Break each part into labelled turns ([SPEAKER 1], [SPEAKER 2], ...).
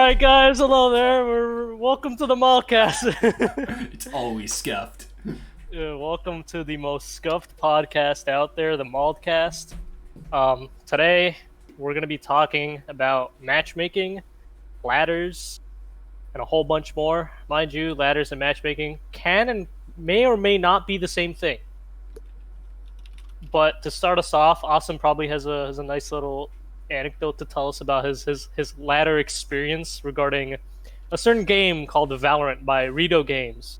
[SPEAKER 1] right, guys, hello there. Welcome to the Mallcast.
[SPEAKER 2] It's always scuffed.
[SPEAKER 1] Welcome to the most scuffed podcast out there, the Mallcast. Today we're gonna be talking about matchmaking, ladders, and a whole bunch more. Mind you, ladders and matchmaking can and may or may not be the same thing. But to start us off, Austin probably has a nice little anecdote to tell us about his ladder experience regarding a certain game called Valorant by Rito Games.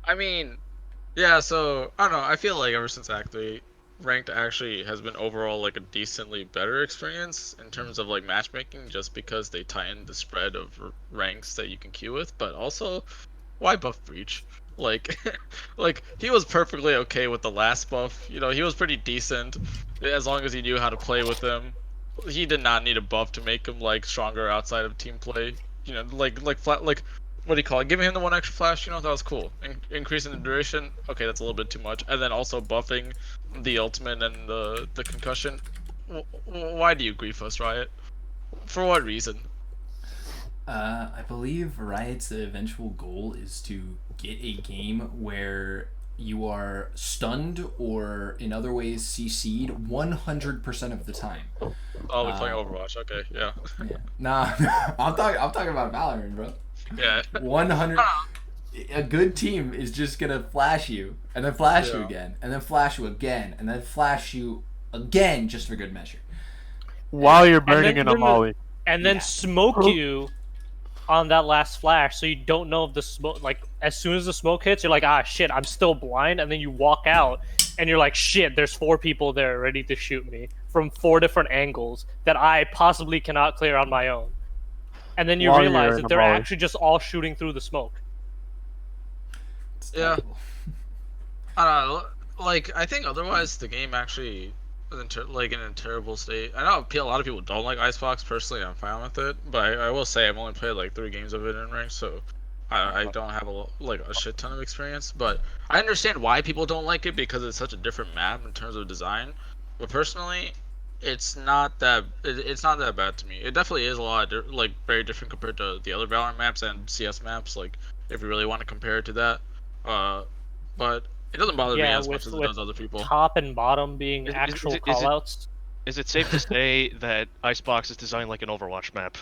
[SPEAKER 3] I mean, yeah, so I don't know. I feel like ever since Act 3, ranked actually has been overall like a decently better experience in terms of like matchmaking, just because they tightened the spread of ranks that you can queue with. But also, why buff Breach? Like, like he was perfectly okay with the last buff. You know, he was pretty decent as long as he knew how to play with him. He did not need a buff to make him like stronger outside of team play. You know, like what do you call it? Giving him the one extra flash, that was cool. Increasing the duration, okay, that's a little bit too much. And then also buffing the ultimate and the concussion. Why do you grief us, Riot? For what reason?
[SPEAKER 2] I believe Riot's eventual goal is to get a game where you are stunned or in other ways CC'd 100% of the time.
[SPEAKER 3] Oh, we're playing Overwatch. Okay, yeah.
[SPEAKER 2] Yeah. Nah, I'm talking about Valorant, bro.
[SPEAKER 3] Yeah.
[SPEAKER 2] 100. A good team is just gonna flash you, and then flash you again, and then flash you again, and then flash you again, just for good measure.
[SPEAKER 4] While you're burning in a molly.
[SPEAKER 1] And then smoke you on that last flash, so you don't know if the smoke, like, as soon as the smoke hits, you're like, ah, shit, I'm still blind, and then you walk out, and you're like, shit, there's 4 people there ready to shoot me from 4 different angles that I possibly cannot clear on my own. And then you realize that they're actually just all shooting through the smoke.
[SPEAKER 3] Yeah. I don't know. Like, I think otherwise the game actually is in a terrible state. I know a lot of people don't like Icebox. Personally, I'm fine with it. But I will say I've only played like 3 games of it in rank, so I don't have a shit ton of experience. But I understand why people don't like it, because it's such a different map in terms of design. But personally, it's not that bad to me. It definitely is a lot very different compared to the other Valorant maps and CS maps. Like, if you really want to compare it to that. But it doesn't bother me as much as it does other people.
[SPEAKER 1] Top and bottom being actual callouts.
[SPEAKER 4] Is it safe to say that Icebox is designed like an Overwatch map?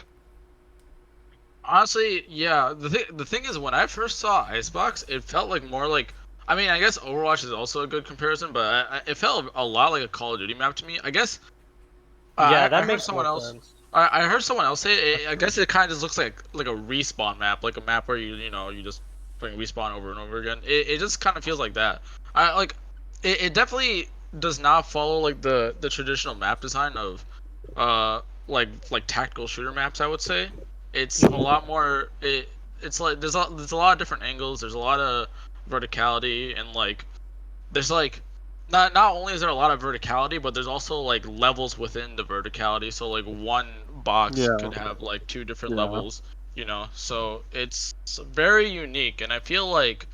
[SPEAKER 3] Honestly, yeah. The thing is, when I first saw Icebox, it felt like more like. I mean, I guess Overwatch is also a good comparison, but it felt a lot like a Call of Duty map to me. I guess.
[SPEAKER 1] Yeah, that
[SPEAKER 3] I
[SPEAKER 1] makes
[SPEAKER 3] someone
[SPEAKER 1] more
[SPEAKER 3] else.
[SPEAKER 1] sense.
[SPEAKER 3] I heard someone else say it. I guess it kind of just looks like a respawn map, like a map where you just putting respawn over and over again. It just kind of feels like that. It definitely does not follow like the traditional map design of like tactical shooter maps, I would say. It's a lot more it's like there's a lot of different angles, there's a lot of verticality, and like there's like not only is there a lot of verticality, but there's also like levels within the verticality. So like one box could have like 2 different levels. So it's very unique, and I feel like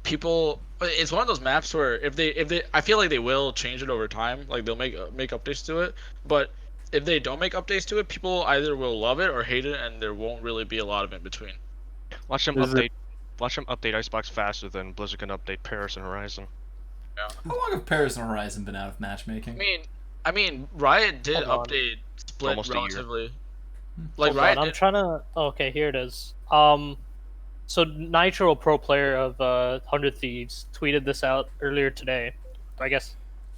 [SPEAKER 3] it's one of those maps where if they I feel like they will change it over time, like they'll make updates to it, but if they don't make updates to it, people either will love it or hate it, and there won't really be a lot of in between.
[SPEAKER 4] Watch them update Icebox faster than Blizzard can update Paris and Horizon.
[SPEAKER 3] Yeah.
[SPEAKER 2] How long have Paris and Horizon been out of matchmaking?
[SPEAKER 3] I mean Riot did update Split
[SPEAKER 4] Almost
[SPEAKER 3] relatively.
[SPEAKER 1] Like Riot. I'm trying to. Okay, here it is. So Nitro, pro player of 100 Thieves, tweeted this out earlier today. I guess,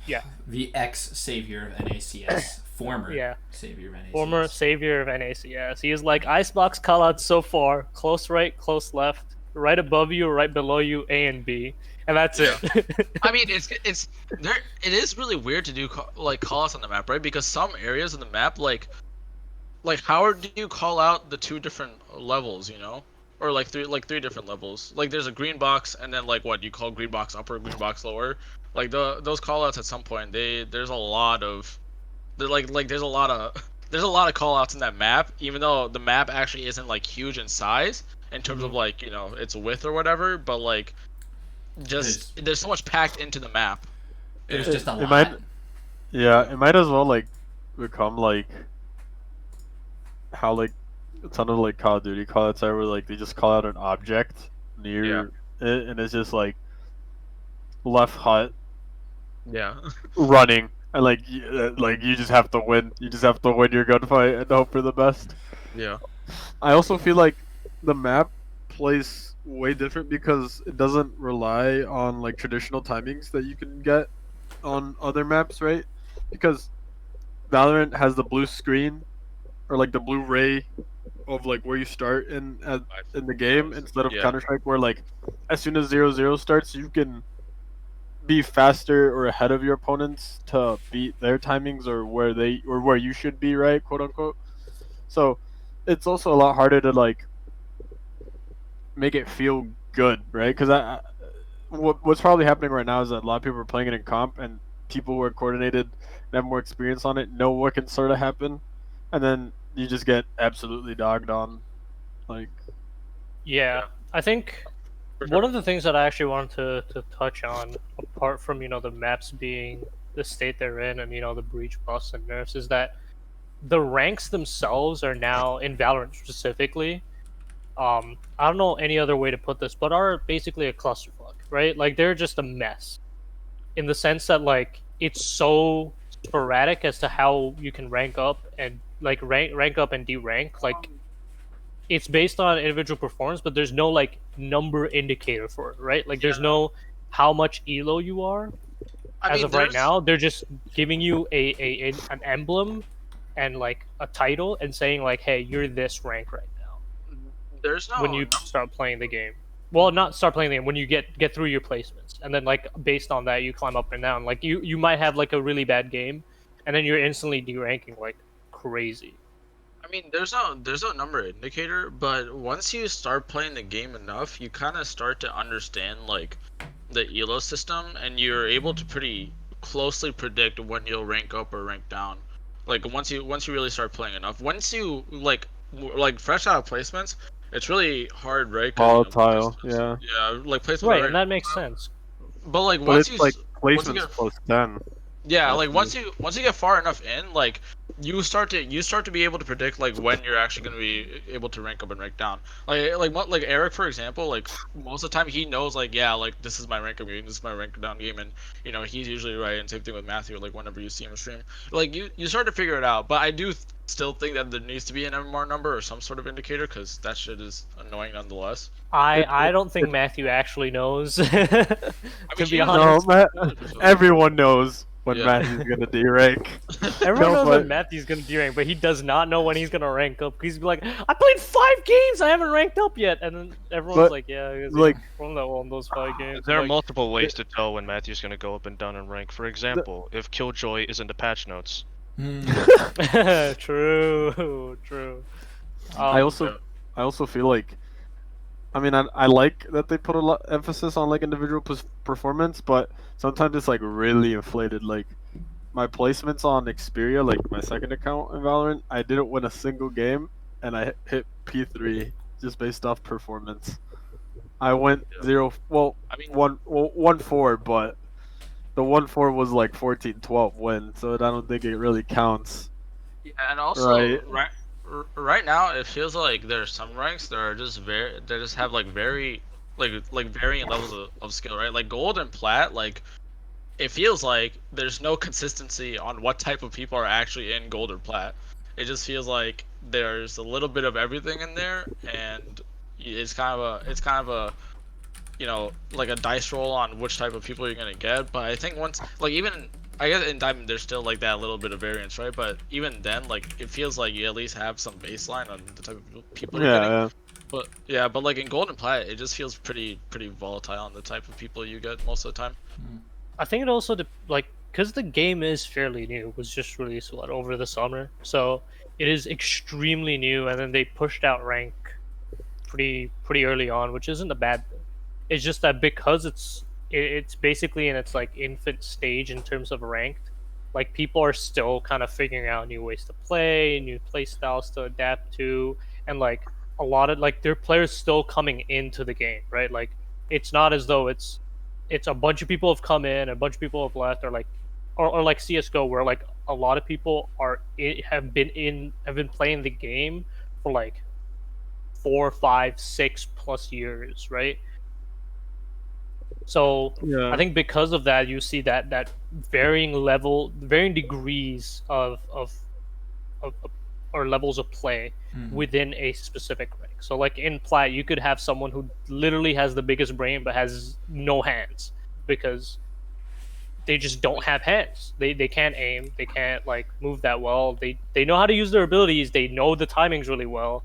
[SPEAKER 1] yeah.
[SPEAKER 2] The ex-savior of NACS, former savior of NACS.
[SPEAKER 1] Former savior of NACS. He is like, Icebox callouts so far: close right, close left, right above you, right below you, A and B, and that's it.
[SPEAKER 3] I mean, it is really weird to do callouts on the map, right? Because some areas of the map, like how do you call out the 2 different levels, or like 3 different levels? Like there's a green box, and then like what you call green box upper, green box lower. Like those callouts at some point, there's a lot of there's a lot of callouts in that map, even though the map actually isn't like huge in size in terms of like its width or whatever, but like just there's so much packed into the map.
[SPEAKER 2] There's just a lot.
[SPEAKER 4] It might as well like become like how like
[SPEAKER 5] a ton of like Call of Duty callouts are where like they just call out an object near it, and it's just like left hut
[SPEAKER 3] Yeah.
[SPEAKER 5] running, and like you just have to win. You just have to win your gunfight and hope for the best.
[SPEAKER 3] Yeah.
[SPEAKER 5] I also feel like the map plays way different because it doesn't rely on like traditional timings that you can get on other maps, right? Because Valorant has the blue screen or like the blue ray of like where you start in the game instead of
[SPEAKER 3] Yeah.
[SPEAKER 5] Counter-Strike where like as soon as 0-0 starts you can be faster or ahead of your opponents to beat their timings or where you should be, right, quote unquote. So it's also a lot harder to like make it feel good, right? Because what's probably happening right now is that a lot of people are playing it in comp, and people who are coordinated and have more experience on it know what can sort of happen, and then you just get absolutely dogged on. Like,
[SPEAKER 1] Yeah, I think
[SPEAKER 3] For
[SPEAKER 1] one
[SPEAKER 3] sure.
[SPEAKER 1] of the things that I actually wanted to touch on, apart from the maps being the state they're in and the breach buffs and nerfs, is that the ranks themselves are now in Valorant specifically. I don't know any other way to put this, but are basically a clusterfuck, right? Like they're just a mess, in the sense that like it's so sporadic as to how you can rank up and like rank up and derank. Like it's based on individual performance, but there's no like number indicator for it, right? Like there's no how much elo you are.
[SPEAKER 3] I
[SPEAKER 1] As
[SPEAKER 3] mean,
[SPEAKER 1] of right
[SPEAKER 3] there's-
[SPEAKER 1] now, they're just giving you an emblem and like a title and saying like, hey, you're this rank right now.
[SPEAKER 3] there's no
[SPEAKER 1] When you start playing the game, well, not start playing the game, when you get through your placements, and then like based on that, you climb up and down. Like you might have like a really bad game, and then you're instantly deranking like crazy.
[SPEAKER 3] I mean, there's no number indicator, but once you start playing the game enough, you kind of start to understand like the elo system, and you're able to pretty closely predict when you'll rank up or rank down. Like once you really start playing enough, once you like fresh out of placements, it's really hard, right? 'Cause,
[SPEAKER 5] volatile,
[SPEAKER 3] placements- yeah, like placements.
[SPEAKER 1] Right,
[SPEAKER 3] are
[SPEAKER 1] and that makes sense.
[SPEAKER 3] But like
[SPEAKER 5] but
[SPEAKER 3] once
[SPEAKER 5] it's
[SPEAKER 3] you
[SPEAKER 5] like
[SPEAKER 3] once you
[SPEAKER 5] placements
[SPEAKER 3] get
[SPEAKER 5] plus 10.
[SPEAKER 3] yeah,
[SPEAKER 5] That's
[SPEAKER 3] like
[SPEAKER 5] the-
[SPEAKER 3] once you get far enough in, like you start to be able to predict like when you're actually going to be able to rank up and rank down. Like Eric, for example, like most of the time he knows like yeah, like this is my rank up game, this is my rank down game, and he's usually right. And same thing with Matthew. Like whenever you see him stream, like you start to figure it out. But I do still think that there needs to be an MMR number or some sort of indicator because that shit is annoying nonetheless.
[SPEAKER 1] I don't think Matthew actually knows. To be
[SPEAKER 3] he-
[SPEAKER 1] honest,
[SPEAKER 5] No, everyone knows when
[SPEAKER 3] Yeah.
[SPEAKER 5] Matthew's gonna derank.
[SPEAKER 1] everyone
[SPEAKER 5] No,
[SPEAKER 1] knows
[SPEAKER 5] but-
[SPEAKER 1] when Matthew's gonna derank, but he does not know when he's gonna rank up. He's like, I played 5 games, I haven't ranked up yet, and then everyone's
[SPEAKER 5] But,
[SPEAKER 1] like, yeah, it's
[SPEAKER 5] like-
[SPEAKER 1] from that one those 5 games.
[SPEAKER 4] There are
[SPEAKER 1] Like,
[SPEAKER 4] multiple ways to tell when Matthew's gonna go up and down in rank. For example, if Killjoy is in the patch notes.
[SPEAKER 1] true, true.
[SPEAKER 5] I also feel like, I mean, I like that they put a lot emphasis on like individual performance, but sometimes it's like really inflated. Like my placements on Xperia, like my second account in Valorant, I didn't win a single game, and I hit P3 just based off performance. I went 0. Well,
[SPEAKER 3] I mean,
[SPEAKER 5] 1-4, but the 1-4 was like 14-12 win, so I don't think it really counts.
[SPEAKER 3] Yeah, and also
[SPEAKER 5] Right.
[SPEAKER 3] right now it feels like there's some ranks that are just they just have like very like varying levels of skill, right? Like gold and plat, like it feels like there's no consistency on what type of people are actually in gold or plat. It just feels like there's a little bit of everything in there, and it's kind of a like a dice roll on which type of people you're gonna get. But I think once like even I guess in Diamond there's still like that little bit of variance, right? But even then, like it feels like you at least have some baseline on the type of people you're getting.
[SPEAKER 5] Yeah.
[SPEAKER 3] But like in Gold and Plat, it just feels pretty volatile on the type of people you get most of the time.
[SPEAKER 1] I think it also like because the game is fairly new, it was just released over the summer, so it is extremely new, and then they pushed out rank pretty early on, which isn't a bad thing. It's just that because it's basically in its like infant stage in terms of ranked, like people are still kind of figuring out new ways to play, new play styles to adapt to, and like a lot of like their players still coming into the game, right? Like it's not as though it's a bunch of people have come in, a bunch of people have left, or like CS:GO, where like a lot of people have been playing the game for like 4, 5, 6+ years, right? So
[SPEAKER 5] Yeah.
[SPEAKER 1] I think because of that, you see that varying degrees of or levels of play within a specific rank. So like in plat, you could have someone who literally has the biggest brain but has no hands because they just don't have hands. They can't aim. They can't like move that well. They know how to use their abilities. They know the timings really well,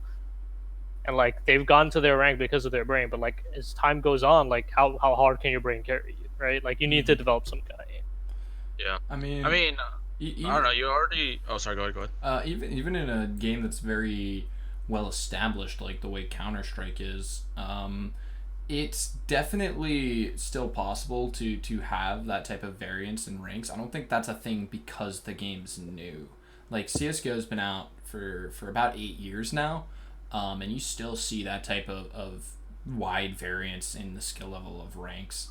[SPEAKER 1] and like they've gotten to their rank because of their brain. But like as time goes on, like how hard can your brain carry you, right? Like you need to develop some kind of aim.
[SPEAKER 3] Yeah.
[SPEAKER 2] I mean,
[SPEAKER 3] I don't know. You already. Oh, sorry. Go ahead.
[SPEAKER 2] even in a game that's very well established, like the way Counter Strike is, it's definitely still possible to have that type of variance in ranks. I don't think that's a thing because the game's new. Like CS:GO's been out for about 8 years now, and you still see that type of wide variance in the skill level of ranks.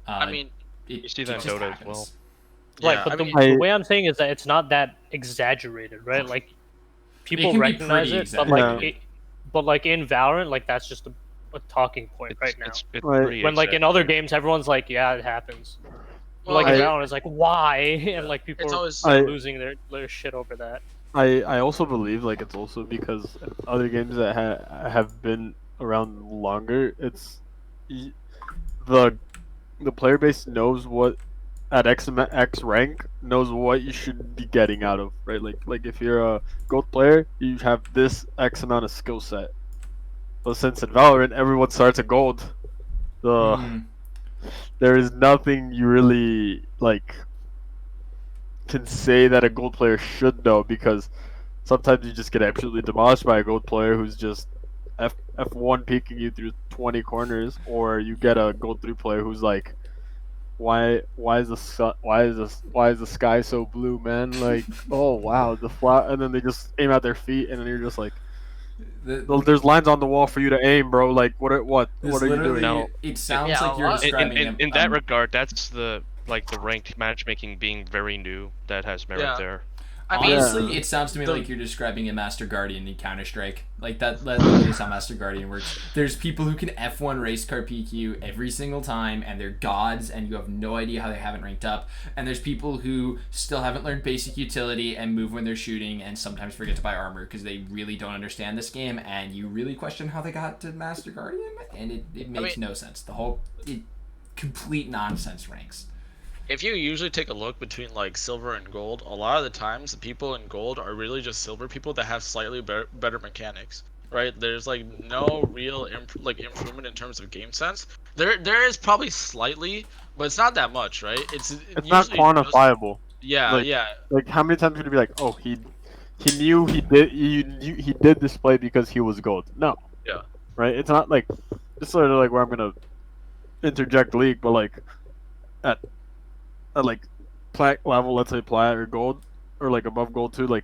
[SPEAKER 3] I mean,
[SPEAKER 4] you see that in Dota as well.
[SPEAKER 1] Right,
[SPEAKER 3] Yeah,
[SPEAKER 1] but
[SPEAKER 3] I mean,
[SPEAKER 1] the way I'm saying is that it's not that exaggerated, right? Like people
[SPEAKER 2] can be
[SPEAKER 1] recognize
[SPEAKER 2] pretty
[SPEAKER 1] it, but like
[SPEAKER 5] exaggerated.
[SPEAKER 1] but like in Valorant, like that's just a talking point right now.
[SPEAKER 4] It's
[SPEAKER 5] Right.
[SPEAKER 4] pretty
[SPEAKER 1] When like in other
[SPEAKER 4] exaggerated.
[SPEAKER 1] games, everyone's like, yeah, it happens. But,
[SPEAKER 3] well,
[SPEAKER 1] like in
[SPEAKER 5] I-
[SPEAKER 1] Valorant, it's like why, and like people
[SPEAKER 3] it's
[SPEAKER 1] are
[SPEAKER 3] always.
[SPEAKER 1] losing their shit over that.
[SPEAKER 5] I also believe like it's also because other games that have been around longer, it's the player base knows what at X rank knows what you should be getting out of, right? Like if you're a gold player, you have this X amount of skill set. But since in Valorant everyone starts at gold, there is nothing you really like can say that a gold player should know because sometimes you just get absolutely demolished by a gold player who's just F1 peeking you through 20 corners, or you get a gold 3 player who's like, why is the sky so blue, man? Like, oh wow, the flat, and then they just aim at their feet, and then you're just like, there's lines on the wall for you to aim, bro. Like, what are you doing?
[SPEAKER 4] No.
[SPEAKER 2] It sounds
[SPEAKER 3] Yeah,
[SPEAKER 2] like you're
[SPEAKER 3] a lot-
[SPEAKER 2] describing
[SPEAKER 4] In that regard, that's the ranked matchmaking being very new that has merit
[SPEAKER 3] Yeah.
[SPEAKER 4] there.
[SPEAKER 3] I mean,
[SPEAKER 2] Honestly,
[SPEAKER 5] Yeah.
[SPEAKER 2] it sounds to me
[SPEAKER 3] the-
[SPEAKER 2] like you're describing a Master Guardian in Counter Strike. Like that literally is how Master Guardian works. There's people who can F1 race car peek you every single time, and they're gods, and you have no idea how they haven't ranked up. And there's people who still haven't learned basic utility and move when they're shooting, and sometimes forget to buy armor because they really don't understand this game. And you really question how they got to Master Guardian, and it makes no sense. Complete nonsense ranks.
[SPEAKER 3] if you usually take a look between like silver and gold, a lot of the times the people in gold are really just silver people that have slightly better mechanics, right? There's like no real improvement in terms of game sense. There is probably slightly, but it's not that much, right? It's
[SPEAKER 5] not
[SPEAKER 3] usually
[SPEAKER 5] quantifiable.
[SPEAKER 3] yeah,
[SPEAKER 5] like-
[SPEAKER 3] yeah.
[SPEAKER 5] Like, how many times could you be like, oh, he knew he did this play because he was gold? No.
[SPEAKER 3] Yeah.
[SPEAKER 5] Right. It's not like it's sort of like where I'm gonna interject league, but like at like plat level, let's say plat or gold, or like above gold too, like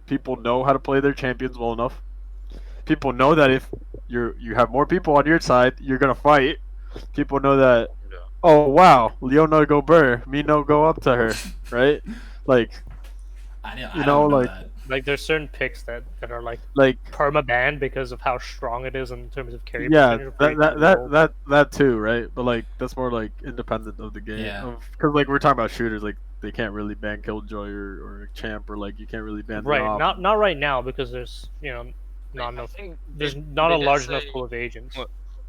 [SPEAKER 5] people know how to play their champions well enough. People know that if you have more people on your side, you're gonna fight. People know that.
[SPEAKER 3] Yeah.
[SPEAKER 5] Oh wow, Leo no go burr, me no go up to her, right? Like
[SPEAKER 2] I
[SPEAKER 5] You
[SPEAKER 2] don't
[SPEAKER 5] know,
[SPEAKER 2] know
[SPEAKER 5] like-
[SPEAKER 2] that.
[SPEAKER 1] Like there's certain picks that are like
[SPEAKER 5] like
[SPEAKER 1] perma banned because of how strong it is in terms of carry
[SPEAKER 5] yeah,
[SPEAKER 1] percentage. for each role.
[SPEAKER 5] that too, right? But like that's more like independent of the game.
[SPEAKER 2] Yeah.
[SPEAKER 5] Because like we're talking about shooters, like they can't really ban Killjoy or Champ, or like you can't really ban them
[SPEAKER 1] Right,
[SPEAKER 5] off.
[SPEAKER 1] not right now because there's not
[SPEAKER 3] I
[SPEAKER 1] enough.
[SPEAKER 3] think
[SPEAKER 1] There's
[SPEAKER 3] they-
[SPEAKER 1] not
[SPEAKER 3] they
[SPEAKER 1] a
[SPEAKER 3] did
[SPEAKER 1] large
[SPEAKER 3] say-
[SPEAKER 1] enough pool of agents.
[SPEAKER 4] Well,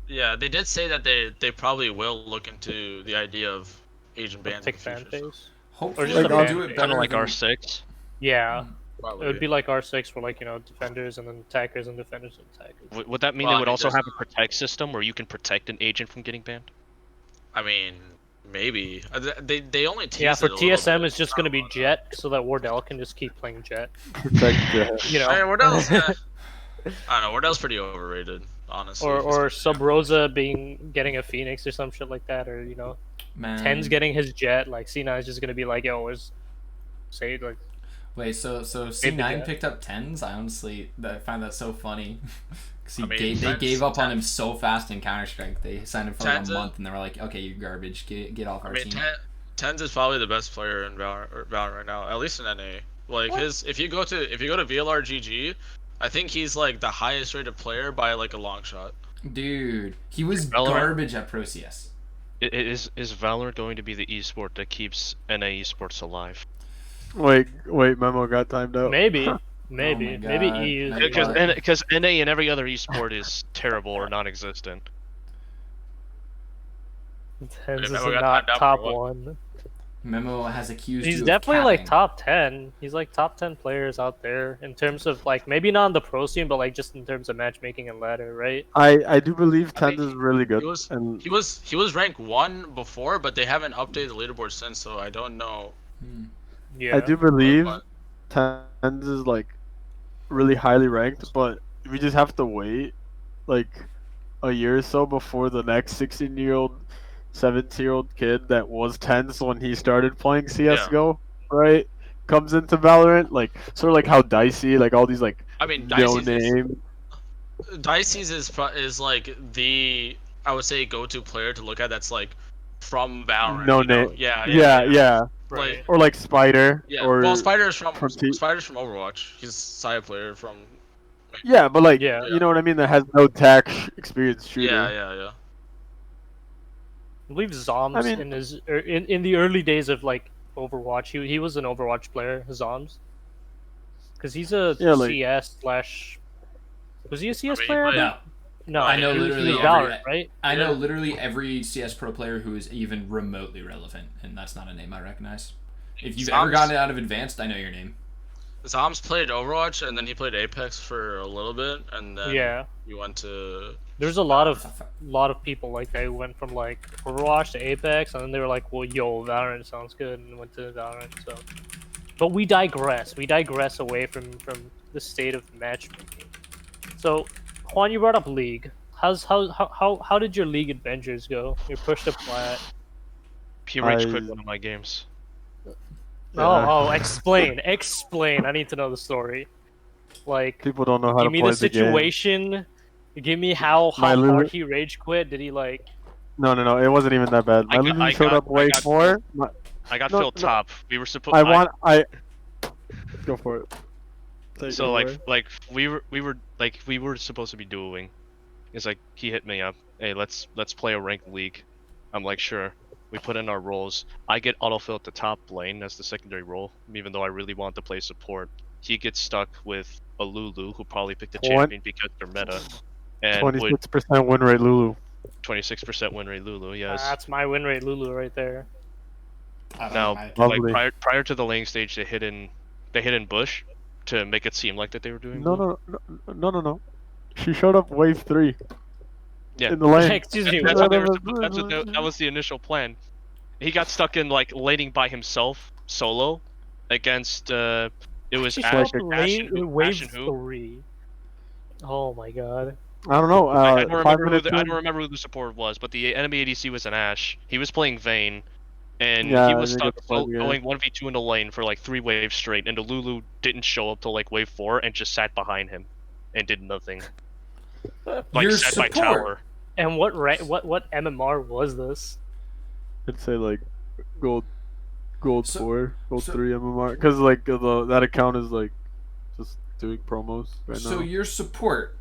[SPEAKER 3] Yeah, they did say that they probably will look into the idea of agent bans in
[SPEAKER 1] Pick
[SPEAKER 3] the
[SPEAKER 1] fan
[SPEAKER 3] future.
[SPEAKER 1] phase.
[SPEAKER 2] Hopefully
[SPEAKER 1] just
[SPEAKER 5] a
[SPEAKER 2] they'll
[SPEAKER 5] ban
[SPEAKER 2] do it
[SPEAKER 1] phase.
[SPEAKER 2] better
[SPEAKER 4] Kind of like
[SPEAKER 2] than-
[SPEAKER 4] R6.
[SPEAKER 1] Yeah,
[SPEAKER 3] Probably.
[SPEAKER 1] it would be like R6 for like defenders and then attackers and defenders and attackers.
[SPEAKER 4] Would that mean
[SPEAKER 3] Well,
[SPEAKER 4] they
[SPEAKER 3] I
[SPEAKER 4] would
[SPEAKER 3] mean,
[SPEAKER 4] also
[SPEAKER 3] there's
[SPEAKER 4] have a protect system where you can protect an agent from getting banned?
[SPEAKER 3] I mean, maybe. They only teased
[SPEAKER 1] Yeah, for
[SPEAKER 3] it a little
[SPEAKER 1] TSM
[SPEAKER 3] bit.
[SPEAKER 1] it's just gonna be Jet so that Wardell can just keep playing Jet.
[SPEAKER 5] Protect the-
[SPEAKER 1] You know,
[SPEAKER 3] Hey, Wardell's, I don't know. Wardell's pretty overrated, honestly.
[SPEAKER 1] or Sub Rosa getting a Phoenix or some shit like that, or
[SPEAKER 2] Man.
[SPEAKER 1] Ten's getting his Jet. Like C9 is just gonna be like, yo, say like
[SPEAKER 2] Wait, so
[SPEAKER 1] Maybe
[SPEAKER 2] C9
[SPEAKER 1] that.
[SPEAKER 2] picked up 10s? I honestly find that so funny. Because
[SPEAKER 3] I mean,
[SPEAKER 2] they
[SPEAKER 3] 10s
[SPEAKER 2] gave up on him
[SPEAKER 3] 10s.
[SPEAKER 2] so fast in Counter Strike. They signed him for like
[SPEAKER 3] 10s
[SPEAKER 2] a month, and they were like, "Okay, you're garbage. Get off
[SPEAKER 3] I
[SPEAKER 2] our
[SPEAKER 3] mean,
[SPEAKER 2] team."
[SPEAKER 3] Tens is probably the best player in Valorant right now, at least in NA. Like if you go to VLR GG, I think he's like the highest rated player by like a long shot.
[SPEAKER 2] Dude, he was
[SPEAKER 4] Valorant.
[SPEAKER 2] garbage at Pro CS.
[SPEAKER 4] Is Valorant going to be the esport that keeps NA esports alive?
[SPEAKER 5] Wait, Memo got timed out.
[SPEAKER 1] Maybe,
[SPEAKER 2] Oh
[SPEAKER 1] maybe
[SPEAKER 2] my God.
[SPEAKER 1] EU.
[SPEAKER 2] Maybe.
[SPEAKER 4] Because NA and every other esport is terrible or non-existent.
[SPEAKER 1] Tens is
[SPEAKER 3] Memo got
[SPEAKER 1] not
[SPEAKER 3] timed out
[SPEAKER 1] top
[SPEAKER 3] for what?
[SPEAKER 1] one.
[SPEAKER 2] Memo has accused
[SPEAKER 1] He's
[SPEAKER 2] you
[SPEAKER 1] definitely
[SPEAKER 2] of
[SPEAKER 1] like
[SPEAKER 2] capping.
[SPEAKER 1] top 10. He's like top 10 players out there in terms of like maybe not on the pro scene, but like just in terms of matchmaking and ladder, right?
[SPEAKER 5] I do believe
[SPEAKER 3] I
[SPEAKER 5] Tens
[SPEAKER 3] think
[SPEAKER 5] is really good.
[SPEAKER 3] He was
[SPEAKER 5] and
[SPEAKER 3] he was ranked 1 before, but they haven't updated the leaderboard since, so I don't know.
[SPEAKER 1] Yeah.
[SPEAKER 5] I do believe
[SPEAKER 3] But-
[SPEAKER 5] Tens is like really highly ranked, but we just have to wait like a year or so before the next 16-year-old, 17-year-old kid that was Tens when he started playing CS:GO, right? Comes into Valorant, like sort of like how Dicey, like all these like
[SPEAKER 3] I mean,
[SPEAKER 5] no name.
[SPEAKER 3] Dicey's is like the, I would say, go-to player to look at that's like from Valorant.
[SPEAKER 5] No
[SPEAKER 3] you know?
[SPEAKER 5] name.
[SPEAKER 3] Yeah.
[SPEAKER 1] Right.
[SPEAKER 3] Like,
[SPEAKER 5] Or like Spider.
[SPEAKER 3] yeah.
[SPEAKER 5] Or
[SPEAKER 3] Well, Spider's from
[SPEAKER 5] T-
[SPEAKER 3] Overwatch. He's a side player from.
[SPEAKER 5] yeah, but like
[SPEAKER 1] Yeah.
[SPEAKER 5] you know what I mean. That has no tech experience shooter.
[SPEAKER 3] Yeah.
[SPEAKER 1] I believe Zoms
[SPEAKER 5] I mean-
[SPEAKER 1] in his in the early days of like Overwatch, he was an Overwatch player, Zoms, because he's a
[SPEAKER 5] Yeah, like-
[SPEAKER 1] CS slash. Was he a CS
[SPEAKER 3] I mean,
[SPEAKER 1] player?
[SPEAKER 3] he
[SPEAKER 2] No,
[SPEAKER 1] No,
[SPEAKER 2] I know
[SPEAKER 1] he was
[SPEAKER 2] literally
[SPEAKER 1] Valorant,
[SPEAKER 2] every-
[SPEAKER 1] right?
[SPEAKER 2] I know
[SPEAKER 3] Yeah.
[SPEAKER 2] literally every CS Pro player who is even remotely relevant, and that's not a name I recognize. If you've ever
[SPEAKER 3] Zoms-
[SPEAKER 2] gotten it out of Advanced, I know your name.
[SPEAKER 3] Zoms played Overwatch, and then he played Apex for a little bit, and then
[SPEAKER 1] Yeah.
[SPEAKER 3] he went to.
[SPEAKER 1] There's a lot of people like that who went from like Overwatch to Apex, and then they were like, "Well, yo, Valorant sounds good," and went to Valorant. So, but we digress. We digress away from the state of matchmaking. So, Juan, you brought up League. How did your League adventures go? You pushed to plat.
[SPEAKER 4] He rage
[SPEAKER 5] I-
[SPEAKER 4] quit one of my games.
[SPEAKER 1] Oh, explain. I need to know the story. Like,
[SPEAKER 5] People don't know how
[SPEAKER 1] give
[SPEAKER 5] to
[SPEAKER 1] me
[SPEAKER 5] play
[SPEAKER 1] the
[SPEAKER 5] the game.
[SPEAKER 1] situation. Give me how
[SPEAKER 5] My Lulu-
[SPEAKER 1] hard he rage quit. Did he like?
[SPEAKER 5] No, it wasn't even that bad. My Lulu showed up way four.
[SPEAKER 4] I got
[SPEAKER 5] No,
[SPEAKER 4] filled
[SPEAKER 5] no.
[SPEAKER 4] top. We were supposed.
[SPEAKER 5] I go for it. Take it
[SPEAKER 4] So
[SPEAKER 5] away.
[SPEAKER 4] like we were supposed to be dueling. It's like he hit me up. Hey, let's play a ranked league. I'm like, sure. We put in our roles. I get autofill at the top lane as the secondary role, even though I really want to play support. He gets stuck with a Lulu who probably picked a champion because they're meta, and would
[SPEAKER 5] 26% win rate, Lulu.
[SPEAKER 4] 26% win rate Lulu. Yes.
[SPEAKER 1] That's my win rate, Lulu, right there.
[SPEAKER 4] Now,
[SPEAKER 5] Lovely.
[SPEAKER 4] like prior to the laning stage, they hid in bush to make it seem like that they were doing. blue.
[SPEAKER 5] No. She showed up wave 3.
[SPEAKER 4] Yeah.
[SPEAKER 5] In the lane.
[SPEAKER 1] Excuse me.
[SPEAKER 4] That's
[SPEAKER 1] what?
[SPEAKER 4] that was the initial plan. He got stuck in like laning by himself, solo, against it was
[SPEAKER 1] She
[SPEAKER 4] Ash,
[SPEAKER 1] showed up
[SPEAKER 4] Ash,
[SPEAKER 1] late
[SPEAKER 4] and
[SPEAKER 1] in
[SPEAKER 4] who?
[SPEAKER 1] wave
[SPEAKER 4] Ash and who?
[SPEAKER 1] 3. Oh my god.
[SPEAKER 5] I don't know.
[SPEAKER 4] I don't
[SPEAKER 5] 5
[SPEAKER 4] remember
[SPEAKER 5] minutes
[SPEAKER 4] I
[SPEAKER 5] in.
[SPEAKER 4] don't remember who the support was, but the enemy ADC was an Ash. He was playing Vayne, and
[SPEAKER 5] Yeah,
[SPEAKER 4] he
[SPEAKER 5] I
[SPEAKER 4] was
[SPEAKER 5] think
[SPEAKER 4] stuck
[SPEAKER 5] it's the game.
[SPEAKER 4] going 1v2 in the lane for like 3 waves straight, and the Lulu didn't show up till like wave 4 and just sat behind him and did nothing. Like
[SPEAKER 2] Your
[SPEAKER 4] sat by
[SPEAKER 2] support.
[SPEAKER 4] tower.
[SPEAKER 1] And what MMR was this?
[SPEAKER 5] I'd say like gold
[SPEAKER 2] So-
[SPEAKER 5] 4, gold
[SPEAKER 2] so-
[SPEAKER 5] 3 MMR. Because like that account is like just doing promos right
[SPEAKER 2] So
[SPEAKER 5] now.
[SPEAKER 2] your support,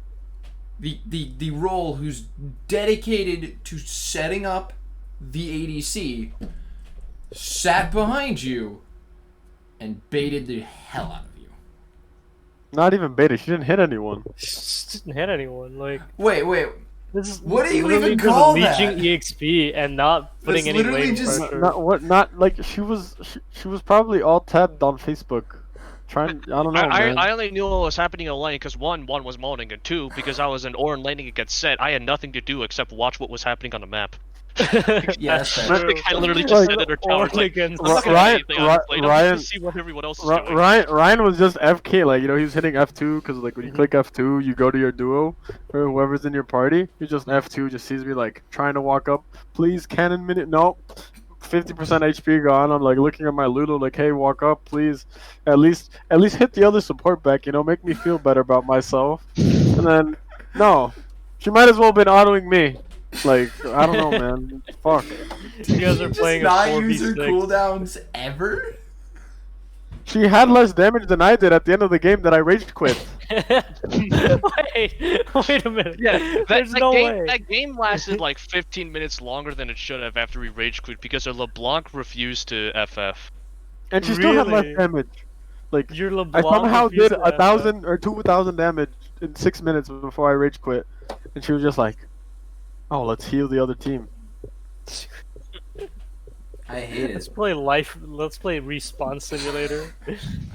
[SPEAKER 2] the role who's dedicated to setting up the ADC, sat behind you and baited the hell out of you.
[SPEAKER 5] Not even beta. She didn't hit anyone.
[SPEAKER 1] Just didn't hit anyone. Like
[SPEAKER 2] Wait.
[SPEAKER 1] this is
[SPEAKER 2] What do you
[SPEAKER 1] literally
[SPEAKER 2] even
[SPEAKER 1] just
[SPEAKER 2] call
[SPEAKER 1] leeching
[SPEAKER 2] that?
[SPEAKER 1] EXP and not putting
[SPEAKER 2] That's
[SPEAKER 1] any
[SPEAKER 2] literally
[SPEAKER 1] lane
[SPEAKER 2] just-
[SPEAKER 1] pressure.
[SPEAKER 5] Not like she was probably all tabbed on Facebook. Trying I don't know, man.
[SPEAKER 4] I only knew what was happening in the lane because one was moaning, and 2 because I was in Orin laning against Set. I had nothing to do except watch what was happening on the map.
[SPEAKER 2] Yeah, that's fair.
[SPEAKER 4] Like, I literally just
[SPEAKER 5] Like,
[SPEAKER 4] sat in her tower. Like,
[SPEAKER 1] against
[SPEAKER 4] I'm not gonna
[SPEAKER 5] Ryan-
[SPEAKER 4] do anything on this lane, I'm
[SPEAKER 5] Ryan-
[SPEAKER 4] just to see what everyone else is doing.
[SPEAKER 5] Ryan was just FK, like, you know, he was hitting F2 because, like, when you click F2, you go to your duo or whoever's in your party. He just F2, just sees me, like, trying to walk up. Please, cannon minute. Nope. 50% HP gone. I'm, like, looking at my Ludo, like, hey, walk up, please. At least hit the other support back, you know, make me feel better about myself. And then, no. She might as well have been autoing me. Like, I don't know, man. Fuck.
[SPEAKER 1] You guys are
[SPEAKER 2] Just
[SPEAKER 1] playing a
[SPEAKER 2] not use her
[SPEAKER 1] 4v6.
[SPEAKER 2] cooldowns ever?
[SPEAKER 5] She had less damage than I did at the end of the game that I rage quit.
[SPEAKER 1] wait a minute.
[SPEAKER 4] Yeah,
[SPEAKER 1] There's no
[SPEAKER 4] game,
[SPEAKER 1] way.
[SPEAKER 4] that game lasted like 15 minutes longer than it should have after we rage quit because LeBlanc refused to FF.
[SPEAKER 5] And she still had less
[SPEAKER 1] Really?
[SPEAKER 5] damage. Like,
[SPEAKER 1] Your
[SPEAKER 5] I
[SPEAKER 1] LeBlanc
[SPEAKER 5] somehow
[SPEAKER 1] refused
[SPEAKER 5] did
[SPEAKER 1] to
[SPEAKER 5] 1,000 or 2,000 damage in 6 minutes before I rage quit, and she was just like, "Oh, let's heal the other team."
[SPEAKER 2] I hate
[SPEAKER 1] Let's
[SPEAKER 2] it.
[SPEAKER 1] play Let's play Respawn Simulator.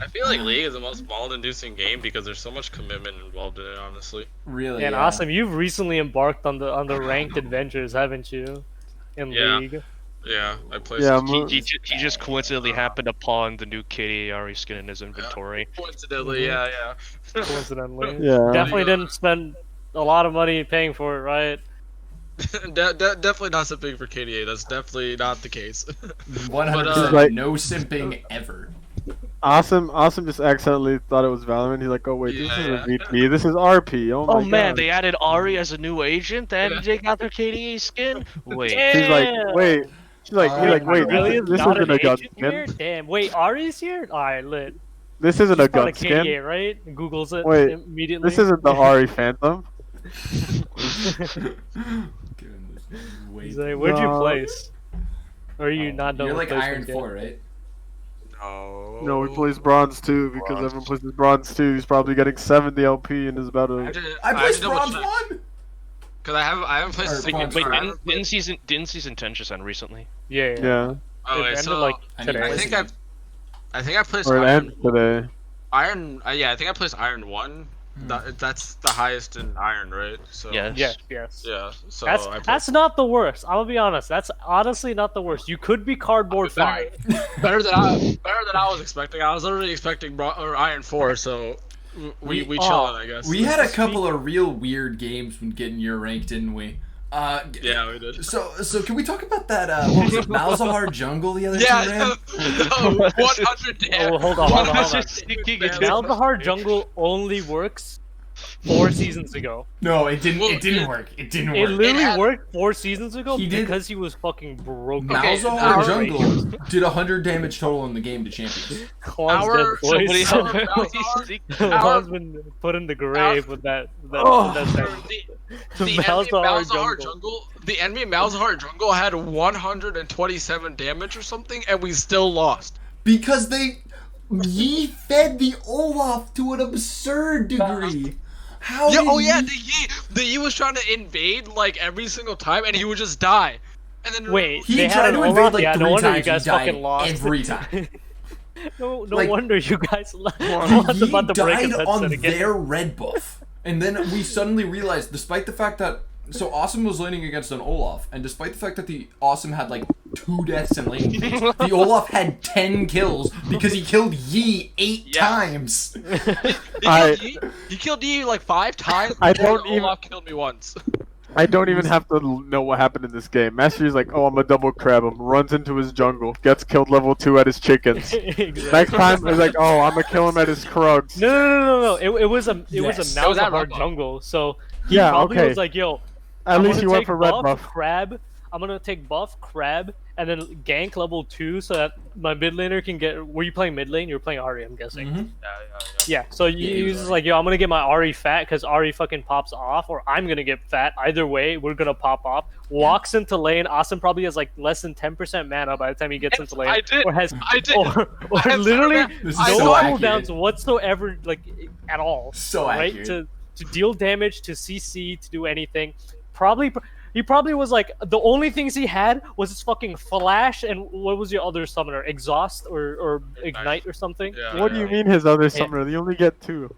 [SPEAKER 3] I feel like League is the most ball-inducing game because there's so much commitment involved in it. Honestly.
[SPEAKER 2] Really.
[SPEAKER 1] And
[SPEAKER 2] yeah.
[SPEAKER 1] awesome, you've recently embarked on the ranked adventures, haven't you? In
[SPEAKER 3] Yeah.
[SPEAKER 1] League.
[SPEAKER 3] Yeah, I play.
[SPEAKER 5] Yeah,
[SPEAKER 3] some
[SPEAKER 4] He just coincidentally happened upon the new KDARE skin in his inventory.
[SPEAKER 3] coincidentally, yeah.
[SPEAKER 1] Coincidentally.
[SPEAKER 5] Yeah.
[SPEAKER 1] Definitely didn't spend a lot of money paying for it, right?
[SPEAKER 3] Definitely not simping for KDA. That's definitely not the case.
[SPEAKER 2] 100%
[SPEAKER 5] Like-
[SPEAKER 2] no simping ever.
[SPEAKER 5] Awesome just accidentally thought it was Valorant. He's like, "Oh wait, this
[SPEAKER 3] Yeah,
[SPEAKER 5] isn't
[SPEAKER 3] yeah.
[SPEAKER 5] VP. This is RP." Oh my
[SPEAKER 4] Oh man,
[SPEAKER 5] god.
[SPEAKER 4] they added Ari as a new agent and
[SPEAKER 3] Yeah.
[SPEAKER 4] they got their KDA skin? Wait.
[SPEAKER 5] She's like,
[SPEAKER 1] Damn.
[SPEAKER 5] "Wait." She's like, he's like, "Wait,
[SPEAKER 1] Really?
[SPEAKER 5] this
[SPEAKER 1] Not
[SPEAKER 5] isn't
[SPEAKER 1] an
[SPEAKER 5] a gun
[SPEAKER 1] agent here?
[SPEAKER 5] skin.
[SPEAKER 1] Damn. Wait, Ari's here? Alright, lit.
[SPEAKER 5] This isn't a
[SPEAKER 1] She's part
[SPEAKER 5] gun
[SPEAKER 1] of
[SPEAKER 5] skin.
[SPEAKER 1] KDA, right? Googles it
[SPEAKER 5] Wait,
[SPEAKER 1] immediately.
[SPEAKER 5] This isn't the Ari Phantom."
[SPEAKER 1] He's like, where'd you
[SPEAKER 5] No.
[SPEAKER 1] place? Or are you not done
[SPEAKER 2] You're
[SPEAKER 1] with
[SPEAKER 2] like
[SPEAKER 1] placement
[SPEAKER 2] Iron
[SPEAKER 1] yet?
[SPEAKER 2] 4, right?
[SPEAKER 3] No.
[SPEAKER 5] No, he plays Bronze 2 because
[SPEAKER 3] Bronze.
[SPEAKER 5] everyone plays Bronze 2. He's probably getting 70 LP and is about to.
[SPEAKER 2] I placed Bronze 1!
[SPEAKER 3] Because I haven't played
[SPEAKER 2] Or
[SPEAKER 3] a single
[SPEAKER 2] Bronze
[SPEAKER 4] Wait,
[SPEAKER 2] Alright.
[SPEAKER 4] didn't season 10 just end recently?
[SPEAKER 1] Yeah.
[SPEAKER 5] Yeah,
[SPEAKER 3] Oh,
[SPEAKER 1] It
[SPEAKER 3] wait,
[SPEAKER 1] ended,
[SPEAKER 3] so
[SPEAKER 1] like,
[SPEAKER 2] I
[SPEAKER 1] today.
[SPEAKER 2] need
[SPEAKER 3] I
[SPEAKER 2] to
[SPEAKER 3] think
[SPEAKER 2] see.
[SPEAKER 3] I think I placed
[SPEAKER 5] or it
[SPEAKER 3] Iron.
[SPEAKER 5] ends today.
[SPEAKER 3] Yeah, I think I placed Iron 1. That's the highest in Iron, right? So
[SPEAKER 4] Yes.
[SPEAKER 1] Yes.
[SPEAKER 3] Yeah. So
[SPEAKER 1] That's
[SPEAKER 3] I placed
[SPEAKER 1] that's not the worst. I'll be honest. That's honestly not the worst. You could be cardboard
[SPEAKER 3] better,
[SPEAKER 1] 5.
[SPEAKER 3] better than I was expecting. I was literally expecting or Iron 4. So we
[SPEAKER 2] We-
[SPEAKER 3] chillin', I guess.
[SPEAKER 2] We had a couple of real weird games when getting your rank, didn't we?
[SPEAKER 3] Yeah, we did.
[SPEAKER 2] So can we talk about that, what was it, Malzahar Jungle the other
[SPEAKER 3] Yeah,
[SPEAKER 2] day,
[SPEAKER 3] no, 100 damage.
[SPEAKER 1] Oh, hold on, hold on, hold on.
[SPEAKER 4] Sneaking into-
[SPEAKER 1] Malzahar Jungle only works 4 seasons ago.
[SPEAKER 2] No, it didn't.
[SPEAKER 3] Well,
[SPEAKER 2] It didn't work. It didn't
[SPEAKER 1] It
[SPEAKER 2] work.
[SPEAKER 1] literally
[SPEAKER 3] had-
[SPEAKER 1] worked 4 seasons ago
[SPEAKER 2] He did-
[SPEAKER 1] because he was fucking broken.
[SPEAKER 3] Okay,
[SPEAKER 2] Malzahar
[SPEAKER 3] our-
[SPEAKER 2] Jungle did 100 damage total in the game to champions.
[SPEAKER 1] Kwan's
[SPEAKER 3] Our-
[SPEAKER 1] dead boys.
[SPEAKER 4] Somebody help me.
[SPEAKER 1] Kwan's been put in the grave with that.
[SPEAKER 5] Oh.
[SPEAKER 1] That
[SPEAKER 3] The enemy Malzahar Jungle. The enemy Malzahar Jungle had 127 damage or something, and we still lost.
[SPEAKER 2] Because Yi fed the Olaf to an absurd degree. How
[SPEAKER 3] Yeah,
[SPEAKER 2] did
[SPEAKER 3] oh yeah,
[SPEAKER 2] Yi-
[SPEAKER 3] the Yi was trying to invade like every single time, and he would just die. And then
[SPEAKER 1] Wait,
[SPEAKER 2] He
[SPEAKER 1] they
[SPEAKER 2] tried
[SPEAKER 1] had
[SPEAKER 2] to
[SPEAKER 1] an
[SPEAKER 2] invade
[SPEAKER 1] Olaf?
[SPEAKER 2] like
[SPEAKER 1] Yeah,
[SPEAKER 2] 3
[SPEAKER 1] no wonder you
[SPEAKER 2] times.
[SPEAKER 1] guys
[SPEAKER 2] He died
[SPEAKER 1] fucking lost.
[SPEAKER 2] every time.
[SPEAKER 1] No
[SPEAKER 2] Like-
[SPEAKER 1] wonder you guys lost.
[SPEAKER 2] Yi
[SPEAKER 1] about to break his
[SPEAKER 2] died
[SPEAKER 1] headset
[SPEAKER 2] on
[SPEAKER 1] again.
[SPEAKER 2] their red buff, and then we suddenly realized, despite the fact that Awesome was laning against an Olaf, and despite the fact that the Awesome had like 2 deaths in laning phase, the Olaf had 10 kills because he killed Yi 8 times.
[SPEAKER 3] He killed Yi like 5 times.
[SPEAKER 5] I
[SPEAKER 3] before
[SPEAKER 5] don't even-
[SPEAKER 3] Olaf killed me once.
[SPEAKER 5] I don't even have to know what happened in this game. Master's like, "Oh, I'm a double crab him." Runs into his jungle, gets killed level 2 at his chickens.
[SPEAKER 1] Exactly.
[SPEAKER 5] Next time, he's like, "Oh, I'm gonna kill him at his Krugs."
[SPEAKER 1] No. It was a
[SPEAKER 2] Yes.
[SPEAKER 1] Malzahar
[SPEAKER 3] It was at Red Buff.
[SPEAKER 1] jungle, so he
[SPEAKER 5] Yeah,
[SPEAKER 1] probably
[SPEAKER 5] okay.
[SPEAKER 1] was like, "Yo,
[SPEAKER 5] At
[SPEAKER 1] I'm
[SPEAKER 5] least
[SPEAKER 1] gonna
[SPEAKER 5] he went
[SPEAKER 1] take
[SPEAKER 5] for red
[SPEAKER 1] buff,
[SPEAKER 5] buff.
[SPEAKER 1] crab. I'm gonna take buff crab and then gank level 2 so that my mid laner can get." Were you playing mid lane? You were playing Ahri, I'm guessing.
[SPEAKER 2] Mhm.
[SPEAKER 1] Yeah. So
[SPEAKER 2] he
[SPEAKER 1] he
[SPEAKER 2] was
[SPEAKER 1] was just
[SPEAKER 2] Ahri.
[SPEAKER 1] like, "Yo, I'm gonna get my Ahri fat because Ahri fucking pops off, or I'm gonna get fat. Either way, we're gonna pop off." Walks into lane. Awesome probably has like less than 10% mana by the time he gets into lane.
[SPEAKER 3] I did.
[SPEAKER 1] Or has
[SPEAKER 3] I did.
[SPEAKER 1] or
[SPEAKER 3] I
[SPEAKER 1] literally
[SPEAKER 2] This is
[SPEAKER 1] no
[SPEAKER 2] so accurate.
[SPEAKER 1] cooldowns whatsoever, like at all.
[SPEAKER 2] So
[SPEAKER 1] right?
[SPEAKER 2] accurate.
[SPEAKER 1] To deal damage, to CC, to do anything. He probably was like the only things he had was his fucking flash and what was your other summoner? Exhaust or ignite or something?
[SPEAKER 3] Yeah,
[SPEAKER 5] What do you mean his other summoner? You only get 2.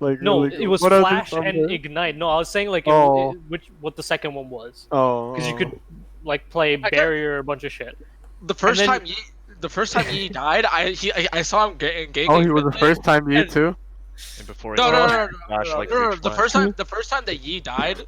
[SPEAKER 5] Like
[SPEAKER 1] No,
[SPEAKER 5] really,
[SPEAKER 1] it was
[SPEAKER 5] what other
[SPEAKER 1] flash and
[SPEAKER 5] summoner?
[SPEAKER 1] ignite. No, I was saying like
[SPEAKER 5] Oh.
[SPEAKER 1] what the second one was
[SPEAKER 5] Oh,
[SPEAKER 1] because you could like play
[SPEAKER 3] got-
[SPEAKER 1] barrier or a bunch of shit.
[SPEAKER 3] The first
[SPEAKER 1] then-
[SPEAKER 3] time he died, I saw him ganking.
[SPEAKER 5] Oh, he was the
[SPEAKER 3] mid lane.
[SPEAKER 5] first time you
[SPEAKER 3] And-
[SPEAKER 5] too.
[SPEAKER 4] And before
[SPEAKER 3] No,
[SPEAKER 4] he
[SPEAKER 3] no,
[SPEAKER 4] died,
[SPEAKER 3] no, no,
[SPEAKER 4] Josh,
[SPEAKER 3] no,
[SPEAKER 4] like,
[SPEAKER 3] no, no,
[SPEAKER 4] reached
[SPEAKER 3] the
[SPEAKER 4] my-
[SPEAKER 3] first time that Yi died,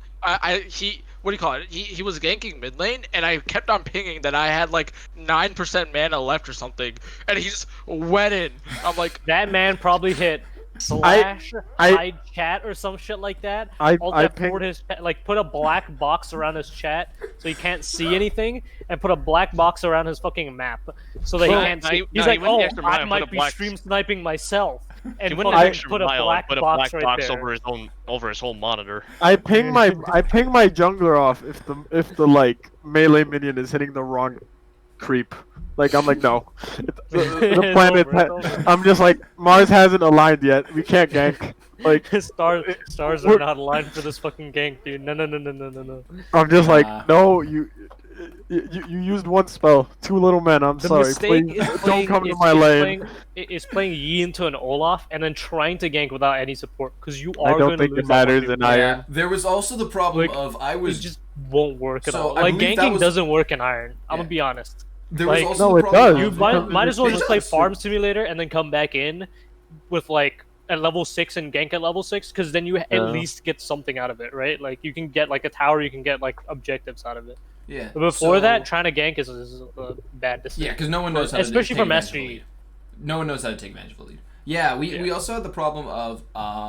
[SPEAKER 3] he what do you call it? He was ganking mid lane, and I kept on pinging that I had like 9% mana left or something, and he just went in. I'm like,
[SPEAKER 1] That man probably hit slash hide chat or some shit like that.
[SPEAKER 5] I
[SPEAKER 1] Alt F4'd
[SPEAKER 5] pinged-
[SPEAKER 1] his chat, like put a black box around his chat, so he can't see anything, and put a black box around his fucking map so that he
[SPEAKER 4] Well,
[SPEAKER 1] can't
[SPEAKER 4] no,
[SPEAKER 1] see.
[SPEAKER 4] he-
[SPEAKER 1] He's
[SPEAKER 4] no, he
[SPEAKER 1] like,
[SPEAKER 4] went the
[SPEAKER 1] oh,
[SPEAKER 4] extra mile
[SPEAKER 1] I
[SPEAKER 4] and put a
[SPEAKER 1] might be
[SPEAKER 4] black-
[SPEAKER 1] stream sniping myself, and
[SPEAKER 4] He went
[SPEAKER 1] fucking
[SPEAKER 4] an extra
[SPEAKER 1] put a
[SPEAKER 4] mile and
[SPEAKER 1] black
[SPEAKER 4] put a
[SPEAKER 1] box
[SPEAKER 4] black
[SPEAKER 1] right
[SPEAKER 4] box
[SPEAKER 1] there.
[SPEAKER 4] over his whole monitor.
[SPEAKER 5] I ping my jungler off if the like melee minion is hitting the wrong creep. Like I'm like no, the
[SPEAKER 1] It's
[SPEAKER 5] planet.
[SPEAKER 1] over, it's over.
[SPEAKER 5] I'm just like Mars hasn't aligned yet. We can't gank. Like
[SPEAKER 1] Stars are not aligned for this fucking gank, dude. No.
[SPEAKER 5] I'm just like
[SPEAKER 2] Nah.
[SPEAKER 5] no, you used one spell, two little men. I'm
[SPEAKER 1] The
[SPEAKER 5] sorry.
[SPEAKER 1] mistake
[SPEAKER 5] Please
[SPEAKER 1] is
[SPEAKER 5] don't
[SPEAKER 1] playing,
[SPEAKER 5] come to
[SPEAKER 1] is
[SPEAKER 5] my lane.
[SPEAKER 1] playing Yi into an Olaf and then trying to gank without any support because you
[SPEAKER 5] I
[SPEAKER 1] are
[SPEAKER 5] don't
[SPEAKER 1] going
[SPEAKER 5] think
[SPEAKER 1] to
[SPEAKER 5] it
[SPEAKER 1] lose
[SPEAKER 5] matters in
[SPEAKER 2] Yeah,
[SPEAKER 5] Iron.
[SPEAKER 2] there was also the problem
[SPEAKER 1] Like,
[SPEAKER 2] of I
[SPEAKER 1] It
[SPEAKER 2] was
[SPEAKER 1] just won't work at
[SPEAKER 2] So,
[SPEAKER 1] all.
[SPEAKER 2] I
[SPEAKER 1] Like
[SPEAKER 2] believe that
[SPEAKER 1] ganking
[SPEAKER 2] was-
[SPEAKER 1] doesn't work in Iron. I'm
[SPEAKER 2] Yeah.
[SPEAKER 1] gonna be honest.
[SPEAKER 2] there was
[SPEAKER 1] like-
[SPEAKER 2] also
[SPEAKER 5] No,
[SPEAKER 2] the
[SPEAKER 5] it
[SPEAKER 2] problem
[SPEAKER 5] does.
[SPEAKER 1] You
[SPEAKER 2] of-
[SPEAKER 1] might as well
[SPEAKER 2] It
[SPEAKER 1] just play
[SPEAKER 2] does.
[SPEAKER 1] Farm Simulator and then come back in with like at level 6 and gank at level 6 because then you
[SPEAKER 5] Yeah.
[SPEAKER 1] at least get something out of it, right? Like you can get like a tower, you can get like objectives out of it.
[SPEAKER 2] Yeah.
[SPEAKER 1] But before
[SPEAKER 2] so-
[SPEAKER 1] that, trying to gank is a bad decision.
[SPEAKER 2] Yeah, because no one knows how
[SPEAKER 1] Especially
[SPEAKER 2] to
[SPEAKER 1] for
[SPEAKER 2] take
[SPEAKER 1] Master
[SPEAKER 2] advantage of the
[SPEAKER 1] Yi.
[SPEAKER 2] lead. No one knows how to take advantage of the lead. Yeah, we
[SPEAKER 1] Yeah.
[SPEAKER 2] also had the problem of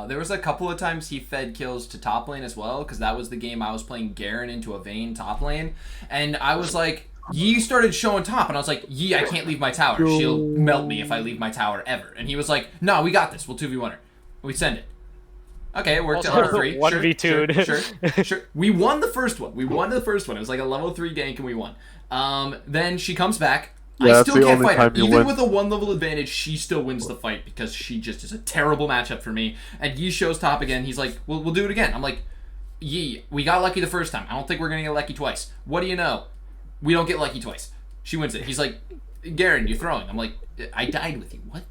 [SPEAKER 2] there was a couple of times he fed kills to top lane as well because that was the game I was playing Garen into a Vayne top lane, and I was like, Yi started showing top, and I was like, Yi, I can't leave my tower. She'll melt me if I leave my tower ever. And he was like, no, we got this. We'll 2v1 her. We send it. Okay, it worked at
[SPEAKER 1] Also,
[SPEAKER 2] level 3.
[SPEAKER 1] 1v2'd.
[SPEAKER 2] Sure. We won the first one. It was like a level 3 gank, and we won. Then she comes back.
[SPEAKER 5] Yeah,
[SPEAKER 2] I
[SPEAKER 5] that's
[SPEAKER 2] still
[SPEAKER 5] the
[SPEAKER 2] can't
[SPEAKER 5] only
[SPEAKER 2] fight her.
[SPEAKER 5] time you
[SPEAKER 2] Even
[SPEAKER 5] win.
[SPEAKER 2] with a 1 level advantage, she still wins the fight because she just is a terrible matchup for me. And Yi shows top again. He's like, we'll do it again. I'm like, Yi, we got lucky the first time. I don't think we're going to get lucky twice. What do you know? We don't get lucky twice. She wins it. He's like, Garen, you're throwing. I'm like, I died with you. What?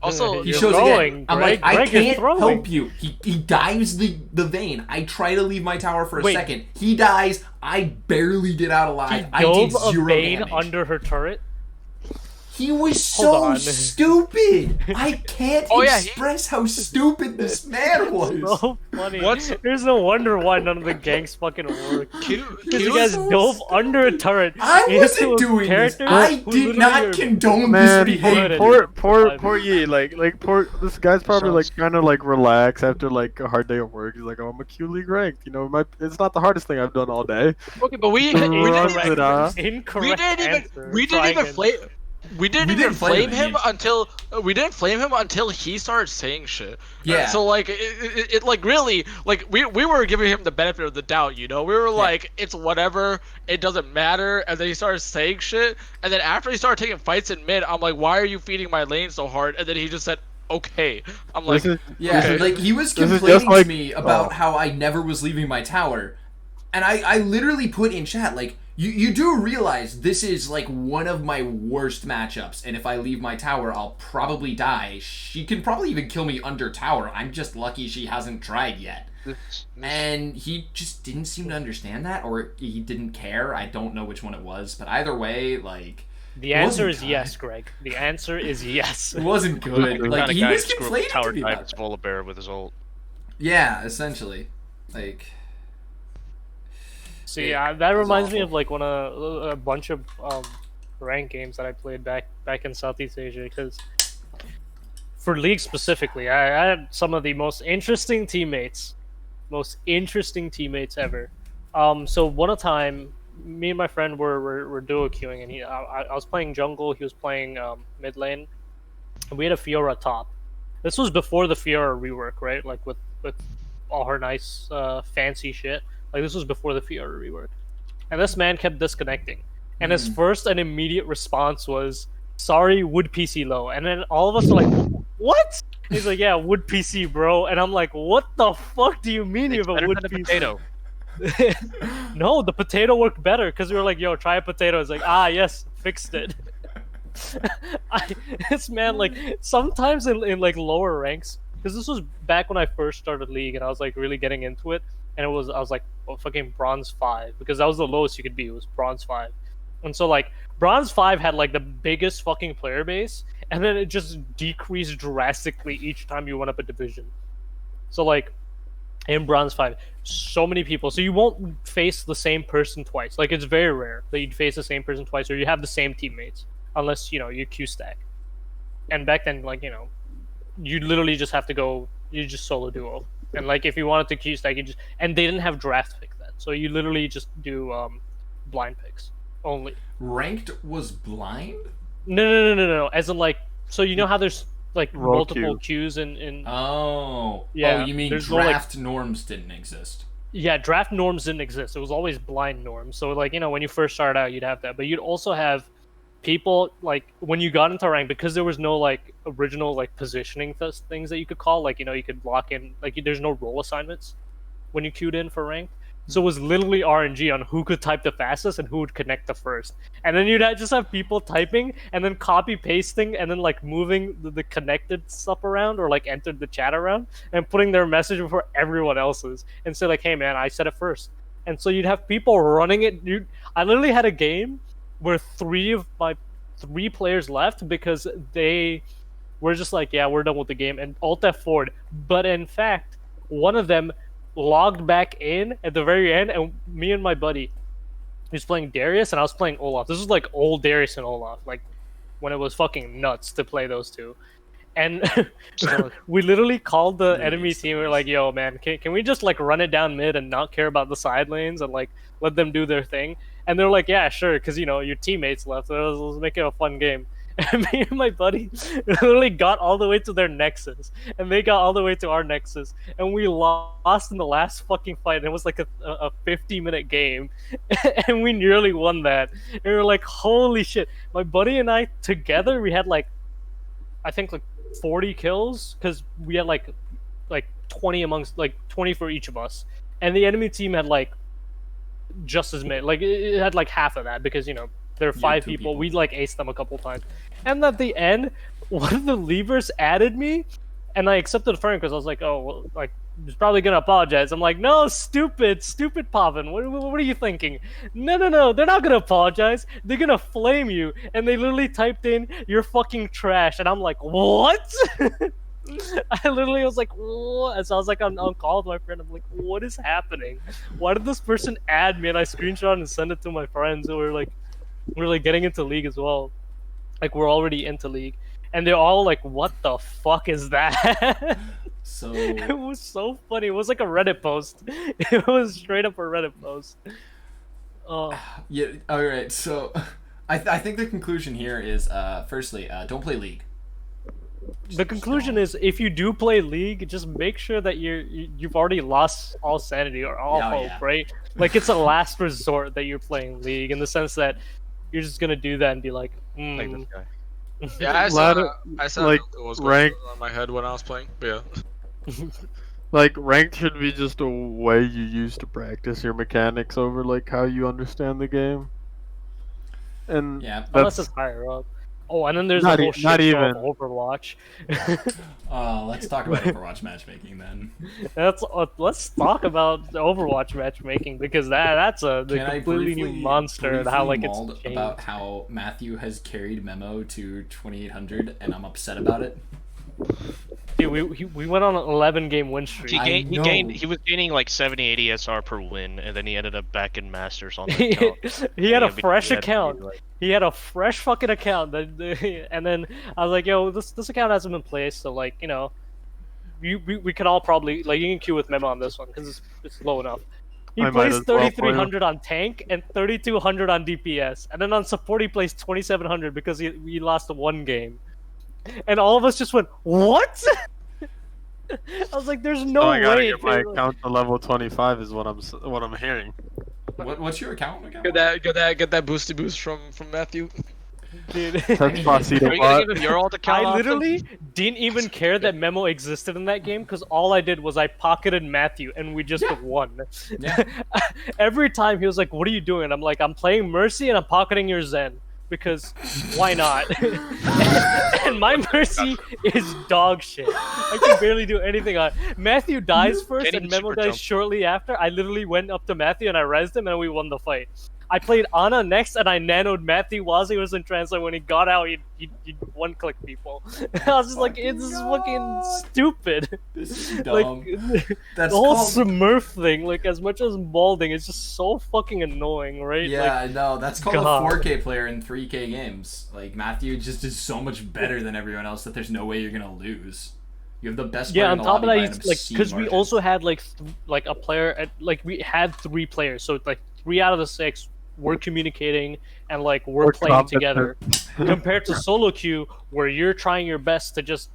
[SPEAKER 3] Also,
[SPEAKER 2] He
[SPEAKER 1] You're
[SPEAKER 2] shows
[SPEAKER 1] throwing,
[SPEAKER 2] again. I'm
[SPEAKER 1] Greg.
[SPEAKER 2] like, I
[SPEAKER 1] Greg, you're
[SPEAKER 2] can't
[SPEAKER 1] throwing.
[SPEAKER 2] help you. He dives the Vayne. I try to leave my tower for a
[SPEAKER 1] Wait.
[SPEAKER 2] second. He dies. I barely get out
[SPEAKER 1] He
[SPEAKER 2] alive. I did
[SPEAKER 1] dove a
[SPEAKER 2] 0
[SPEAKER 1] Vayne
[SPEAKER 2] damage.
[SPEAKER 1] under her turret.
[SPEAKER 2] He was
[SPEAKER 1] Hold
[SPEAKER 2] so
[SPEAKER 1] on.
[SPEAKER 2] stupid. I can't
[SPEAKER 3] Oh, yeah, he-
[SPEAKER 2] express how stupid this man was.
[SPEAKER 1] So funny.
[SPEAKER 3] What's-
[SPEAKER 1] There's no wonder why none of the ganks fucking work.
[SPEAKER 3] Q,
[SPEAKER 1] Because you
[SPEAKER 3] Q,
[SPEAKER 1] guys
[SPEAKER 2] so
[SPEAKER 1] dove under a turret.
[SPEAKER 2] I
[SPEAKER 1] into
[SPEAKER 2] wasn't
[SPEAKER 1] a
[SPEAKER 2] doing this.
[SPEAKER 1] character
[SPEAKER 2] I
[SPEAKER 1] who
[SPEAKER 2] did
[SPEAKER 1] literally
[SPEAKER 2] not
[SPEAKER 1] are-
[SPEAKER 2] condone
[SPEAKER 5] Man,
[SPEAKER 2] this behavior.
[SPEAKER 5] poor Yi, like poor this guy's probably like trying to like relax after like a hard day of work. He's like, oh, I'm a Q League ranked. You know, it's not the hardest thing I've done all day.
[SPEAKER 3] okay, but we
[SPEAKER 5] Run
[SPEAKER 3] didn't
[SPEAKER 5] it
[SPEAKER 3] even,
[SPEAKER 5] up.
[SPEAKER 1] Incorrect answer.
[SPEAKER 3] we didn't even flame. We didn't even flame him
[SPEAKER 2] yet.
[SPEAKER 3] until he started saying shit.
[SPEAKER 2] Yeah.
[SPEAKER 3] So like it like really like we were giving him the benefit of the doubt, you know. We were like it's whatever, it doesn't matter, and then he started saying shit, and then after he started taking fights in mid, I'm like, why are you feeding my lane so hard? And then he just said, okay. I'm like,
[SPEAKER 5] This is
[SPEAKER 2] Yeah,
[SPEAKER 3] Okay.
[SPEAKER 2] like he was
[SPEAKER 5] This is
[SPEAKER 2] complaining
[SPEAKER 5] just like-
[SPEAKER 2] to me about
[SPEAKER 5] oh.
[SPEAKER 2] how I never was leaving my tower. And I literally put in chat, like, you do realize this is like one of my worst matchups, and if I leave my tower, I'll probably die. She can probably even kill me under tower. I'm just lucky she hasn't tried yet. And he just didn't seem to understand that, or he didn't care. I don't know which one it was, but either way, like,
[SPEAKER 1] The answer
[SPEAKER 2] wasn't
[SPEAKER 1] is
[SPEAKER 2] good.
[SPEAKER 1] yes, Greg. The answer is yes.
[SPEAKER 2] it wasn't good.
[SPEAKER 5] The
[SPEAKER 2] Like,
[SPEAKER 4] Kinda
[SPEAKER 2] he
[SPEAKER 4] guy
[SPEAKER 2] was
[SPEAKER 4] who screwed up
[SPEAKER 2] complaining
[SPEAKER 4] tower
[SPEAKER 2] to me
[SPEAKER 4] dive
[SPEAKER 2] about
[SPEAKER 4] his
[SPEAKER 2] that.
[SPEAKER 4] Vola Bear with his ult.
[SPEAKER 2] Yeah, essentially. Like,
[SPEAKER 1] So
[SPEAKER 2] It
[SPEAKER 1] yeah, that
[SPEAKER 2] was
[SPEAKER 1] reminds me
[SPEAKER 2] awful.
[SPEAKER 1] of like a bunch of ranked games that I played back in Southeast Asia. Because for League specifically, I had some of the most interesting teammates ever. So one time, me and my friend were duo queuing, and I was playing jungle, he was playing mid lane, and we had a Fiora top. This was before the Fiora rework, right? Like with all her nice fancy shit. Like this was before the Fiora rework, and this man kept disconnecting. And his first and immediate response was, "Sorry, wood PC low." And then all of us are like, "What?" He's like, "Yeah, wood PC, bro." And I'm like, "What the fuck do you mean you
[SPEAKER 4] It's
[SPEAKER 1] have a
[SPEAKER 4] better
[SPEAKER 1] wood
[SPEAKER 4] than a
[SPEAKER 1] PC?"
[SPEAKER 4] potato.
[SPEAKER 1] No, the potato worked better because we were like, "Yo, try a potato." It's like, yes, fixed it. This man, like, sometimes in like lower ranks, because this was back when I first started League and I was like really getting into it, and I was like, fucking bronze 5, because that was the lowest you could be. It was bronze 5, and so like bronze 5 had like the biggest fucking player base, and then it just decreased drastically each time you went up a division. So like in bronze 5, so many people, so you won't face the same person twice. Like it's very rare that you'd face the same person twice, or you have the same teammates, unless you Q stack. And back then, like, you literally just have to go, you just solo duo. And like if you wanted to Q stack, and they didn't have draft pick then. So you literally just do blind picks only.
[SPEAKER 2] Ranked was blind?
[SPEAKER 1] No. As in like, so you know how there's like
[SPEAKER 5] Roll
[SPEAKER 1] multiple
[SPEAKER 5] queue.
[SPEAKER 1] queues in
[SPEAKER 2] Oh.
[SPEAKER 1] Yeah,
[SPEAKER 2] Oh, you mean
[SPEAKER 1] there's no, like-
[SPEAKER 2] draft norms didn't exist?
[SPEAKER 1] yeah, draft norms didn't exist. It was always blind norms. So like, you know, when you first started out, you'd have that, but you'd also have people like when you got into rank, because there was no like original like positioning things that you could call, like, you know, you could lock in like there's no role assignments when you queued in for rank. So it was literally RNG on who could type the fastest and who would connect the first. And then just have people typing and then copy pasting and then like moving the connected stuff around or like entered the chat around and putting their message before everyone else's and say like, hey man, I said it first. And so you'd have people running it. I literally had a game where 3 of my 3 players left because they were just like, yeah, we're done with the game, and Alt F4'd. But in fact, one of them logged back in at the very end, and me and my buddy, he was playing Darius and I was playing Olaf. This was like old Darius and Olaf, like when it was fucking nuts to play those two. And we literally called the enemy team. We were like, yo man, can we just like run it down mid and not care about the side lanes and like let them do their thing? And they're like, yeah, sure, because you know your teammates left, so let's make it a fun game. And me and my buddy literally got all the way to their nexus, and they got all the way to our nexus, and we lost in the last fucking fight. And it was like a 50-minute game, and we nearly won that. And we were like, holy shit! My buddy and I together, we had like, I think like 40 kills, because we had like 20 amongst, like 20 for each of us, and the enemy team had like just as many, like it had like half of that, because you know there are 5 people. We like aced them a couple times, and at the end, one of the levers added me, and I accepted the friend because I was like, oh, well, like he's probably gonna apologize. I'm like, no, stupid Pavan. What are you thinking? No, they're not gonna apologize. They're gonna flame you. And they literally typed in, you're fucking trash. And I'm like, what? I literally was like, what? So I was like on call with my friend. I'm like, what is happening? Why did this person add me? And I screenshot and send it to my friends. And we're like getting into League as well. Like we're already into League. And they're all like, what the fuck is that?
[SPEAKER 2] So
[SPEAKER 1] it was so funny. It was like a Reddit post. It was straight up a Reddit post. Oh.
[SPEAKER 2] Yeah. All right. So, I think the conclusion here is, firstly, don't play League.
[SPEAKER 1] The conclusion is, if you do play League, just make sure that you've already lost all sanity or all hope, right? Like it's a last resort that you're playing League, in the sense that you're just gonna do that and be like,
[SPEAKER 4] Like this guy.
[SPEAKER 3] Yeah, I saw
[SPEAKER 5] like,
[SPEAKER 3] what was
[SPEAKER 5] rank-
[SPEAKER 3] going on in my head when I was playing. But yeah.
[SPEAKER 5] Like, ranked should be just a way you use to practice your mechanics over, like, how you understand the game. And
[SPEAKER 2] Yeah.
[SPEAKER 1] unless
[SPEAKER 5] that's
[SPEAKER 1] it's higher up. Oh, and then there's
[SPEAKER 5] Not
[SPEAKER 1] the whole
[SPEAKER 5] e-
[SPEAKER 1] shit
[SPEAKER 5] not
[SPEAKER 1] show
[SPEAKER 5] even.
[SPEAKER 1] of Overwatch.
[SPEAKER 2] Let's talk about Overwatch matchmaking then.
[SPEAKER 1] Let's talk about the Overwatch matchmaking, because that's the
[SPEAKER 2] Can I
[SPEAKER 1] completely new monster, and how like it's
[SPEAKER 2] mauled
[SPEAKER 1] changed.
[SPEAKER 2] about how Matthew has carried Memo to 2800 and I'm upset about it?
[SPEAKER 1] Dude, we went on an 11-game win streak.
[SPEAKER 4] He was gaining like 70, 80 SR per win, and then he ended up back in Masters on the account.
[SPEAKER 1] He had a
[SPEAKER 4] Yeah, but
[SPEAKER 1] fresh
[SPEAKER 4] he had to be,
[SPEAKER 1] account.
[SPEAKER 4] like-
[SPEAKER 1] He had a fresh fucking account, and then I was like, "Yo, this account hasn't been placed, so like, you know, we could all probably like you can queue with Memo on this one because it's low enough." He
[SPEAKER 5] I might
[SPEAKER 1] placed
[SPEAKER 5] as well play
[SPEAKER 1] 3,300 on tank and 3,200 on DPS, and then on support he placed 2,700 because he lost 1 game, and all of us just went, "What?" I was like, "There's no
[SPEAKER 5] oh, I gotta
[SPEAKER 1] way."
[SPEAKER 5] get my account to level 25 is what I'm hearing.
[SPEAKER 2] What's your account again?
[SPEAKER 3] Get that boosty boost from Matthew.
[SPEAKER 1] Dude.
[SPEAKER 5] That's
[SPEAKER 4] Are
[SPEAKER 5] Placito
[SPEAKER 4] you gonna
[SPEAKER 5] bot.
[SPEAKER 4] give him your alt account?
[SPEAKER 1] I
[SPEAKER 4] option?
[SPEAKER 1] literally didn't even care that Memo existed in that game, because all I did was I pocketed Matthew and we just won.
[SPEAKER 2] Yeah.
[SPEAKER 1] Every time he was like, "What are you doing?" I'm like, "I'm playing Mercy and I'm pocketing your Zen, because why not?" And my Mercy is dog shit. I can barely do anything on it. Matthew dies first
[SPEAKER 4] Getting
[SPEAKER 1] and Memo
[SPEAKER 4] super
[SPEAKER 1] dies
[SPEAKER 4] jump.
[SPEAKER 1] shortly after. I literally went up to Matthew and I rezzed him and we won the fight. I played Ana next, and I nanoed Matthew while he was in translate. When he got out, he one-click people. I was just like, this is fucking stupid.
[SPEAKER 2] This is
[SPEAKER 1] Like,
[SPEAKER 2] dumb.
[SPEAKER 1] the
[SPEAKER 2] That's
[SPEAKER 1] whole
[SPEAKER 2] called...
[SPEAKER 1] Smurf thing, like, as much as molding, it's just so fucking annoying, right?
[SPEAKER 2] Yeah,
[SPEAKER 1] Like,
[SPEAKER 2] I know. That's called
[SPEAKER 1] God.
[SPEAKER 2] a 4K player in 3K games. Like, Matthew just is so much better than everyone else that there's no way you're gonna lose. You have the best
[SPEAKER 1] Yeah,
[SPEAKER 2] player
[SPEAKER 1] on
[SPEAKER 2] in the
[SPEAKER 1] top of
[SPEAKER 2] lobby
[SPEAKER 1] that,
[SPEAKER 2] by an
[SPEAKER 1] he's like,
[SPEAKER 2] obscene
[SPEAKER 1] because we
[SPEAKER 2] margin.
[SPEAKER 1] also had like a player at, like we had 3 players, so like 3 out of the 6 were communicating and like we're
[SPEAKER 5] We're
[SPEAKER 1] playing
[SPEAKER 5] competent.
[SPEAKER 1] together. Compared to solo queue, where you're trying your best to just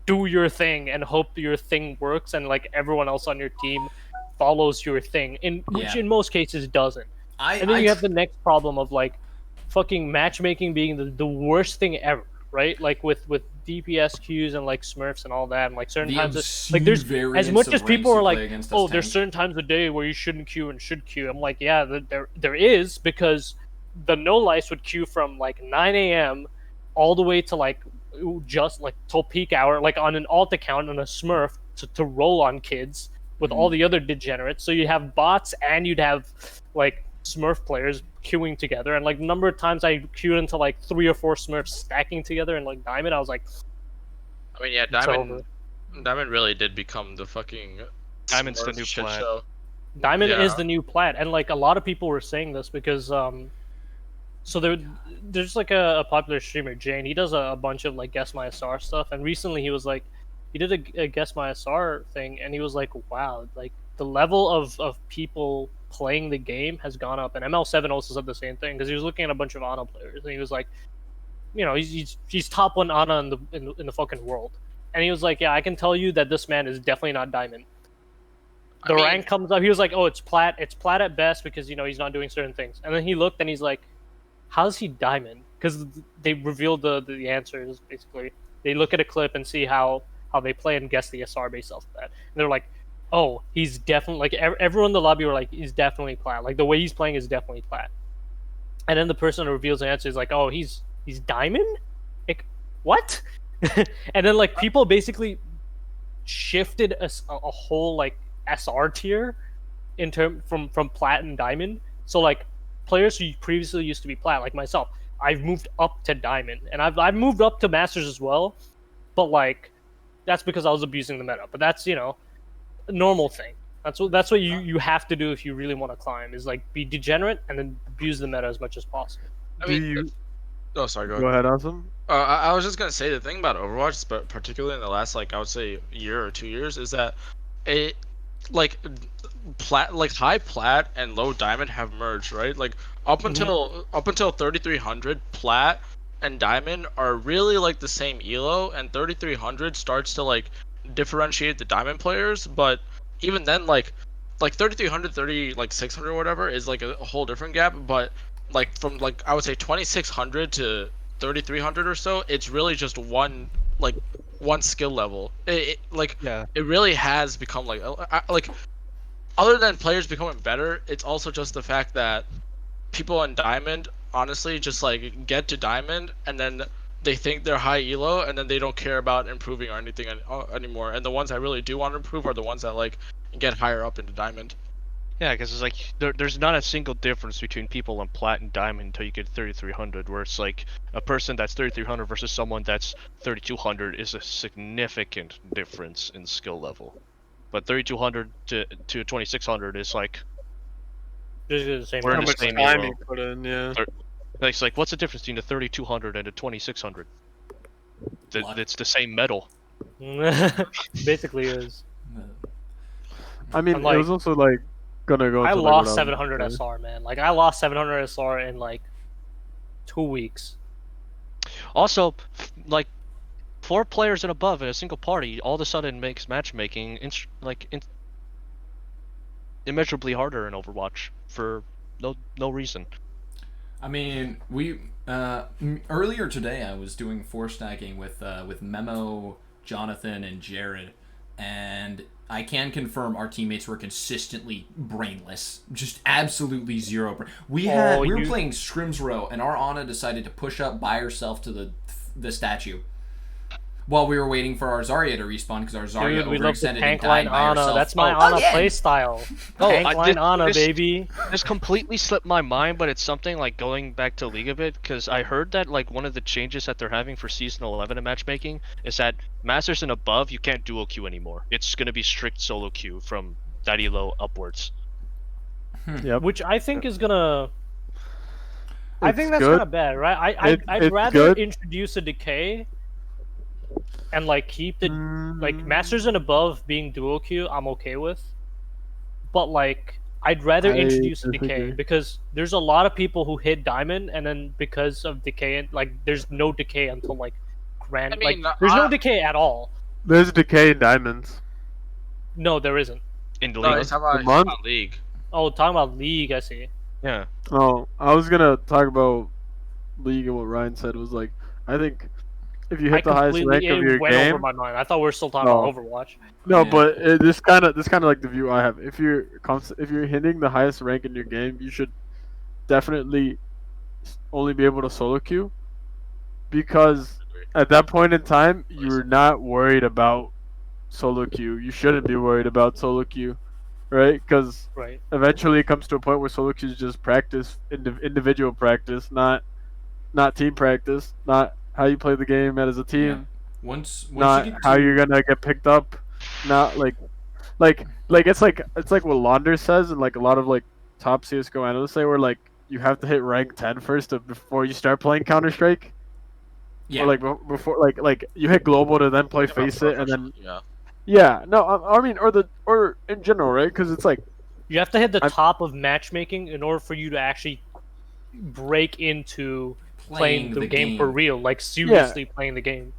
[SPEAKER 1] do your thing and hope your thing works, and like everyone else on your team follows your thing, which
[SPEAKER 2] Yeah.
[SPEAKER 1] in most cases doesn't. And then
[SPEAKER 2] I
[SPEAKER 1] you have the next problem of like fucking matchmaking being the worst thing ever, right? Like with DPS queues and like Smurfs and all that, and like certain
[SPEAKER 2] the
[SPEAKER 1] times,
[SPEAKER 2] obscene
[SPEAKER 1] like there's
[SPEAKER 2] variance
[SPEAKER 1] as much
[SPEAKER 2] of
[SPEAKER 1] as
[SPEAKER 2] ranks
[SPEAKER 1] people
[SPEAKER 2] you
[SPEAKER 1] are
[SPEAKER 2] play
[SPEAKER 1] like,
[SPEAKER 2] against
[SPEAKER 1] oh,
[SPEAKER 2] us
[SPEAKER 1] there's
[SPEAKER 2] tank.
[SPEAKER 1] certain times of day where you shouldn't queue and should queue. I'm like, yeah, there is, because the no lights would queue from like 9 a.m. all the way to like just like till peak hour, like on an alt account on a Smurf to roll on kids with all the other degenerates. So you have bots and you'd have like Smurf players queuing together, and like the number of times I queued into like 3 or 4 Smurfs stacking together in like Diamond, I was like,
[SPEAKER 3] I mean, yeah,
[SPEAKER 1] it's over.
[SPEAKER 3] Diamond really did become the fucking
[SPEAKER 4] Diamond's the
[SPEAKER 3] Smurf
[SPEAKER 4] new
[SPEAKER 3] shit
[SPEAKER 4] plat.
[SPEAKER 3] show.
[SPEAKER 1] Diamond
[SPEAKER 3] Yeah.
[SPEAKER 1] is the new plat, and like a lot of people were saying this because so there's like a popular streamer, Jane. He does a bunch of like guess my SR stuff, and recently he was like, he did a guess my SR thing, and he was like, wow, like the level of people playing the game has gone up. And ML7 also said the same thing, because he was looking at a bunch of Ana players, and he was like, you know, he's top 1 Ana in the fucking world, and he was like, yeah, I can tell you that this man is definitely not Diamond. The rank comes up, he was like, oh, it's plat at best, because you know he's not doing certain things, and then he looked and he's like, how's he Diamond? Because they revealed the answers. Basically, they look at a clip and see how they play and guess the SR based off of that. And they're like, oh, he's definitely, like everyone in the lobby were like, he's definitely plat. Like the way he's playing is definitely plat. And then the person who reveals the answer is like, oh, he's Diamond? Like, what? And then like people basically shifted a whole like SR tier in from plat and diamond. So like players who previously used to be plat, like myself, I've moved up to diamond, and I've moved up to masters as well. But like that's because I was abusing the meta. But that's, you know, a normal thing. That's what you have to do if you really want to climb, is like be degenerate and then abuse the meta as much as possible.
[SPEAKER 3] I
[SPEAKER 5] Do
[SPEAKER 3] mean,
[SPEAKER 5] you
[SPEAKER 3] oh, sorry, go
[SPEAKER 5] go
[SPEAKER 3] ahead.
[SPEAKER 5] ahead, Awesome?
[SPEAKER 3] I was just gonna say, the thing about Overwatch, but particularly in the last, like, I would say year or 2 years, is that it, like, high plat and low diamond have merged, right? Like up until 3300, plat and diamond are really like the same elo, and 3300 starts to like differentiate the diamond players. But even then, like 3300, like 600 or whatever is like a whole different gap. But like from like I would say 2600 to 3300 or so, it's really just one skill level. Like
[SPEAKER 4] Yeah.
[SPEAKER 3] it really has become like other than players becoming better, it's also just the fact that people in diamond honestly just like get to diamond and then they think they're high elo, and then they don't care about improving or anything anymore. And the ones that really do want to improve are the ones that like get higher up into diamond.
[SPEAKER 4] Yeah, because it's like there's not a single difference between people in plat and diamond until you get 3300, where it's like a person that's 3300 versus someone that's 3200 is a significant difference in skill level. But 3200 to 2600 is like
[SPEAKER 1] Just the same.
[SPEAKER 4] We're
[SPEAKER 5] How
[SPEAKER 4] in the
[SPEAKER 5] much
[SPEAKER 4] same
[SPEAKER 5] time
[SPEAKER 4] elo.
[SPEAKER 5] you put in? Yeah.
[SPEAKER 4] it's like what's the difference between the 3200 and the 2600? It's the same metal.
[SPEAKER 1] Basically is.
[SPEAKER 5] I mean,
[SPEAKER 1] I'm like-
[SPEAKER 5] it was also like gonna go.
[SPEAKER 1] I
[SPEAKER 5] into, like, what
[SPEAKER 1] lost
[SPEAKER 5] was
[SPEAKER 1] 700
[SPEAKER 5] gonna say.
[SPEAKER 1] SR, man. Like I lost 700 SR in like 2 weeks.
[SPEAKER 4] Also, like 4 players and above in a single party all of a sudden makes matchmaking immeasurably harder in Overwatch for no reason.
[SPEAKER 2] I mean, we earlier today I was doing 4 stacking with Memo, Jonathan, and Jared, and I can confirm our teammates were consistently brainless, just absolutely zero. We were playing Scrims Row, and our Ana decided to push up by herself to the statue while we were waiting for our Zarya to respawn, because our Zarya
[SPEAKER 1] Dude, we love the
[SPEAKER 2] overextended and
[SPEAKER 1] tank
[SPEAKER 2] died
[SPEAKER 1] line
[SPEAKER 2] by
[SPEAKER 1] Ana.
[SPEAKER 2] herself.
[SPEAKER 1] That's my Ana
[SPEAKER 2] again!
[SPEAKER 1] playstyle.
[SPEAKER 4] Oh,
[SPEAKER 1] Tank line Ana,
[SPEAKER 4] this-
[SPEAKER 1] baby.
[SPEAKER 4] This completely slipped my mind, but it's something like going back to League a bit, because I heard that like one of the changes that they're having for Season 11 in matchmaking is that Masters and above, you can't duo queue anymore. It's going to be strict solo queue from that elo upwards.
[SPEAKER 5] Yep.
[SPEAKER 1] Which I think is gonna. I think
[SPEAKER 5] It's
[SPEAKER 1] that's
[SPEAKER 5] good.
[SPEAKER 1] kind of bad, right? I'd
[SPEAKER 5] It's
[SPEAKER 1] rather
[SPEAKER 5] good.
[SPEAKER 1] introduce a decay and like keep the like masters and above being duo queue. I'm okay with, but like I'd rather
[SPEAKER 5] I
[SPEAKER 1] introduce decay
[SPEAKER 5] disagree.
[SPEAKER 1] because there's a lot of people who hit diamond and then because of decay, like there's no decay until like grand.
[SPEAKER 3] I mean,
[SPEAKER 1] like there's no decay at all.
[SPEAKER 5] There's decay in diamonds.
[SPEAKER 1] No, there isn't.
[SPEAKER 4] In the
[SPEAKER 3] No,
[SPEAKER 4] league.
[SPEAKER 3] he's talking
[SPEAKER 5] month?
[SPEAKER 3] about league.
[SPEAKER 1] Oh, talking about league, I see.
[SPEAKER 4] Yeah.
[SPEAKER 5] Oh, I was gonna talk about league and what Ryan said was like, I think if you hit the highest rank of your
[SPEAKER 1] went
[SPEAKER 5] game,
[SPEAKER 1] over my mind. I thought we were still talking
[SPEAKER 5] No.
[SPEAKER 1] about Overwatch.
[SPEAKER 5] no,
[SPEAKER 2] Yeah.
[SPEAKER 5] but this kind of like the view I have. If you're hitting the highest rank in your game, you should definitely only be able to solo queue, because at that point in time you're not worried about solo queue. You shouldn't be worried about solo queue, right? Because
[SPEAKER 1] Right.
[SPEAKER 5] eventually it comes to a point where solo queue is just practice, individual practice, not team practice, not how you play the game as a team.
[SPEAKER 2] Yeah. Once
[SPEAKER 5] Not
[SPEAKER 2] you get
[SPEAKER 5] how
[SPEAKER 2] to-
[SPEAKER 5] you're gonna get picked up, not like it's like what Launder says, and like a lot of like top CS:GO analysts say, where like you have to hit rank 10 first before you start playing Counter Strike,
[SPEAKER 2] Yeah.
[SPEAKER 5] or like before like you hit global to then play Face It, and then
[SPEAKER 3] Yeah.
[SPEAKER 5] no, I mean or in general, right? Because it's like
[SPEAKER 1] You have to hit the
[SPEAKER 5] I'm-
[SPEAKER 1] top of matchmaking in order for you to actually break into playing the game for real, like seriously playing the game.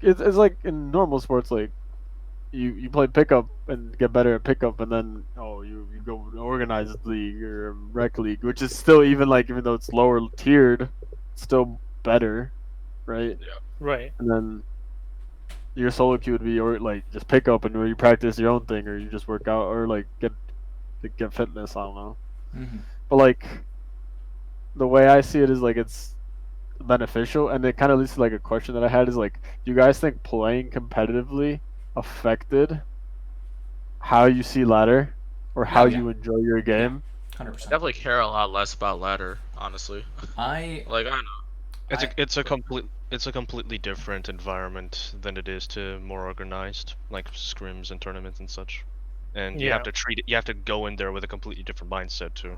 [SPEAKER 5] it's like in normal sports, like you play pickup and get better at pickup, and then you go organized league or rec league, which is still even though it's lower tiered, it's still better, right?
[SPEAKER 1] Right.
[SPEAKER 5] And then your solo queue would be like just pick up and where you practice your own thing, or you just work out, or like get fitness. I don't know,
[SPEAKER 2] Mhm.
[SPEAKER 5] but like the way I see it is like it's beneficial, and it kind of leads to like a question that I had is like, do you guys think playing competitively affected how you see ladder or how
[SPEAKER 2] yeah.
[SPEAKER 5] you enjoy your game?
[SPEAKER 2] 100%.
[SPEAKER 3] Definitely care a lot less about ladder, honestly.
[SPEAKER 2] I
[SPEAKER 3] Like I don't know.
[SPEAKER 4] It's a completely different environment than it is to more organized, like scrims and tournaments and such. And you have to you have to go in there with a completely different mindset too.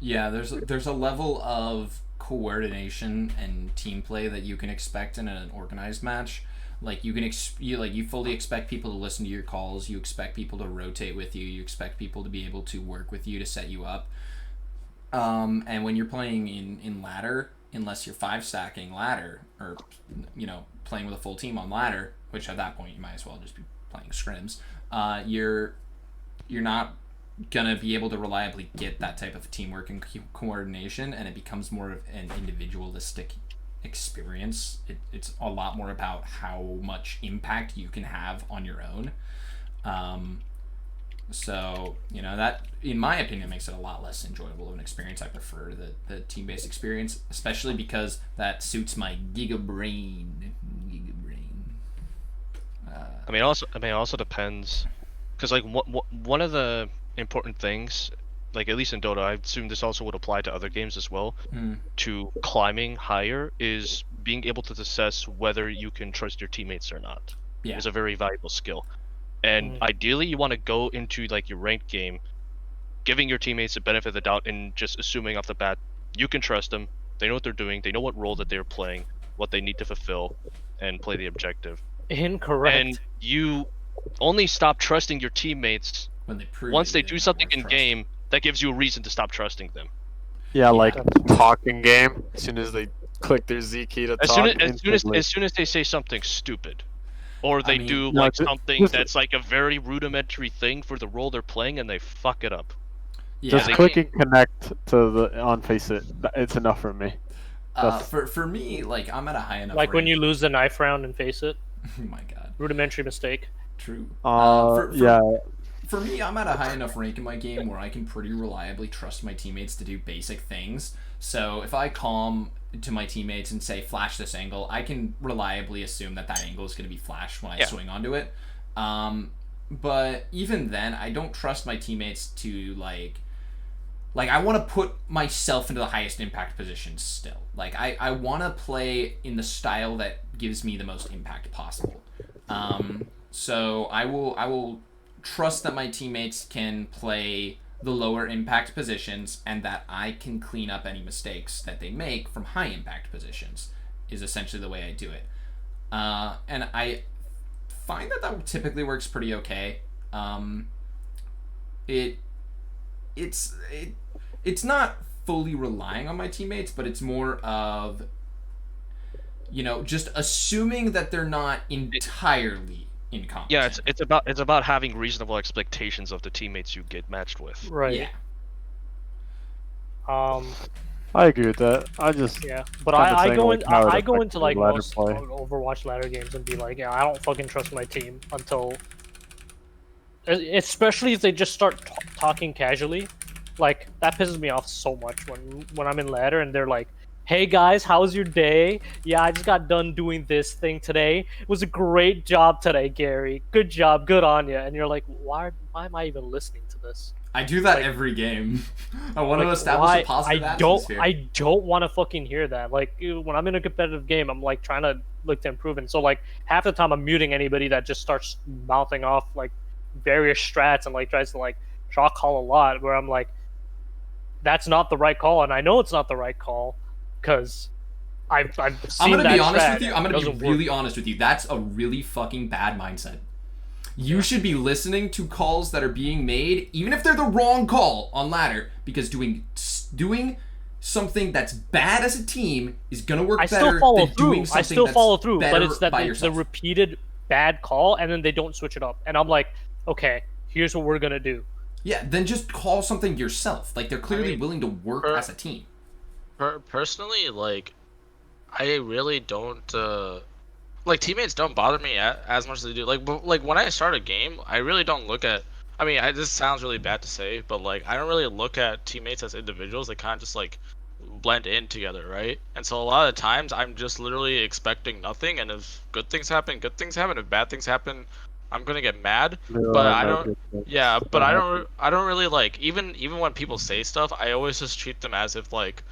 [SPEAKER 2] Yeah, there's a level of coordination and team play that you can expect in an organized match. Like you can you fully expect people to listen to your calls. You expect people to rotate with you. You expect people to be able to work with you to set you up. And when you're playing in ladder, unless you're 5-stacking ladder or playing with a full team on ladder, which at that point you might as well just be playing scrims, you're not gonna be able to reliably get that type of teamwork and coordination, and it becomes more of an individualistic experience. It's a lot more about how much impact you can have on your own. So that, in my opinion, makes it a lot less enjoyable of an experience. I prefer the team-based experience, especially because that suits my giga brain.
[SPEAKER 4] I mean, also depends, because like one of the important things, like at least in Dota, I assume this also would apply to other games as well, to climbing higher, is being able to assess whether you can trust your teammates or not.
[SPEAKER 2] Yeah.
[SPEAKER 4] Is a very valuable skill. And ideally you want to go into like your ranked game giving your teammates the benefit of the doubt and just assuming off the bat you can trust them, they know what they're doing, they know what role that they're playing, what they need to fulfill, and play the objective.
[SPEAKER 1] Incorrect.
[SPEAKER 4] And you only stop trusting your teammates
[SPEAKER 2] when they prove
[SPEAKER 4] once they do
[SPEAKER 2] don't
[SPEAKER 4] something
[SPEAKER 2] worth
[SPEAKER 4] in
[SPEAKER 2] trust.
[SPEAKER 4] game that gives you a reason to stop trusting them.
[SPEAKER 5] Yeah, like talking game. As soon as they click their Z key to
[SPEAKER 4] As
[SPEAKER 5] talk,
[SPEAKER 4] soon as they say something stupid, or they do
[SPEAKER 5] no,
[SPEAKER 4] like
[SPEAKER 5] ju-
[SPEAKER 4] something
[SPEAKER 5] just-
[SPEAKER 4] that's like a very rudimentary thing for the role they're playing, and they fuck it up.
[SPEAKER 2] Yeah,
[SPEAKER 5] just
[SPEAKER 4] they-
[SPEAKER 5] clicking connect to the on Face It, it's enough for me.
[SPEAKER 2] for me, like I'm at a high enough.
[SPEAKER 1] like when
[SPEAKER 2] rank-
[SPEAKER 1] you lose the knife round and face it.
[SPEAKER 2] Oh my god.
[SPEAKER 1] Rudimentary mistake.
[SPEAKER 2] True.
[SPEAKER 5] Yeah.
[SPEAKER 2] For me, I'm at a high enough rank in my game where I can pretty reliably trust my teammates to do basic things. So if I calm to my teammates and say flash this angle, I can reliably assume that angle is going to be flashed when I swing onto it. But even then, I don't trust my teammates to like I want to put myself into the highest impact positions still. Like I want to play in the style that gives me the most impact possible. So I will trust that my teammates can play the lower impact positions and that I can clean up any mistakes that they make from high impact positions is essentially the way I do it. And I find that typically works pretty okay. It's not fully relying on my teammates, but it's more of, just assuming that they're not entirely incompetent.
[SPEAKER 4] Yeah, it's about having reasonable expectations of the teammates you get matched with.
[SPEAKER 1] Right.
[SPEAKER 2] Yeah.
[SPEAKER 5] I agree with that.
[SPEAKER 1] Yeah, but
[SPEAKER 5] kinda
[SPEAKER 1] I
[SPEAKER 5] saying,
[SPEAKER 1] go
[SPEAKER 5] like,
[SPEAKER 1] in
[SPEAKER 5] how it
[SPEAKER 1] I go
[SPEAKER 5] affects
[SPEAKER 1] into
[SPEAKER 5] the
[SPEAKER 1] like
[SPEAKER 5] ladder
[SPEAKER 1] most
[SPEAKER 5] play.
[SPEAKER 1] Overwatch ladder games and be like, yeah, I don't fucking trust my team until, especially if they just start talking casually, like that pisses me off so much when I'm in ladder and they're like, hey guys, how was your day? Yeah, I just got done doing this thing today. It was a great job today, Gary. Good job, good on you. And you're like, why am I even listening to this?
[SPEAKER 2] I do that every game. I want to
[SPEAKER 1] Like,
[SPEAKER 2] establish a positive atmosphere.
[SPEAKER 1] I don't want to fucking hear that. Like, when I'm in a competitive game, I'm like trying to look to improve, and so like half the time I'm muting anybody that just starts mouthing off like various strats and like tries to like draw call a lot. Where I'm like, that's not the right call, and I know it's not the right call because I've seen
[SPEAKER 2] I'm gonna
[SPEAKER 1] that
[SPEAKER 2] be honest
[SPEAKER 1] strat,
[SPEAKER 2] with you. I'm
[SPEAKER 1] and it
[SPEAKER 2] gonna be
[SPEAKER 1] doesn't
[SPEAKER 2] really
[SPEAKER 1] work.
[SPEAKER 2] honest with you. That's a really fucking bad mindset. You should be listening to calls that are being made, even if they're the wrong call on ladder, because doing something that's bad as a team is gonna work
[SPEAKER 1] I
[SPEAKER 2] better
[SPEAKER 1] still follow
[SPEAKER 2] than
[SPEAKER 1] through.
[SPEAKER 2] doing
[SPEAKER 1] I
[SPEAKER 2] something
[SPEAKER 1] still
[SPEAKER 2] that's
[SPEAKER 1] follow through, but
[SPEAKER 2] better
[SPEAKER 1] it's that
[SPEAKER 2] by
[SPEAKER 1] it's the
[SPEAKER 2] yourself.
[SPEAKER 1] repeated bad call, and then they don't switch it up, and I'm like, okay, here's what we're gonna do.
[SPEAKER 2] Yeah, then just call something yourself. Like, they're clearly willing to work as a team.
[SPEAKER 3] Personally, like, I really don't like, teammates don't bother me as much as they do. Like when I start a game, I really don't look at. I mean, this sounds really bad to say, but like I don't really look at teammates as individuals. They kind of just like blend in together, right? And so a lot of the times I'm just literally expecting nothing, and if good things happen, good things happen. If bad things happen, I'm gonna get mad. But I don't. Yeah, but I don't really like even when people say stuff, I always just treat them as if like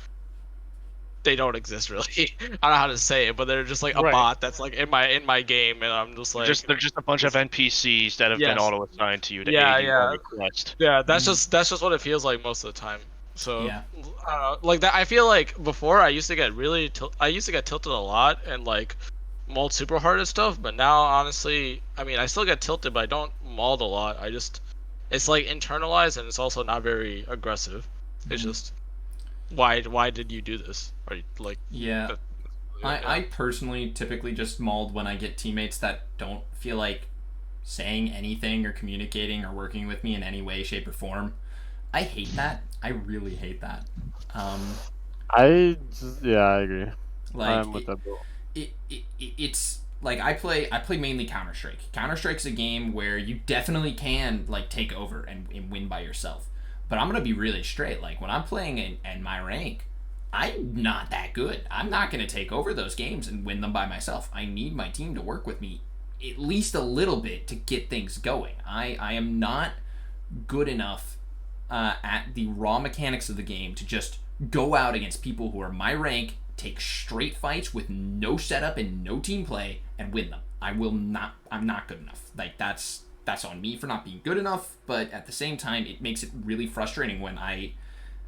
[SPEAKER 3] they don't exist really. I don't know how to say it, but they're just like a
[SPEAKER 1] Right.
[SPEAKER 3] bot that's like in my game, and I'm just like
[SPEAKER 4] They're just a bunch of NPCs that have been
[SPEAKER 3] Yes.
[SPEAKER 4] auto assigned to you to
[SPEAKER 3] Yeah,
[SPEAKER 4] aid you
[SPEAKER 3] yeah.
[SPEAKER 4] on your quest.
[SPEAKER 3] yeah, that's just what it feels like most of the time. So
[SPEAKER 2] Yeah.
[SPEAKER 3] I don't know, like that. I feel like before I used to get tilted a lot and like mauled super hard and stuff, but now honestly, I mean I still get tilted, but I don't mauled a lot. It's like internalized, and it's also not very aggressive. It's just why did you do this? Or like
[SPEAKER 2] Yeah. I personally typically just mauled when I get teammates that don't feel like saying anything or communicating or working with me in any way, shape, or form. I hate that. I really hate that.
[SPEAKER 5] I agree.
[SPEAKER 2] Like
[SPEAKER 5] I'm with that, bro.
[SPEAKER 2] it's like I play mainly Counter-Strike. Counter-Strike's a game where you definitely can like take over and win by yourself. But I'm gonna be really straight. Like when I'm playing in my rank, I'm not that good. I'm not gonna take over those games and win them by myself. I need my team to work with me at least a little bit to get things going. I am not good enough at the raw mechanics of the game to just go out against people who are my rank, take straight fights with no setup and no team play, and win them. I'm not good enough. Like that's on me for not being good enough, but at the same time it makes it really frustrating when I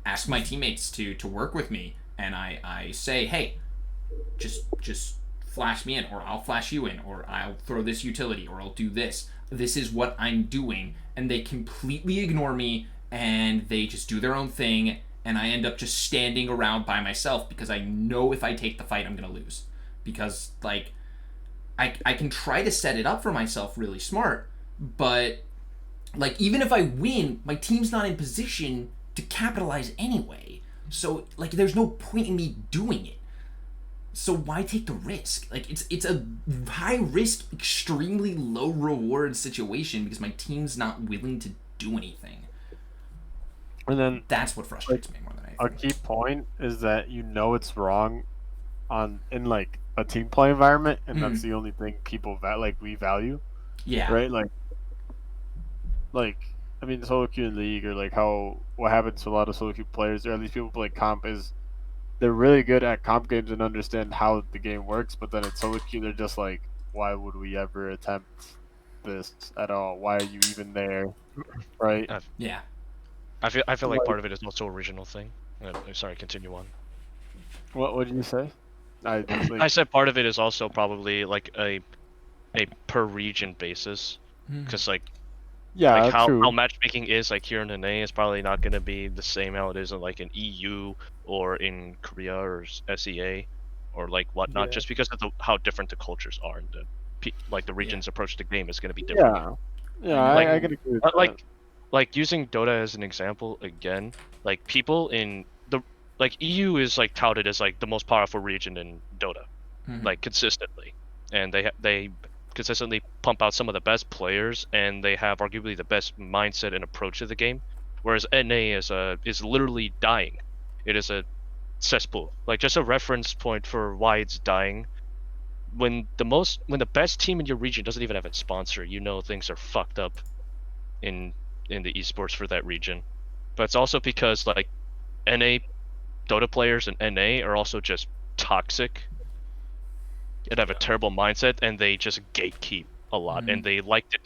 [SPEAKER 2] ask my teammates to work with me and I say, hey, just flash me in, or I'll flash you in, or I'll throw this utility, or I'll do this. This is what I'm doing, and they completely ignore me and they just do their own thing, and I end up just standing around by myself because I know if I take the fight I'm gonna lose. Because like I can try to set it up for myself really smart, but like even if I win, my team's not in position to capitalize anyway. So like there's no point in me doing it. So why take the risk? Like it's a high risk, extremely low reward situation because my team's not willing to do anything.
[SPEAKER 5] And then
[SPEAKER 2] That's what frustrates me more than anything.
[SPEAKER 5] a key point is that it's wrong in like a team play environment, and that's the only thing people we value,
[SPEAKER 2] Yeah.
[SPEAKER 5] right? Like I mean, solo queue in league, or like what happens to a lot of solo queue players, or at least people who play comp, is they're really good at comp games and understand how the game works, but then in solo queue they're just like, why would we ever attempt this at all? Why are you even there, right?
[SPEAKER 2] Yeah.
[SPEAKER 4] I feel like part of it is also original thing. Sorry, continue on.
[SPEAKER 5] What did you say?
[SPEAKER 4] I said part of it is also probably like a per region basis, because like
[SPEAKER 5] Yeah,
[SPEAKER 4] how
[SPEAKER 5] true.
[SPEAKER 4] matchmaking is like here in NA is probably not gonna be the same how it is in like in EU or in Korea or SEA or like whatnot,
[SPEAKER 1] Yeah.
[SPEAKER 4] just because of how different the cultures are and like the region's approach to the game is gonna be different.
[SPEAKER 5] Yeah, yeah,
[SPEAKER 4] Like-
[SPEAKER 5] I can agree with
[SPEAKER 4] But
[SPEAKER 5] that.
[SPEAKER 4] like using Dota as an example again, like people in the like EU is like touted as like the most powerful region in Dota, like consistently, and they consistently pump out some of the best players, and they have arguably the best mindset and approach to the game. Whereas NA is literally dying. It is a cesspool. Like just a reference point for why it's dying. When the best team in your region doesn't even have a sponsor, you know things are fucked up in the esports for that region. But it's also because like NA Dota players and NA are also just toxic and have a terrible mindset, and they just gatekeep a lot, and they like to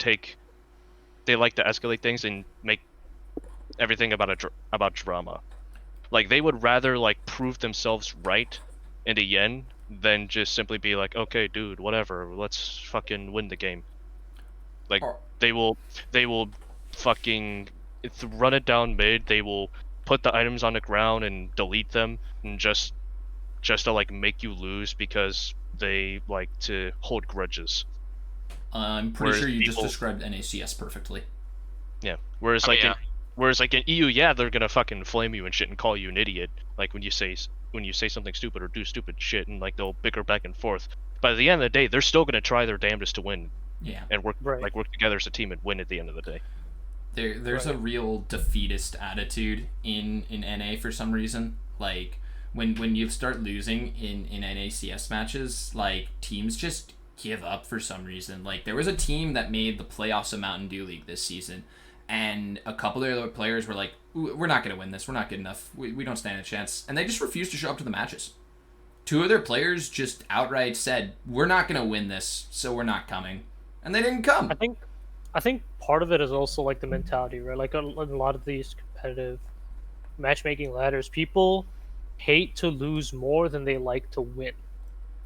[SPEAKER 4] escalate things and make everything about drama. Like they would rather like prove themselves right in the end than just simply be like, okay, dude, whatever, let's fucking win the game. Like they will fucking run it down mid. They will put the items on the ground and delete them, and just to like make you lose because they like to hold grudges.
[SPEAKER 2] I'm pretty
[SPEAKER 4] Whereas
[SPEAKER 2] sure you just
[SPEAKER 4] people-
[SPEAKER 2] described NACS perfectly.
[SPEAKER 4] Yeah. Whereas
[SPEAKER 3] I mean,
[SPEAKER 4] like whereas like in EU, yeah, they're gonna fucking flame you and shit and call you an idiot. Like when you say something stupid or do stupid shit, and like they'll bicker back and forth. But at the end of the day, they're still gonna try their damnedest to win
[SPEAKER 2] Yeah.
[SPEAKER 4] and work
[SPEAKER 1] Right.
[SPEAKER 4] work together as a team and win at the end of the day.
[SPEAKER 2] There's a real defeatist attitude in NA for some reason. Like when you start losing in NACS matches, like teams just give up for some reason. Like there was a team that made the playoffs of Mountain Dew League this season, and a couple of their players were like, we're not going to win this, we're not good enough, we don't stand a chance, and they just refused to show up to the matches. Two of their players just outright said, we're not going to win this, so we're not coming, and they didn't come.
[SPEAKER 1] I think part of it is also like the mentality, right? Like a lot of these competitive matchmaking ladders, people hate to lose more than they like to win.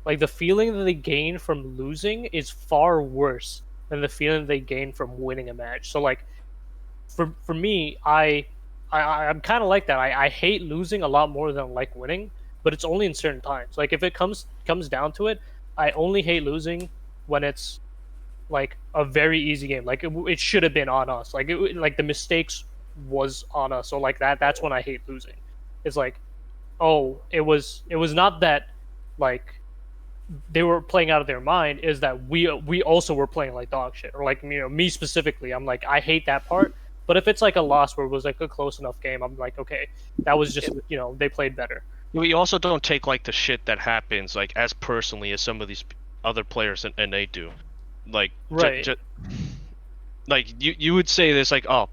[SPEAKER 1] Like the feeling that they gain from losing is far worse than the feeling they gain from winning a match. So like for me, I'm kind of like that. I hate losing a lot more than I like winning, but it's only in certain times. Like if it comes down to it, I only hate losing when it's like a very easy game. Like it should have been on us. Like like the mistakes was on us. So like that's when I hate losing. It's like, oh, it was not that like they were playing out of their mind, is that we also were playing like dog shit. Or like, you know, me specifically, I'm like, I hate that part. But if it's like a loss where it was like a close enough game, I'm like, okay, that was just, you know, they played better.
[SPEAKER 4] You also don't take like the shit that happens like as personally as some of these other players in NA do. Like
[SPEAKER 1] Right.
[SPEAKER 4] like you would say this like, oh,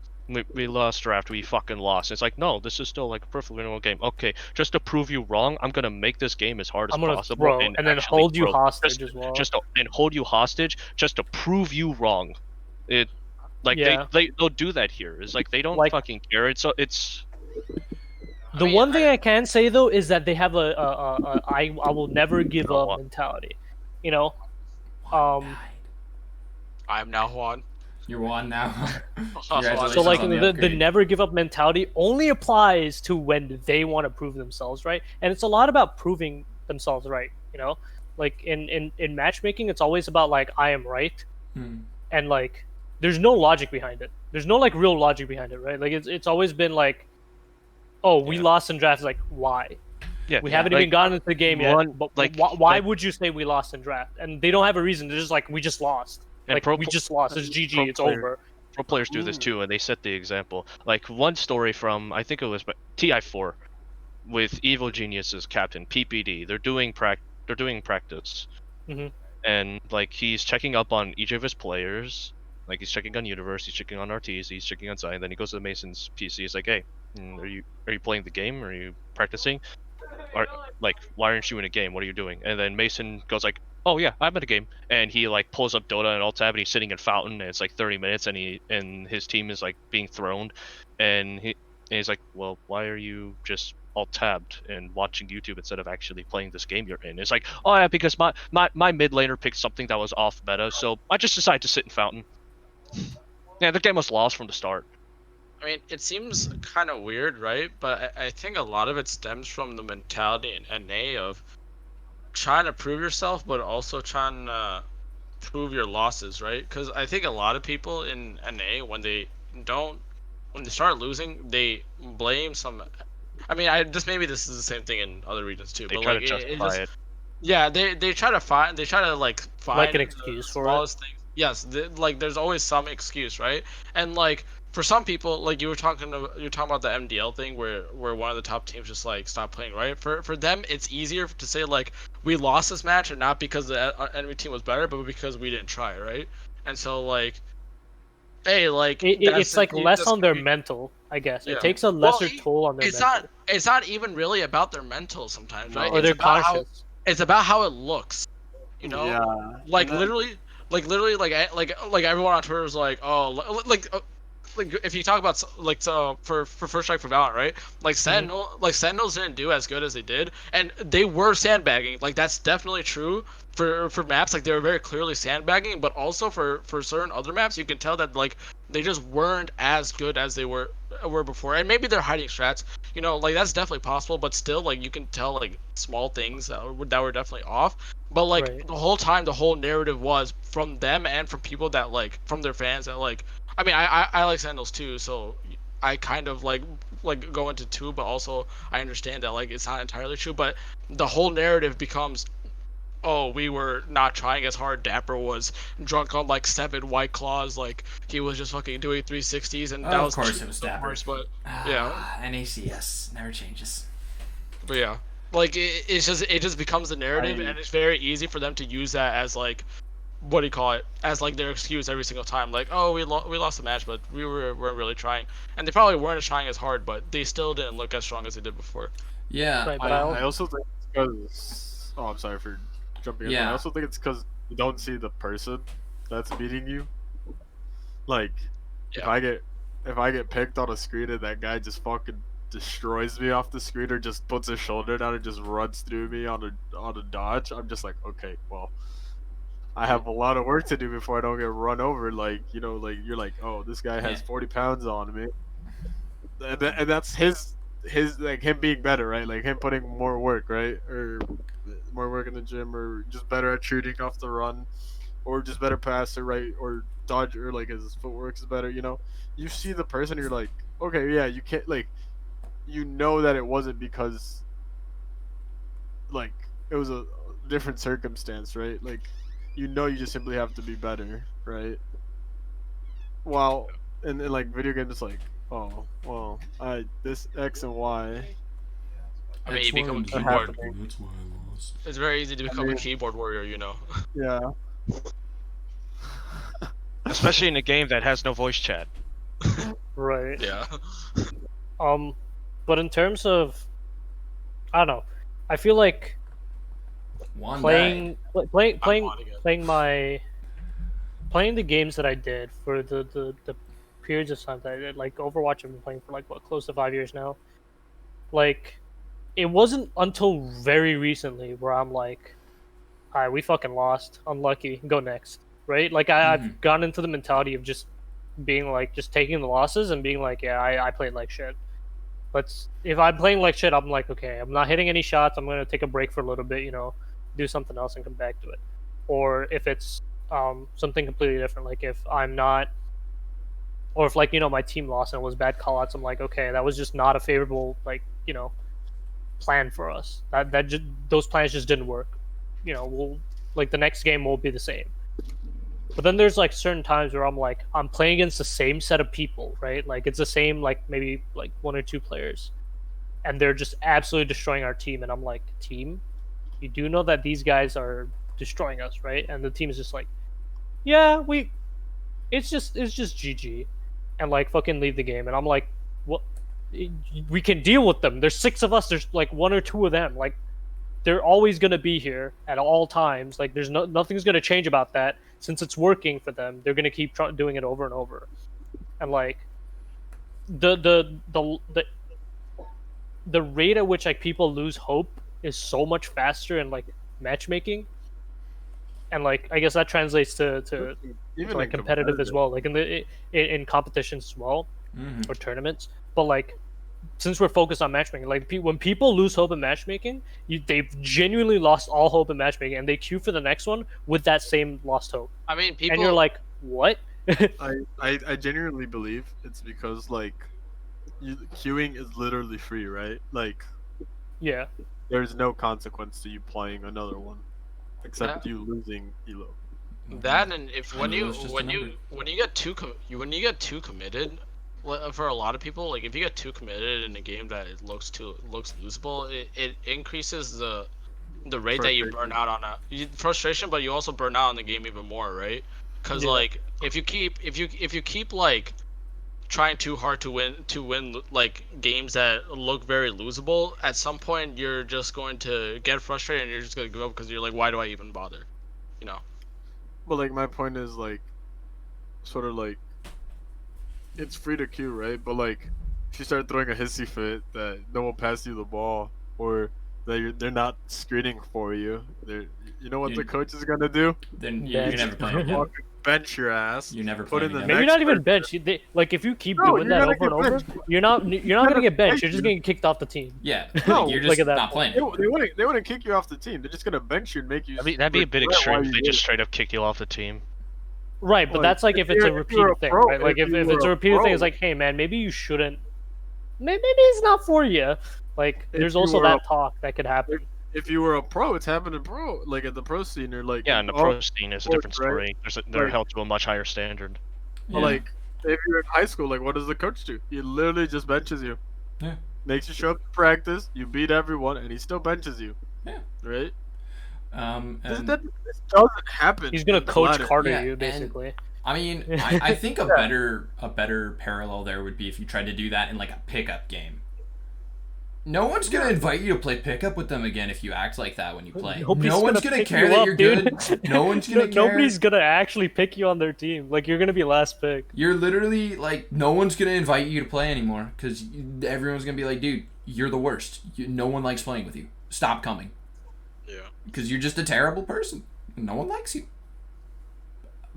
[SPEAKER 4] we lost draft, we fucking lost. It's like, no, this is still like a perfectly normal game. Okay, just to prove you wrong, I'm gonna make this game as hard as
[SPEAKER 1] I'm gonna
[SPEAKER 4] possible
[SPEAKER 1] throw and then
[SPEAKER 4] actually
[SPEAKER 1] hold you
[SPEAKER 4] throw.
[SPEAKER 1] hostage as well.
[SPEAKER 4] And hold you hostage just to prove you wrong. It like
[SPEAKER 1] Yeah.
[SPEAKER 4] they'll do that here. It's like they don't
[SPEAKER 1] Like-
[SPEAKER 4] fucking care. It's
[SPEAKER 1] The one thing I can say though is that they have a I will never give up mentality. You know,
[SPEAKER 3] I'm now Juan.
[SPEAKER 2] You're one now.
[SPEAKER 3] Congratulations
[SPEAKER 1] so like
[SPEAKER 2] on the
[SPEAKER 1] the
[SPEAKER 2] upgrade.
[SPEAKER 1] never give up mentality only applies to when they want to prove themselves right, and it's a lot about proving themselves right. You know, like in matchmaking, it's always about like I am right, and like there's no logic behind it. There's no like real logic behind it, right? Like it's always been like, oh, we lost in draft. It's like why?
[SPEAKER 4] yeah.
[SPEAKER 1] We haven't
[SPEAKER 4] like,
[SPEAKER 1] even gotten into the game yet. But
[SPEAKER 4] like-
[SPEAKER 1] why
[SPEAKER 4] like-
[SPEAKER 1] would you say we lost in draft? And they don't have a reason. They're just like, we just lost.
[SPEAKER 4] And
[SPEAKER 1] Like we just lost. It's GG. It's over.
[SPEAKER 4] Pro players do this too, and they set the example. Like one story from I think it was TI4 with Evil Genius's captain PPD. They're doing practice,
[SPEAKER 1] Mhm.
[SPEAKER 4] and like he's checking up on each of his players. Like he's checking on Universe, he's checking on RTs, he's checking on Zion. Then he goes to the Mason's PC. He's like, "Hey, are you playing the game? Are you practicing? Or like, why aren't you in a game? What are you doing?" And then Mason goes like, "Oh yeah, I'm in a game." And he like pulls up Dota and alt tab, and he's sitting in Fountain, and it's like 30 minutes, and his team is like being throned, and he's like, "Well, why are you just all tabbed and watching YouTube instead of actually playing this game you're in. It's like, oh yeah, because my mid laner picked something that was off meta, so I just decided to sit in Fountain. Yeah, the game was lost from the start.
[SPEAKER 3] I mean, it seems kind of weird, right? But I think a lot of it stems from the mentality in NA of trying to prove yourself, but also trying to prove your losses, right? Because I think a lot of people in NA, when they start losing, they blame some. I mean, maybe this is the same thing in other regions too.
[SPEAKER 4] They
[SPEAKER 3] but
[SPEAKER 4] try
[SPEAKER 3] like
[SPEAKER 4] to justify it.
[SPEAKER 3] yeah, they try to find, like find
[SPEAKER 1] Like an
[SPEAKER 3] the
[SPEAKER 1] excuse for it.
[SPEAKER 3] smallest things. Yes, like there's always some excuse, right? And like for some people, like you're talking about the MDL thing, where one of the top teams just like stopped playing, right? For them, it's easier to say like we lost this match, and not because the enemy team was better, but because we didn't try, right? And so like, hey, like
[SPEAKER 1] It's like less on their mental, I guess.
[SPEAKER 3] Yeah.
[SPEAKER 1] It takes a
[SPEAKER 3] Well,
[SPEAKER 1] lesser toll on their
[SPEAKER 3] it's
[SPEAKER 1] mental.
[SPEAKER 3] it's not even really about their mental sometimes, right?
[SPEAKER 1] Or
[SPEAKER 3] It's
[SPEAKER 1] their
[SPEAKER 3] about
[SPEAKER 1] conscience.
[SPEAKER 3] it's about how it looks, you know?
[SPEAKER 5] Yeah.
[SPEAKER 3] Like
[SPEAKER 5] And then-
[SPEAKER 3] literally, like everyone on Twitter was like, oh, like if you talk about for First Strike for Valorant, right? Like Sentinels didn't do as good as they did, and they were sandbagging. Like that's definitely true for maps. Like they were very clearly sandbagging, but also for certain other maps, you can tell that like they just weren't as good as they were before. And maybe they're hiding strats, you know, like that's definitely possible. But still, like you can tell like small things that were definitely off. But like
[SPEAKER 1] Right.
[SPEAKER 3] the whole time, the whole narrative was from them and from people that like from their fans that like. I mean, I like Sandals too, so I kind of like go into two, but also I understand that like it's not entirely true. But the whole narrative becomes, oh, we were not trying as hard. Dapper was drunk on like 7 White Claws, like he was just fucking doing 360s, and that
[SPEAKER 2] Of
[SPEAKER 3] was
[SPEAKER 2] course it was Dapper.
[SPEAKER 3] worse, but yeah.
[SPEAKER 2] NACS never changes.
[SPEAKER 3] But yeah, like it just becomes the narrative, and it's very easy for them to use that as like, what do you call it, as like their excuse every single time. Like, oh, we lost the match, but weren't really trying, and they probably weren't trying as hard, but they still didn't look as strong as they did before.
[SPEAKER 2] Yeah.
[SPEAKER 1] Right, but
[SPEAKER 5] I also think it's because. Oh, I'm sorry for jumping in.
[SPEAKER 2] Yeah.
[SPEAKER 5] I also think it's because you don't see the person that's beating you. Like,
[SPEAKER 3] Yeah.
[SPEAKER 5] if I get picked on a screen and that guy just fucking destroys me off the screen, or just puts his shoulder down and just runs through me on a dodge, I'm just like, okay, well, I have a lot of work to do before I don't get run over. Like, you know, like you're like, oh, this guy has
[SPEAKER 2] Yeah.
[SPEAKER 5] 40 pounds on me, and that's his like him being better, right? Like him putting more work, right? Or more work in the gym, or just better at shooting off the run, or just better passer, right? Or dodge, or like his footwork is better. You know, you see the person, you're like, okay, yeah, you can't like, you know that it wasn't because like it was a different circumstance, right? Like, you know, you just simply have to be better, right? While in like video games, it's like, oh, well, this X and Y.
[SPEAKER 3] I mean, you become a
[SPEAKER 5] why I'm
[SPEAKER 3] keyboard.
[SPEAKER 5] happening.
[SPEAKER 2] That's why I lost.
[SPEAKER 3] It's very easy to become
[SPEAKER 5] mean-
[SPEAKER 3] a keyboard warrior, you know.
[SPEAKER 5] Yeah.
[SPEAKER 4] Especially in a game that has no voice chat.
[SPEAKER 1] Right.
[SPEAKER 3] Yeah.
[SPEAKER 1] But in terms of, I don't know, I feel like
[SPEAKER 2] One
[SPEAKER 1] playing
[SPEAKER 3] I'm on again.
[SPEAKER 1] playing the games that I did for the periods of time that I did, like Overwatch, I've been playing for like what, close to 5 years now. Like, it wasn't until very recently where I'm like, alright, we fucking lost, unlucky, go next, right? Like I've gone into the mentality of just being like, just taking the losses and being like, yeah, I played like shit. But if I'm playing like shit, I'm like, okay, I'm not hitting any shots, I'm gonna take a break for a little bit, you know, do something else and come back to it. Or if it's something completely different, like if I'm not, or if like, you know, my team lost and it was bad callouts, I'm like, okay, that was just not a favorable, like, you know, plan for us. Those plans just didn't work. You know, we'll, like, the next game will be the same. But then there's like certain times where I'm like, I'm playing against the same set of people, right? Like it's the same, like maybe like 1 or 2 players, and they're just absolutely destroying our team, and I'm like, team, you do know that these guys are destroying us, right? And the team is just like, yeah, it's just GG, and like fucking leave the game. And I'm like, what? We can deal with them. There's 6 of us. There's like 1 or 2 of them. Like, they're always gonna be here at all times. Like, there's nothing's gonna change about that. Since it's working for them, they're gonna keep doing it over and over. And like, the the rate at which like people lose hope is so much faster in like matchmaking, and like I guess that translates to
[SPEAKER 5] Even
[SPEAKER 1] like
[SPEAKER 5] in
[SPEAKER 1] competitive as well, like in competitions as well
[SPEAKER 2] Mm-hmm.
[SPEAKER 1] or tournaments. But like since we're focused on matchmaking, like when people lose hope in matchmaking, they've genuinely lost all hope in matchmaking, and they queue for the next one with that same lost hope,
[SPEAKER 3] I mean,
[SPEAKER 1] and you're
[SPEAKER 3] people.
[SPEAKER 1] like, what?
[SPEAKER 5] I genuinely believe it's because like queuing is literally free, right? Like
[SPEAKER 1] Yeah,
[SPEAKER 5] there's no consequence to you playing another one except
[SPEAKER 3] That,
[SPEAKER 5] you losing elo.
[SPEAKER 3] that and if when you
[SPEAKER 2] Elo's just a
[SPEAKER 3] when you
[SPEAKER 2] number.
[SPEAKER 3] when you get when you get too committed, for a lot of people, like if you get too committed in a game that it looks losable, it increases the rate that you burn
[SPEAKER 5] Frustration.
[SPEAKER 3] out on frustration, but you also burn out on the game even more, right? Because
[SPEAKER 1] yeah.
[SPEAKER 3] like if you keep like trying too hard to win like games that look very losable, at some point you're just going to get frustrated and you're just gonna give up because you're like, why do I even bother? You know?
[SPEAKER 5] But like my point is like sort of like it's free to queue, right? But like if you start throwing a hissy fit that no one passed you the ball or that they're not screening for you, you know what the
[SPEAKER 2] You-
[SPEAKER 5] coach is gonna do?
[SPEAKER 2] Then
[SPEAKER 1] Yeah,
[SPEAKER 2] you're never playing again.
[SPEAKER 5] Fucking bench your ass.
[SPEAKER 2] You're never
[SPEAKER 5] Put in
[SPEAKER 2] playing
[SPEAKER 5] the
[SPEAKER 2] again.
[SPEAKER 1] Maybe
[SPEAKER 5] next
[SPEAKER 1] not even
[SPEAKER 5] person.
[SPEAKER 1] bench. Like if you keep
[SPEAKER 5] No,
[SPEAKER 1] doing
[SPEAKER 5] you're
[SPEAKER 1] that
[SPEAKER 5] gonna
[SPEAKER 1] over and
[SPEAKER 5] get
[SPEAKER 1] over,
[SPEAKER 5] benched.
[SPEAKER 1] you're not gonna get benched. You're just
[SPEAKER 5] you.
[SPEAKER 1] getting kicked off the team.
[SPEAKER 2] Yeah,
[SPEAKER 5] No,
[SPEAKER 2] you're
[SPEAKER 1] like
[SPEAKER 2] just
[SPEAKER 1] at that
[SPEAKER 2] not
[SPEAKER 1] point.
[SPEAKER 2] playing.
[SPEAKER 5] They wouldn't kick you off the team. They're just gonna bench you and make you.
[SPEAKER 4] That'd be a bit
[SPEAKER 5] regret
[SPEAKER 4] extreme
[SPEAKER 5] why
[SPEAKER 4] if
[SPEAKER 5] you
[SPEAKER 4] they
[SPEAKER 5] did
[SPEAKER 4] just
[SPEAKER 5] it.
[SPEAKER 4] straight up kick you off the team.
[SPEAKER 1] Right, but
[SPEAKER 5] Like,
[SPEAKER 1] that's like if it's a
[SPEAKER 5] you're
[SPEAKER 1] repeated
[SPEAKER 5] a
[SPEAKER 1] thing,
[SPEAKER 5] pro,
[SPEAKER 1] right? Like
[SPEAKER 5] if
[SPEAKER 1] if
[SPEAKER 5] you
[SPEAKER 1] it's a
[SPEAKER 5] were a
[SPEAKER 1] repeated thing, it's
[SPEAKER 5] pro.
[SPEAKER 1] like, hey man, maybe you shouldn't. Maybe it's not for you. Like
[SPEAKER 5] If
[SPEAKER 1] there's
[SPEAKER 5] you
[SPEAKER 1] also
[SPEAKER 5] were
[SPEAKER 1] that
[SPEAKER 5] a-
[SPEAKER 1] talk that could happen.
[SPEAKER 5] If you were a pro, it's happening pro, like at the pro scene or like.
[SPEAKER 4] Yeah, and the
[SPEAKER 5] all
[SPEAKER 4] pro scene is a different
[SPEAKER 5] sports, right?
[SPEAKER 4] story. They're
[SPEAKER 5] Like-
[SPEAKER 4] held to a much higher standard.
[SPEAKER 5] But like, if you're in high school, like, what does the coach do? He literally just benches you.
[SPEAKER 2] Yeah.
[SPEAKER 5] Makes you show up to practice. You beat everyone, and he still benches you.
[SPEAKER 2] Yeah.
[SPEAKER 5] Right. This
[SPEAKER 2] And
[SPEAKER 5] doesn't happen.
[SPEAKER 1] He's gonna
[SPEAKER 5] in
[SPEAKER 1] coach
[SPEAKER 5] ladder.
[SPEAKER 1] Carter
[SPEAKER 2] Yeah,
[SPEAKER 1] you
[SPEAKER 2] and-
[SPEAKER 1] basically.
[SPEAKER 2] I mean, I think a better parallel there would be if you tried to do that in like a pickup game. No one's gonna invite you to play pickup with them again if you act like that when you play.
[SPEAKER 1] Nobody's
[SPEAKER 2] No one's gonna
[SPEAKER 1] pick
[SPEAKER 2] care
[SPEAKER 1] you
[SPEAKER 2] that
[SPEAKER 1] up,
[SPEAKER 2] you're
[SPEAKER 1] dude.
[SPEAKER 2] good. No one's gonna care.
[SPEAKER 1] Nobody's gonna actually pick you on their team. Like you're gonna be last pick.
[SPEAKER 2] You're literally like, no one's gonna invite you to play anymore because everyone's gonna be like, dude, you're the worst. No one likes playing with you. Stop coming.
[SPEAKER 3] Yeah.
[SPEAKER 2] Because you're just a terrible person. No one likes you.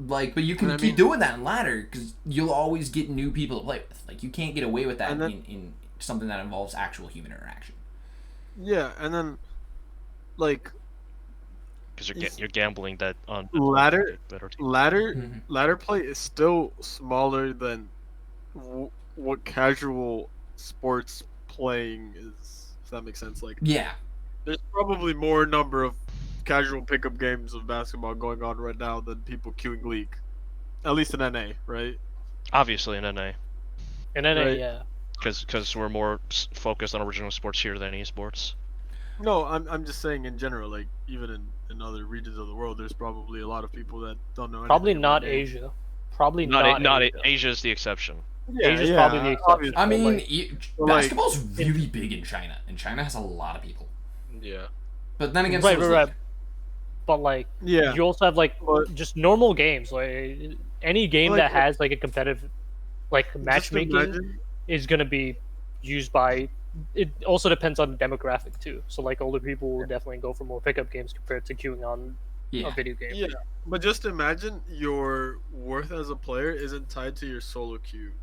[SPEAKER 2] Like, but you can
[SPEAKER 5] And I
[SPEAKER 2] keep
[SPEAKER 5] mean-
[SPEAKER 2] doing that in ladder because you'll always get new people to play with. Like, you can't get away with that
[SPEAKER 5] And then-
[SPEAKER 2] in something that involves actual human interaction.
[SPEAKER 5] Yeah, and then, like,
[SPEAKER 4] Because
[SPEAKER 5] Is-
[SPEAKER 4] you're gambling that on
[SPEAKER 5] Ladder-
[SPEAKER 4] better team.
[SPEAKER 5] ladder
[SPEAKER 2] Mhm.
[SPEAKER 5] ladder play is still smaller than what casual sports playing is. If that makes sense. Like,
[SPEAKER 2] Yeah.
[SPEAKER 5] there's probably more number of casual pickup games of basketball going on right now than people queuing league. At least in NA, right?
[SPEAKER 4] Obviously in NA,
[SPEAKER 1] And then
[SPEAKER 5] Right.
[SPEAKER 1] yeah.
[SPEAKER 4] because we're more focused on original sports here than esports.
[SPEAKER 5] No, I'm just saying in general, like even in other regions of the world, there's probably a lot of people that don't know.
[SPEAKER 1] Probably
[SPEAKER 5] anything about
[SPEAKER 1] not
[SPEAKER 5] games.
[SPEAKER 1] Asia. Probably not,
[SPEAKER 4] Not
[SPEAKER 1] Asia.
[SPEAKER 4] Asia is the exception.
[SPEAKER 5] Yeah,
[SPEAKER 1] Asia's
[SPEAKER 5] yeah,
[SPEAKER 1] probably the exception.
[SPEAKER 5] obviously.
[SPEAKER 2] I mean,
[SPEAKER 1] like-
[SPEAKER 2] basketball's really big in China, and China has a lot of people.
[SPEAKER 3] Yeah.
[SPEAKER 2] But then again,
[SPEAKER 1] Right,
[SPEAKER 2] so does
[SPEAKER 1] right.
[SPEAKER 2] league.
[SPEAKER 1] But like
[SPEAKER 5] Yeah,
[SPEAKER 1] you also have like
[SPEAKER 5] but
[SPEAKER 1] just normal games. Like any game
[SPEAKER 5] Like,
[SPEAKER 1] that has like a competitive like
[SPEAKER 5] just
[SPEAKER 1] matchmaking
[SPEAKER 5] imagine-
[SPEAKER 1] is gonna be used by. It also depends on the demographic too. So like older people will definitely go for more pickup games compared to queuing on a
[SPEAKER 2] Yeah.
[SPEAKER 1] video game.
[SPEAKER 5] Yeah, but just imagine your worth as a player isn't tied to your solo queue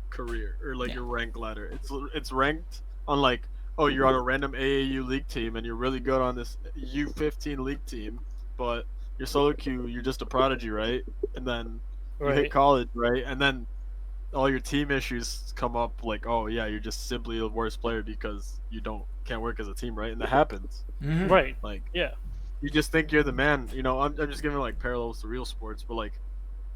[SPEAKER 5] career or like
[SPEAKER 2] Yeah.
[SPEAKER 5] your rank ladder. It's ranked on like, oh, you're on a random AAU league team and you're really good on this U15 league team, but your solo queue you're just a prodigy, right? And then you
[SPEAKER 1] Right.
[SPEAKER 5] hit college, right? And then all your team issues come up like, oh yeah, you're just simply a worse player because you can't work as a team, right? And that happens.
[SPEAKER 2] Mhm.
[SPEAKER 1] Right.
[SPEAKER 5] Like,
[SPEAKER 1] Yeah.
[SPEAKER 5] you just think you're the man. You know, I'm just giving like parallels to real sports, but like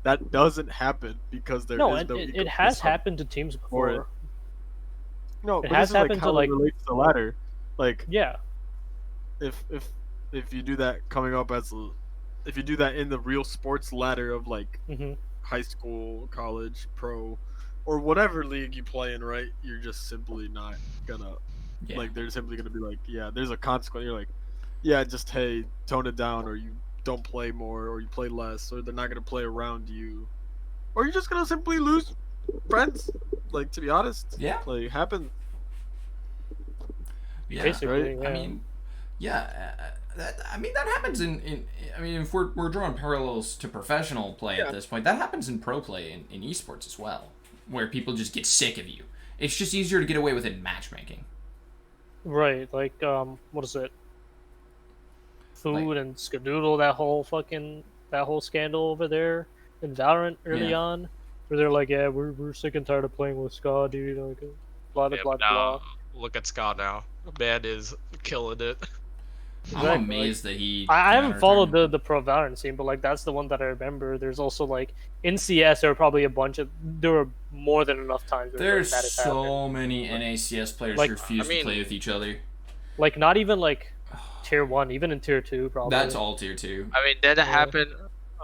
[SPEAKER 5] that doesn't happen because there
[SPEAKER 1] No,
[SPEAKER 5] is
[SPEAKER 1] and
[SPEAKER 5] no
[SPEAKER 1] it has
[SPEAKER 5] ecosystem
[SPEAKER 1] happened to teams
[SPEAKER 5] for it.
[SPEAKER 1] before.
[SPEAKER 5] No,
[SPEAKER 1] it
[SPEAKER 5] but
[SPEAKER 1] has
[SPEAKER 5] this is like
[SPEAKER 1] happened
[SPEAKER 5] how
[SPEAKER 1] to, like-
[SPEAKER 5] it relates to ladder. Like
[SPEAKER 1] Yeah.
[SPEAKER 5] if you do that coming up as if you do that in the real sports ladder of like
[SPEAKER 1] hmm
[SPEAKER 5] high school, college, pro, or whatever league you play in, right? You're just simply not gonna
[SPEAKER 2] Yeah.
[SPEAKER 5] like they're simply gonna be like, yeah, there's a consequence. You're like, yeah, just hey, tone it down, or you don't play more, or you play less, or they're not gonna play around you, or you're just gonna simply lose friends. Like to be honest,
[SPEAKER 2] Yeah.
[SPEAKER 5] like happen.
[SPEAKER 2] Yeah,
[SPEAKER 1] Basically,
[SPEAKER 5] right?
[SPEAKER 2] I
[SPEAKER 1] yeah.
[SPEAKER 2] mean, yeah, that happens in I mean, if we're drawing parallels to professional play at this point, that happens in pro play in esports as well, where people just get sick of you. It's just easier to get away with it in matchmaking.
[SPEAKER 1] Right, like what is it?
[SPEAKER 2] Like,
[SPEAKER 1] Food and Skadoodle, that whole scandal over there in Valorant early
[SPEAKER 2] yeah.
[SPEAKER 1] on, where they're like, yeah, we're sick and tired of playing with Ska, dude. Like, blah blah
[SPEAKER 3] Yeah,
[SPEAKER 1] blah
[SPEAKER 3] but now
[SPEAKER 1] blah.
[SPEAKER 3] look at Scott now. The man is killing it.
[SPEAKER 2] I'm
[SPEAKER 1] Exactly. Like,
[SPEAKER 2] amazed that he
[SPEAKER 1] I
[SPEAKER 2] came out
[SPEAKER 1] haven't
[SPEAKER 2] of
[SPEAKER 1] followed
[SPEAKER 2] retirement.
[SPEAKER 1] the pro Valorant scene, but like that's the one that I remember. There's also like in CS, there were probably there were more than enough times where like,
[SPEAKER 2] There's
[SPEAKER 1] that has happened.
[SPEAKER 2] so many NACS players
[SPEAKER 1] Like-
[SPEAKER 2] who refuse
[SPEAKER 3] I mean-
[SPEAKER 2] to play with each other.
[SPEAKER 1] Like not even like tier 1, even in tier 2, probably.
[SPEAKER 2] That's all tier 2.
[SPEAKER 3] I mean, did that
[SPEAKER 1] Yeah.
[SPEAKER 3] happen?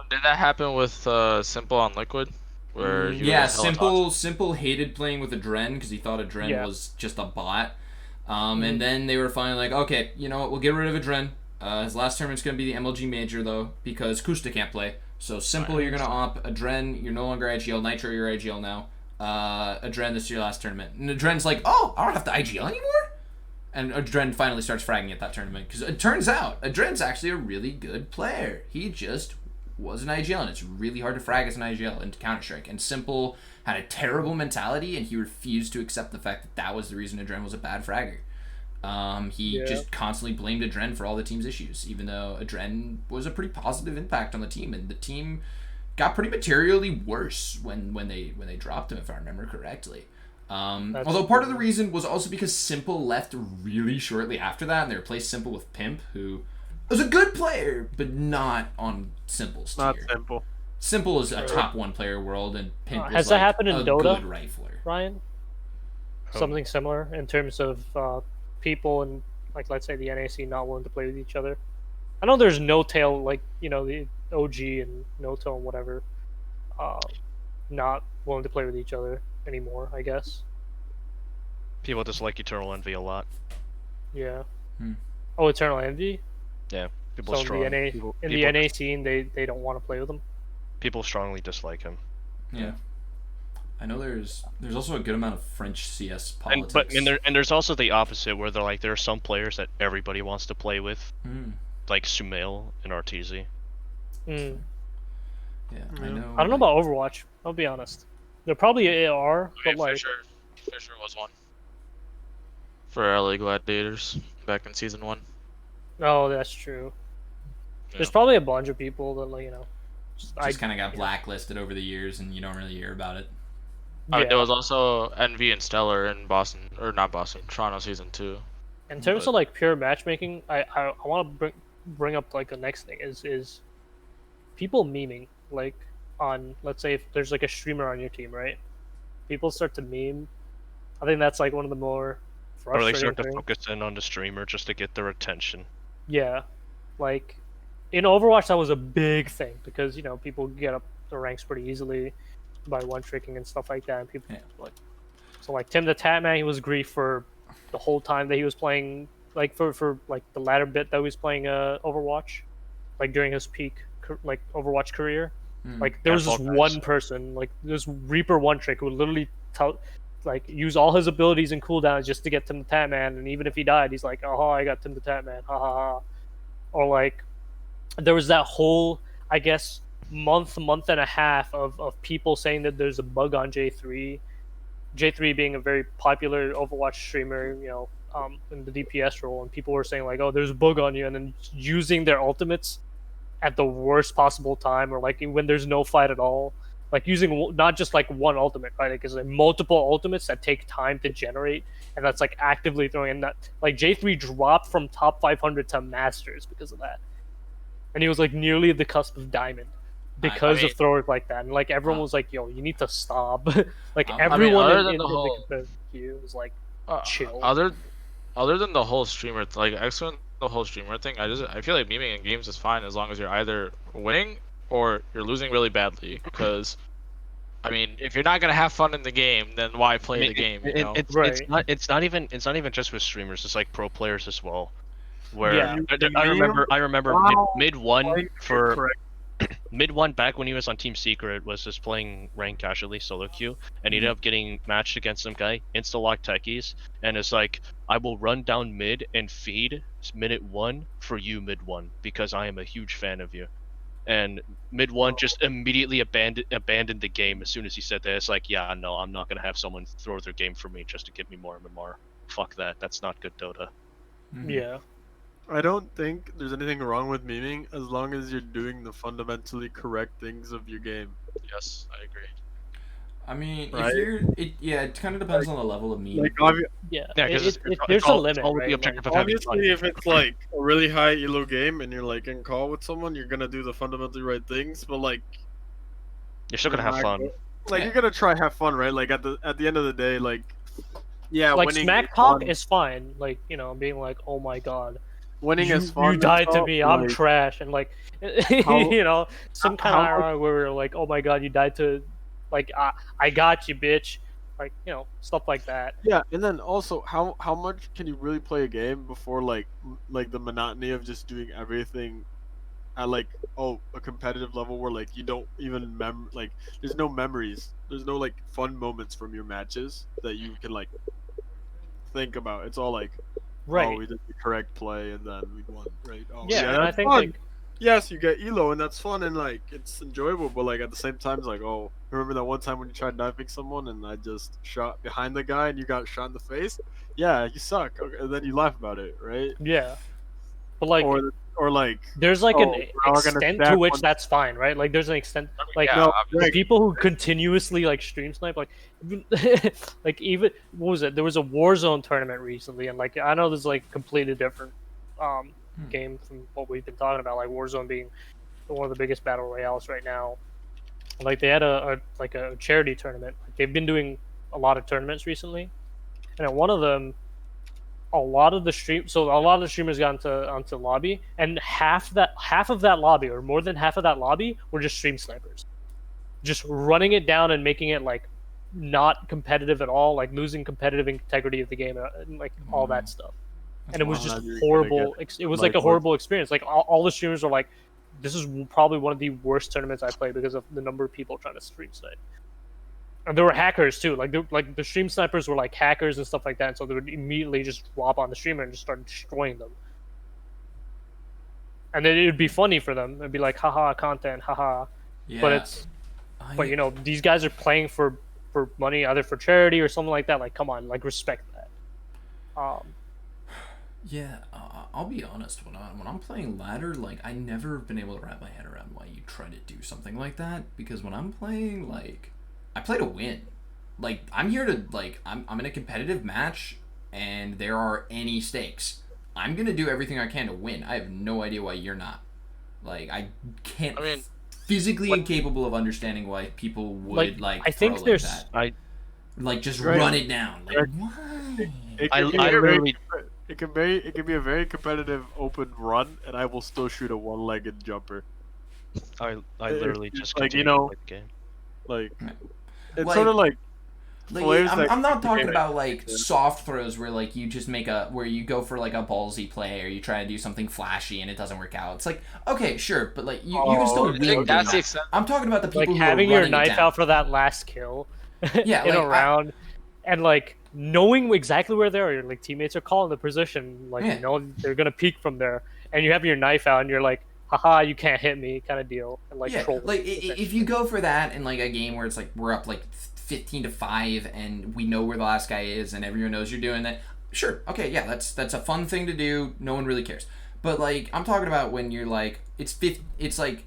[SPEAKER 3] Did that happen with Simple on Liquid, where he
[SPEAKER 2] Yeah,
[SPEAKER 3] was hella toxic?
[SPEAKER 2] Simple hated playing with Adren because he thought Adren
[SPEAKER 1] Yeah.
[SPEAKER 2] was just a bot. And then they were finally like, okay, you know what, we'll get rid of Adren. His last tournament's going to be the MLG Major, though, because Kusta can't play. So Simple, you're going to op. Adren, you're no longer IGL. Nitro, you're IGL now. Adren, this is your last tournament. And Adren's like, oh, I don't have to IGL anymore? And Adren finally starts fragging at that tournament. Because it turns out, Adren's actually a really good player. He just was an IGL, and it's really hard to frag as an IGL into Counter-Strike. And Simple had a terrible mentality, and he refused to accept the fact that that was the reason Adren was a bad fragger. He just constantly blamed Adren for all the team's issues, even though Adren was a pretty positive impact on the team, and the team got pretty materially worse when they dropped him, if I remember correctly. Although part of the reason was also because Simple left really shortly after that, and they replaced Simple with Pimp, who was a good player, but not on Simple's
[SPEAKER 5] Not
[SPEAKER 2] tier.
[SPEAKER 5] simple.
[SPEAKER 2] Simple is a top 1 player world, and Pimp was
[SPEAKER 1] Has that happened in
[SPEAKER 2] a
[SPEAKER 1] Dota?
[SPEAKER 2] good rifler.
[SPEAKER 1] Ryan? Something similar in terms of people and like let's say the NAC not willing to play with each other. I know there's No Tail, like the OG and No Tail and whatever, not willing to play with each other anymore. I guess.
[SPEAKER 4] People dislike Eternal Envy a lot.
[SPEAKER 1] Yeah. Oh, Eternal Envy.
[SPEAKER 4] Yeah, people
[SPEAKER 1] So
[SPEAKER 4] strong.
[SPEAKER 1] in the NA
[SPEAKER 4] people,
[SPEAKER 1] in
[SPEAKER 4] people,
[SPEAKER 1] the NA scene, they don't want to play with them.
[SPEAKER 4] people strongly dislike him.
[SPEAKER 2] Yeah. I know there's also a good amount of French CS
[SPEAKER 4] And
[SPEAKER 2] politics.
[SPEAKER 4] there's also the opposite where they're like there are some players that everybody wants to play with, like Sumail and RTZ.
[SPEAKER 2] Yeah, I know.
[SPEAKER 1] I don't know about Overwatch. I'll be honest. They're probably AR, but like
[SPEAKER 3] Fisher was one for LA Gladiators back in season 1.
[SPEAKER 1] oh, that's true.
[SPEAKER 3] Yeah.
[SPEAKER 1] There's probably a bunch of people that
[SPEAKER 2] just kind of got blacklisted over the years, and you don't really hear about it.
[SPEAKER 3] There was also Envy and Stellar in Boston, or not Boston, Toronto season 2.
[SPEAKER 1] In terms of like pure matchmaking, I want to bring up like the next thing is people memeing like on, let's say if there's like a streamer on your team, right? People start to meme. I think that's like one of the more
[SPEAKER 4] Or they
[SPEAKER 1] frustrating
[SPEAKER 4] start to
[SPEAKER 1] things.
[SPEAKER 4] focus in on the streamer just to get their attention.
[SPEAKER 1] Yeah, like in Overwatch that was a big thing because people get up the ranks pretty easily by one tricking and stuff like that, and people like Tim the Tatman, he was grief for the whole time that he was playing, like for like the latter bit that he was playing Overwatch, like during his peak like Overwatch career. Like there was this one person, like this Reaper one trick who would literally like use all his abilities and cooldowns just to get Tim the Tatman, and even if he died, he's like, oh, I got Tim the Tatman, ha ha ha. Or like there was that whole, I guess, month and a half of people saying that there's a bug on J3. J3 being a very popular Overwatch streamer, in the DPS role, and people were saying like, oh, there's a bug on you, and then using their ultimates at the worst possible time, or like when there's no fight at all, like using not just like one ultimate, right? Because like multiple ultimates that take time to generate, and that's like actively throwing in that. Like J3 dropped from top 500 to Masters because of that, and he was like nearly at the cusp of Diamond because of throwers like that, and like everyone was like, "Yo, you need to stop." Like everyone
[SPEAKER 3] other
[SPEAKER 1] in
[SPEAKER 3] than
[SPEAKER 1] the
[SPEAKER 3] the whole-
[SPEAKER 1] competitive queue was like, chill.
[SPEAKER 3] Other than the whole streamer, like excellent the whole streamer thing, I feel like memeing in games is fine as long as you're either winning or you're losing really badly. Because I mean, if you're not gonna have fun in the game, then why play the game? You know?
[SPEAKER 4] It's not even just with streamers. It's like pro players as well. Where
[SPEAKER 1] Yeah.
[SPEAKER 4] I remember
[SPEAKER 5] Wow.
[SPEAKER 4] mid one for Mid one back when he was on Team Secret was just playing rank casually solo queue, and he ended up getting matched against some guy, insta lock techies, and it's like, I will run down mid and feed minute one for you mid one because I am a huge fan of you. And mid one just immediately abandoned the game as soon as he said that. It's like, yeah, no, I'm not gonna have someone throw their game for me just to give me more MMR. Fuck that. That's not good Dota.
[SPEAKER 1] Yeah.
[SPEAKER 5] I don't think there's anything wrong with memeing as long as you're doing the fundamentally correct things of your game.
[SPEAKER 3] Yes, I agree.
[SPEAKER 2] I mean,
[SPEAKER 5] Right.
[SPEAKER 2] it kind of depends on the level of meme.
[SPEAKER 5] Like
[SPEAKER 1] Yeah.
[SPEAKER 4] Yeah, because
[SPEAKER 1] There's a limit,
[SPEAKER 4] all with
[SPEAKER 1] right?
[SPEAKER 4] the
[SPEAKER 1] Like,
[SPEAKER 4] objective of having fun.
[SPEAKER 5] obviously, if it's like a really high elo game and you're like in call with someone, you're gonna do the fundamentally right things. But like,
[SPEAKER 4] You're still gonna have fun.
[SPEAKER 5] like
[SPEAKER 2] Yeah.
[SPEAKER 5] you're gonna try have fun, right? Like at the end of the day, like yeah,
[SPEAKER 1] like
[SPEAKER 5] winning
[SPEAKER 1] smack
[SPEAKER 5] is
[SPEAKER 1] talk
[SPEAKER 5] fun.
[SPEAKER 1] is fine. Like, you know, being like, oh my god,
[SPEAKER 5] Winning
[SPEAKER 1] you,
[SPEAKER 5] is fun.
[SPEAKER 1] you died
[SPEAKER 5] and
[SPEAKER 1] to
[SPEAKER 5] all,
[SPEAKER 1] me, I'm
[SPEAKER 5] like,
[SPEAKER 1] trash, and like,
[SPEAKER 5] How-
[SPEAKER 1] you know, some kind of
[SPEAKER 5] how-
[SPEAKER 1] ironic where we're like, oh my god, you died to, like, I got you, bitch, like, you know, stuff like that.
[SPEAKER 5] Yeah, and then also, how much can you really play a game before like the monotony of just doing everything at like a competitive level where like you don't even like there's no memories, there's no like fun moments from your matches that you can like think about. It's all like,
[SPEAKER 1] Right.
[SPEAKER 5] oh, we did the correct play and then we won, right? Oh,
[SPEAKER 1] yeah, and I
[SPEAKER 5] that's
[SPEAKER 1] think
[SPEAKER 5] fun.
[SPEAKER 1] like,
[SPEAKER 5] Yes, you get elo and that's fun and like it's enjoyable, but like at the same time, it's like, oh, remember that one time when you tried knifing someone and I just shot behind the guy and you got shot in the face? Yeah, you suck. Okay, and then you laugh about it, right?
[SPEAKER 1] yeah, but like,
[SPEAKER 5] Or like,
[SPEAKER 1] there's like
[SPEAKER 5] oh,
[SPEAKER 1] an
[SPEAKER 5] we're all gonna
[SPEAKER 1] extent to
[SPEAKER 5] stack
[SPEAKER 1] which
[SPEAKER 5] one-
[SPEAKER 1] that's fine, right? Like, there's an extent, like,
[SPEAKER 3] yeah,
[SPEAKER 5] no,
[SPEAKER 3] obviously.
[SPEAKER 1] the
[SPEAKER 5] like,
[SPEAKER 1] people who continuously like stream snipe, like, like even what was it? There was a Warzone tournament recently, and like I know this is like completely different game from what we've been talking about, like Warzone being one of the biggest battle royales right now. Like they had a charity tournament. Like, they've been doing a lot of tournaments recently, and at one of them, a lot of the streamers got onto lobby, and half of that lobby, or more than half of that lobby, were just stream snipers, just running it down and making it like not competitive at all, like losing competitive integrity of the game, and like all that stuff. And it was
[SPEAKER 5] wild.
[SPEAKER 1] just
[SPEAKER 5] You're gonna
[SPEAKER 1] horrible. It was like a
[SPEAKER 5] like,
[SPEAKER 1] horrible experience. Like all the streamers were like, "This is probably one of the worst tournaments I played because of the number of people trying to stream snipe." And there were hackers too. Like the stream snipers were like hackers and stuff like that. So they would immediately just drop on the streamer and just start destroying them. And then it would be funny for them. It'd be like, haha, content, haha.
[SPEAKER 2] Yeah.
[SPEAKER 1] But you know, these guys are playing for money, either for charity or something like that. Like, come on, like respect that.
[SPEAKER 2] Yeah, I'll be honest. When I'm playing ladder, like I never have been able to wrap my head around why you try to do something like that. Because when I'm playing, like, I play to win. Like I'm here to I'm in a competitive match, and there are any stakes. I'm gonna do everything I can to win. I have no idea why you're not. Like I can't.
[SPEAKER 3] I mean,
[SPEAKER 2] physically incapable of understanding why people would
[SPEAKER 1] I think
[SPEAKER 2] throw
[SPEAKER 1] there's
[SPEAKER 2] like that. Like just
[SPEAKER 5] Right.
[SPEAKER 2] run it down. Like
[SPEAKER 5] Right.
[SPEAKER 2] why?
[SPEAKER 5] It
[SPEAKER 4] I
[SPEAKER 5] can be a very-
[SPEAKER 4] literally-
[SPEAKER 5] it can be a very competitive open run, and I will still shoot a one-legged jumper.
[SPEAKER 4] I
[SPEAKER 5] It's
[SPEAKER 4] literally just
[SPEAKER 5] like, you
[SPEAKER 4] continue to
[SPEAKER 5] know,
[SPEAKER 4] play the game.
[SPEAKER 5] Like
[SPEAKER 2] Right.
[SPEAKER 5] it's
[SPEAKER 2] Like-
[SPEAKER 5] sort of like
[SPEAKER 2] Like,
[SPEAKER 5] players
[SPEAKER 2] I'm,
[SPEAKER 5] that
[SPEAKER 2] I'm not talking
[SPEAKER 5] communicate.
[SPEAKER 2] about like soft throws where like you just where you go for like a ballsy play or you try to do something flashy and it doesn't work out. It's like, okay, sure, but like you can still
[SPEAKER 5] Oh,
[SPEAKER 2] win.
[SPEAKER 3] I think that's the
[SPEAKER 2] doing
[SPEAKER 3] extent.
[SPEAKER 2] that. I'm talking about the people
[SPEAKER 1] like
[SPEAKER 2] who
[SPEAKER 1] having
[SPEAKER 2] are
[SPEAKER 1] your
[SPEAKER 2] running it
[SPEAKER 1] knife
[SPEAKER 2] down.
[SPEAKER 1] out for that last kill
[SPEAKER 2] Yeah,
[SPEAKER 1] in a
[SPEAKER 2] like,
[SPEAKER 1] round, and like knowing exactly where they are. Your like teammates are calling the position, like
[SPEAKER 2] Yeah.
[SPEAKER 1] you know they're gonna peek from there, and you have your knife out, and you're like, haha, you can't hit me, kind of deal, and like
[SPEAKER 2] Yeah,
[SPEAKER 1] troll.
[SPEAKER 2] like if you go for that in like a game where it's like we're up like 15-5 and we know where the last guy is and everyone knows you're doing that, sure, okay, yeah, that's a fun thing to do. No one really cares. But like I'm talking about when you're like it's like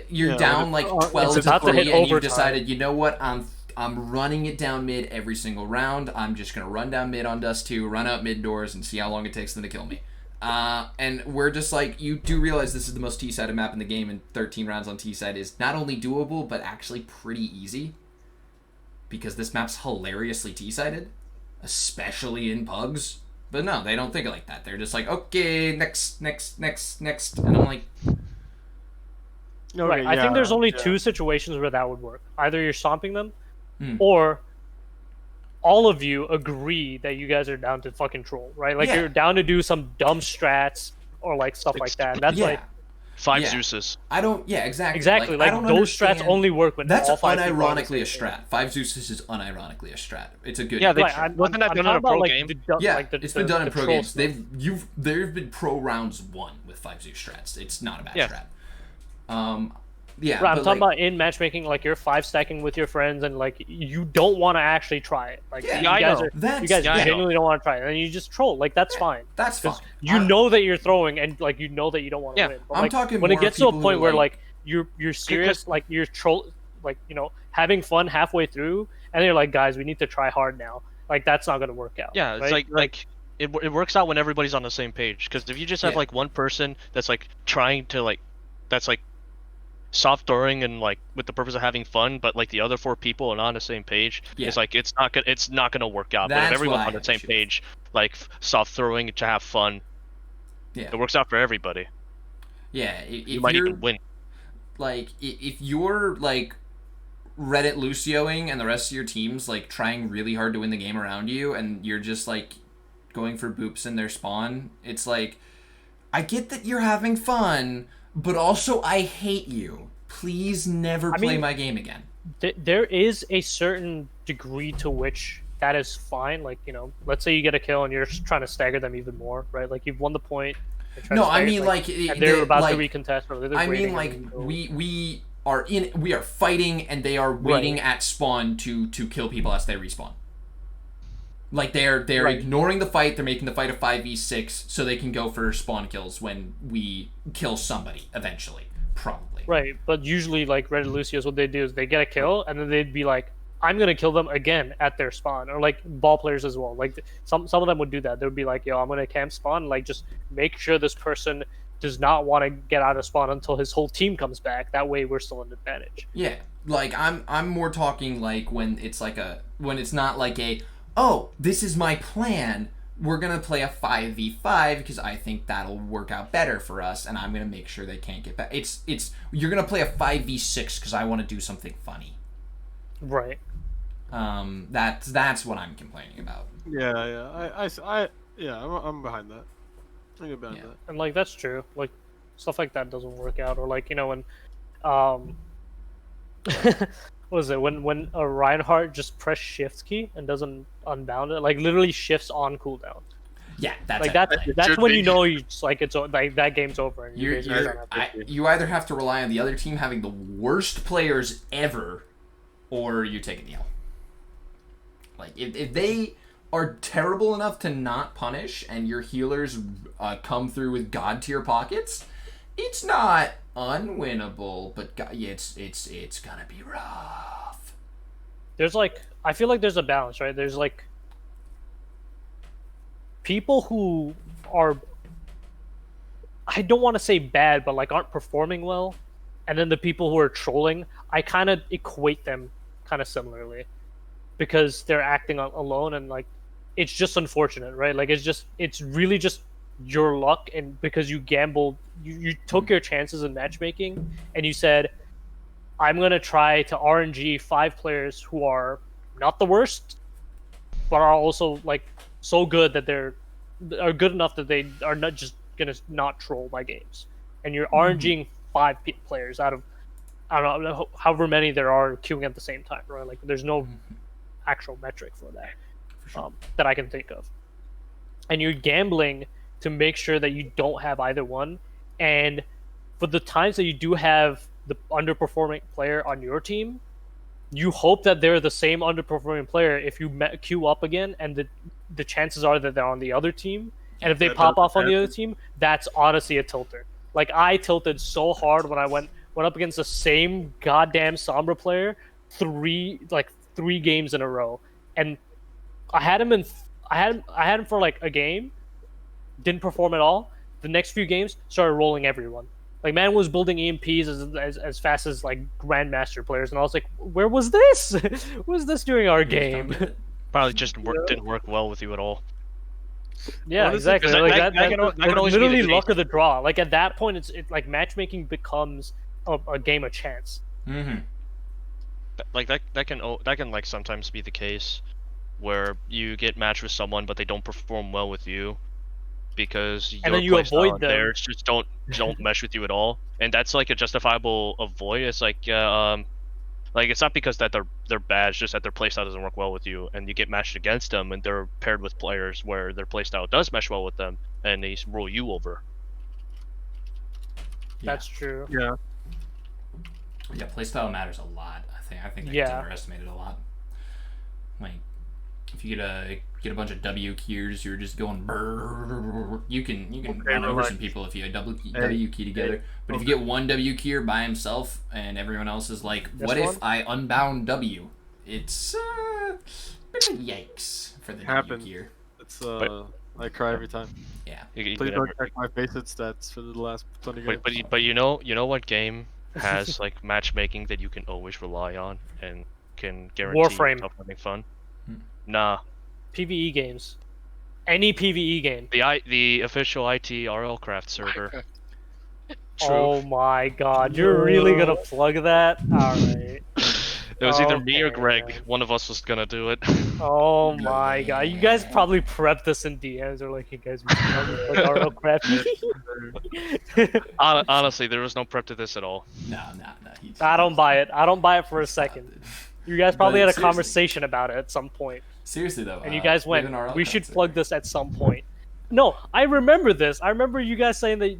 [SPEAKER 2] you're
[SPEAKER 5] yeah,
[SPEAKER 2] down
[SPEAKER 5] when
[SPEAKER 2] like
[SPEAKER 5] it's-
[SPEAKER 2] 12
[SPEAKER 1] it's
[SPEAKER 2] to
[SPEAKER 1] about to
[SPEAKER 2] 3
[SPEAKER 1] hit
[SPEAKER 2] and you've
[SPEAKER 1] overtime.
[SPEAKER 2] decided, you know what, I'm running it down mid every single round. I'm just gonna run down mid on Dust 2, run out mid doors, and see how long it takes them to kill me. And we're just like, you do realize this is the most T-sided map in the game, and 13 rounds on T-side is not only doable, but actually pretty easy. Because this map's hilariously T-sided, especially in pugs. But no, they don't think like that. They're just like, okay, next. And I'm like,
[SPEAKER 5] Okay,
[SPEAKER 1] Right. I think
[SPEAKER 5] yeah,
[SPEAKER 1] there's only
[SPEAKER 5] yeah.
[SPEAKER 1] two situations where that would work. Either you're stomping them,
[SPEAKER 2] Hmm.
[SPEAKER 1] or all of you agree that you guys are down to fucking troll, right? Like
[SPEAKER 2] Yeah.
[SPEAKER 1] you're down to do some dumb strats or like stuff like that. And that's
[SPEAKER 2] yeah.
[SPEAKER 1] like
[SPEAKER 4] 5
[SPEAKER 2] Yeah.
[SPEAKER 4] Zeuses.
[SPEAKER 2] I don't. Yeah, exactly.
[SPEAKER 1] Exactly.
[SPEAKER 2] I
[SPEAKER 1] Like
[SPEAKER 2] don't
[SPEAKER 1] those strats
[SPEAKER 2] understand-
[SPEAKER 1] only work when
[SPEAKER 2] That's
[SPEAKER 1] all 5 people are on the
[SPEAKER 2] unironically a
[SPEAKER 1] same page.
[SPEAKER 2] strat. 5 Zeuses is unironically a strat. It's a good.
[SPEAKER 4] Yeah, they-
[SPEAKER 1] Right,
[SPEAKER 4] Wasn't that done in a
[SPEAKER 1] talking
[SPEAKER 4] pro
[SPEAKER 1] about, like,
[SPEAKER 4] game?
[SPEAKER 2] Yeah,
[SPEAKER 1] like
[SPEAKER 2] it's been done in
[SPEAKER 1] the
[SPEAKER 2] pro
[SPEAKER 1] troll
[SPEAKER 2] games.
[SPEAKER 1] stuff.
[SPEAKER 2] There've been pro rounds won with 5 Zeus strats. It's not a bad
[SPEAKER 4] Yeah.
[SPEAKER 2] strat. Yeah,
[SPEAKER 1] Right, I'm
[SPEAKER 2] but,
[SPEAKER 1] talking
[SPEAKER 2] like,
[SPEAKER 1] about in matchmaking, like you're 5 stacking with your friends, and like you don't want to actually try it. Like
[SPEAKER 2] Yeah,
[SPEAKER 1] you
[SPEAKER 4] I
[SPEAKER 1] guys
[SPEAKER 4] know.
[SPEAKER 1] are,
[SPEAKER 2] That's
[SPEAKER 1] you guys
[SPEAKER 4] Yeah, I know.
[SPEAKER 1] genuinely don't want to try it, and you just troll. Like that's fine.
[SPEAKER 2] that's fine.
[SPEAKER 1] 'Cause you know that you're throwing, and like you know that you don't want to
[SPEAKER 4] Yeah,
[SPEAKER 1] win. But,
[SPEAKER 2] I'm
[SPEAKER 1] like,
[SPEAKER 2] talking
[SPEAKER 1] when it
[SPEAKER 2] more
[SPEAKER 1] gets to a
[SPEAKER 2] people who
[SPEAKER 1] point
[SPEAKER 2] are,
[SPEAKER 1] where
[SPEAKER 2] like-
[SPEAKER 1] like you're serious, like you're troll, like having fun halfway through, and you're like, guys, we need to try hard now. Like that's not gonna work out.
[SPEAKER 4] Yeah, it's
[SPEAKER 1] right?
[SPEAKER 4] like it works out when everybody's on the same page. Because if you just have
[SPEAKER 2] Yeah.
[SPEAKER 4] like one person that's like trying to like, that's like soft throwing and like with the purpose of having fun, but like the other 4 people are not on the same page,
[SPEAKER 2] Yeah.
[SPEAKER 4] it's like it's not gonna work out. But
[SPEAKER 2] That's
[SPEAKER 4] if everyone's
[SPEAKER 2] what I
[SPEAKER 4] on the
[SPEAKER 2] had
[SPEAKER 4] same
[SPEAKER 2] issue with.
[SPEAKER 4] page, like soft throwing to have fun,
[SPEAKER 2] Yeah,
[SPEAKER 4] it works out for everybody.
[SPEAKER 2] yeah. If
[SPEAKER 4] You might
[SPEAKER 2] you're
[SPEAKER 4] even win.
[SPEAKER 2] like, if you're like Reddit Lucioing and the rest of your team's like trying really hard to win the game around you, and you're just like going for boops in their spawn, it's like, I get that you're having fun, but also I hate you. Please never play
[SPEAKER 1] mean-
[SPEAKER 2] my game again.
[SPEAKER 1] There is a certain degree to which that is fine. Like let's say you get a kill and you're just trying to stagger them even more, right? Like you've won the point. you're trying
[SPEAKER 2] No,
[SPEAKER 1] to
[SPEAKER 2] I
[SPEAKER 1] stagger,
[SPEAKER 2] mean like
[SPEAKER 1] and they're about
[SPEAKER 2] like,
[SPEAKER 1] to recontest, or they're
[SPEAKER 2] I mean
[SPEAKER 1] waiting,
[SPEAKER 2] like
[SPEAKER 1] and
[SPEAKER 2] we are fighting and they are waiting at spawn to kill people as they respawn. Like they're
[SPEAKER 1] Right.
[SPEAKER 2] ignoring the fight. They're making the fight a 5v6 so they can go for spawn kills when we kill somebody eventually, probably.
[SPEAKER 1] right. But usually, like Reddit Lucios, what they do is they get a kill, and then they'd be like, "I'm gonna kill them again at their spawn," or like ball players as well. Like some of them would do that. They'd be like, "Yo, I'm gonna camp spawn, like just make sure this person does not want to get out of spawn until his whole team comes back. That way, we're still in advantage."
[SPEAKER 2] Yeah, like I'm more talking like when it's not like a, oh, this is my plan. We're gonna play a 5v5 because I think that'll work out better for us, and I'm gonna make sure they can't get back. It's you're gonna play a 5v6 because I want to do something funny.
[SPEAKER 1] Right.
[SPEAKER 2] That's what I'm complaining about.
[SPEAKER 5] Yeah. I'm behind that. I get behind
[SPEAKER 2] Yeah.
[SPEAKER 5] that.
[SPEAKER 1] And like that's true. Like stuff like that doesn't work out, or like when what is it when a Reinhardt just press shift key and doesn't unbound it, like literally shifts on cooldown.
[SPEAKER 2] Yeah, that's
[SPEAKER 1] Like
[SPEAKER 2] it.
[SPEAKER 1] that's
[SPEAKER 6] should
[SPEAKER 1] when
[SPEAKER 6] be.
[SPEAKER 1] you know it's like that game's over and you guys are done after two.
[SPEAKER 2] You either have to rely on the other team having the worst players ever, or you're taking the L. Like if they are terrible enough to not punish, and your healers come through with god tier pockets, it's not unwinnable. But it's gonna be rough.
[SPEAKER 1] There's like I feel like there's a balance, right? There's like people who are, I don't want to say bad, but like aren't performing well, and then the people who are trolling, I kind of equate them kind of similarly, because they're acting alone, and like it's just unfortunate, right? Like it's really just your luck, and because you gambled, you took your chances in matchmaking, and you said, I'm gonna try to RNG 5 players who are not the worst, but are also like so good that are good enough that they are not just gonna not troll my games. And you're RNGing 5 players out of I don't know however many there are queuing at the same time, right? Like there's no actual metric for that that I can think of. And you're gambling to make sure that you don't have either one. And for the times that you do have the underperforming player on your team, you hope that they're the same underperforming player if you queue up again, and the chances are that they're on the other team. And if they
[SPEAKER 5] That
[SPEAKER 1] pop
[SPEAKER 5] doesn't
[SPEAKER 1] off on the other
[SPEAKER 5] happen.
[SPEAKER 1] team, that's honestly a tilter. Like I tilted so hard when I went up against the same goddamn Sombra player three games in a row, and I had him for like a game, didn't perform at all. The next few games started rolling everyone. Like man was building EMPs as fast as like grandmaster players, and I was like, where was this? What was this during our game?
[SPEAKER 4] Probably just didn't work well with you at all.
[SPEAKER 1] Yeah,
[SPEAKER 5] Honestly,
[SPEAKER 1] exactly.
[SPEAKER 4] 'cause
[SPEAKER 1] Like
[SPEAKER 4] that can always be the
[SPEAKER 1] literally
[SPEAKER 4] case.
[SPEAKER 1] luck of the draw. Like at that point, it's like matchmaking becomes a game of chance.
[SPEAKER 2] Mm-hmm.
[SPEAKER 4] Like that can like sometimes be the case where you get matched with someone but they don't perform well with you, because
[SPEAKER 1] And
[SPEAKER 4] your
[SPEAKER 1] then you
[SPEAKER 4] playstyle
[SPEAKER 1] avoid
[SPEAKER 4] and
[SPEAKER 1] them.
[SPEAKER 4] theirs just don't mesh with you at all, and that's like a justifiable avoid. It's like it's not because that they're bad, it's just that their playstyle doesn't work well with you, and you get matched against them, and they're paired with players where their playstyle does mesh well with them, and they roll you over.
[SPEAKER 1] That's true.
[SPEAKER 5] Yeah.
[SPEAKER 2] Yeah, playstyle matters a lot. I think that
[SPEAKER 1] Yeah.
[SPEAKER 2] gets underestimated a lot. Like, if you get a bunch of W keys, you're just going brrrr, you can run over
[SPEAKER 5] relax.
[SPEAKER 2] some people if you W key together. But if you get one W keyer by himself and everyone else is like, what
[SPEAKER 1] This
[SPEAKER 2] if I unbound W? It's yikes for the
[SPEAKER 5] Happens.
[SPEAKER 2] W keyer.
[SPEAKER 5] It's I cry every time.
[SPEAKER 2] Yeah.
[SPEAKER 4] You
[SPEAKER 5] Please
[SPEAKER 4] can
[SPEAKER 5] don't
[SPEAKER 4] never-
[SPEAKER 5] check my faceit stats for the last 20 games.
[SPEAKER 4] but you know what game has like matchmaking that you can always rely on and can guarantee
[SPEAKER 1] Warframe.
[SPEAKER 4] yourself having fun?
[SPEAKER 2] Hmm.
[SPEAKER 4] Nah,
[SPEAKER 1] PVE games. Any PVE game.
[SPEAKER 4] the official IT RL Craft server.
[SPEAKER 1] Oh my god, you're really gonna plug that? Alright.
[SPEAKER 4] It was either me or
[SPEAKER 1] Okay,
[SPEAKER 4] Greg.
[SPEAKER 1] man.
[SPEAKER 4] One of us was gonna do it.
[SPEAKER 1] Oh my god. You guys probably prepped this in DMs or like you guys like RL crap.
[SPEAKER 4] Honestly, there was no prep to this at all.
[SPEAKER 2] No.
[SPEAKER 1] I don't buy it. I don't buy it for a
[SPEAKER 2] Stop
[SPEAKER 1] second.
[SPEAKER 2] it.
[SPEAKER 1] You guys probably
[SPEAKER 2] But
[SPEAKER 1] had a
[SPEAKER 2] seriously.
[SPEAKER 1] conversation about it at some point.
[SPEAKER 2] Seriously though,
[SPEAKER 1] And you guys
[SPEAKER 2] we have
[SPEAKER 1] went,
[SPEAKER 2] an RL
[SPEAKER 1] we should
[SPEAKER 2] craft
[SPEAKER 1] plug
[SPEAKER 2] server.
[SPEAKER 1] this at some point. No, I remember this. I remember you guys saying that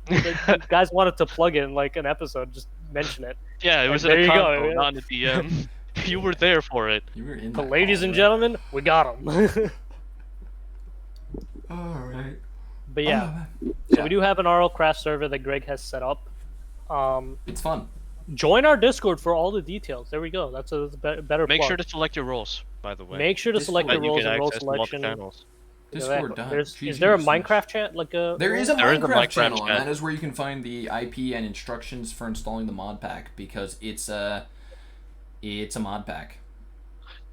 [SPEAKER 1] that you guys wanted to plug in like an episode. Just mention it.
[SPEAKER 4] Yeah, it was
[SPEAKER 1] And
[SPEAKER 4] in a
[SPEAKER 1] there you go,
[SPEAKER 4] console,
[SPEAKER 1] yeah.
[SPEAKER 4] not in a DM. You were there for it.
[SPEAKER 2] You were in
[SPEAKER 1] But
[SPEAKER 2] that
[SPEAKER 1] ladies
[SPEAKER 2] call,
[SPEAKER 1] and
[SPEAKER 2] bro.
[SPEAKER 1] gentlemen, we got them.
[SPEAKER 2] Alright.
[SPEAKER 1] But yeah,
[SPEAKER 2] Oh,
[SPEAKER 1] so we do have an RL Craft server that Greg has set up.
[SPEAKER 2] It's fun.
[SPEAKER 1] Join our Discord for all the details. There we go. That's a better
[SPEAKER 4] Make
[SPEAKER 1] plug.
[SPEAKER 4] sure to select your roles, by the way.
[SPEAKER 1] Make sure to select
[SPEAKER 2] Discord.
[SPEAKER 1] your
[SPEAKER 4] that you
[SPEAKER 1] roles
[SPEAKER 4] can
[SPEAKER 1] and role
[SPEAKER 4] access multiple
[SPEAKER 1] selection.
[SPEAKER 4] channels.
[SPEAKER 2] Discord done.
[SPEAKER 1] Is there a Minecraft chat like a?
[SPEAKER 2] There is a
[SPEAKER 4] There is a
[SPEAKER 2] Minecraft
[SPEAKER 4] Minecraft
[SPEAKER 2] channel,
[SPEAKER 4] chat.
[SPEAKER 2] and that is where you can find the IP and instructions for installing the mod pack because it's a mod pack.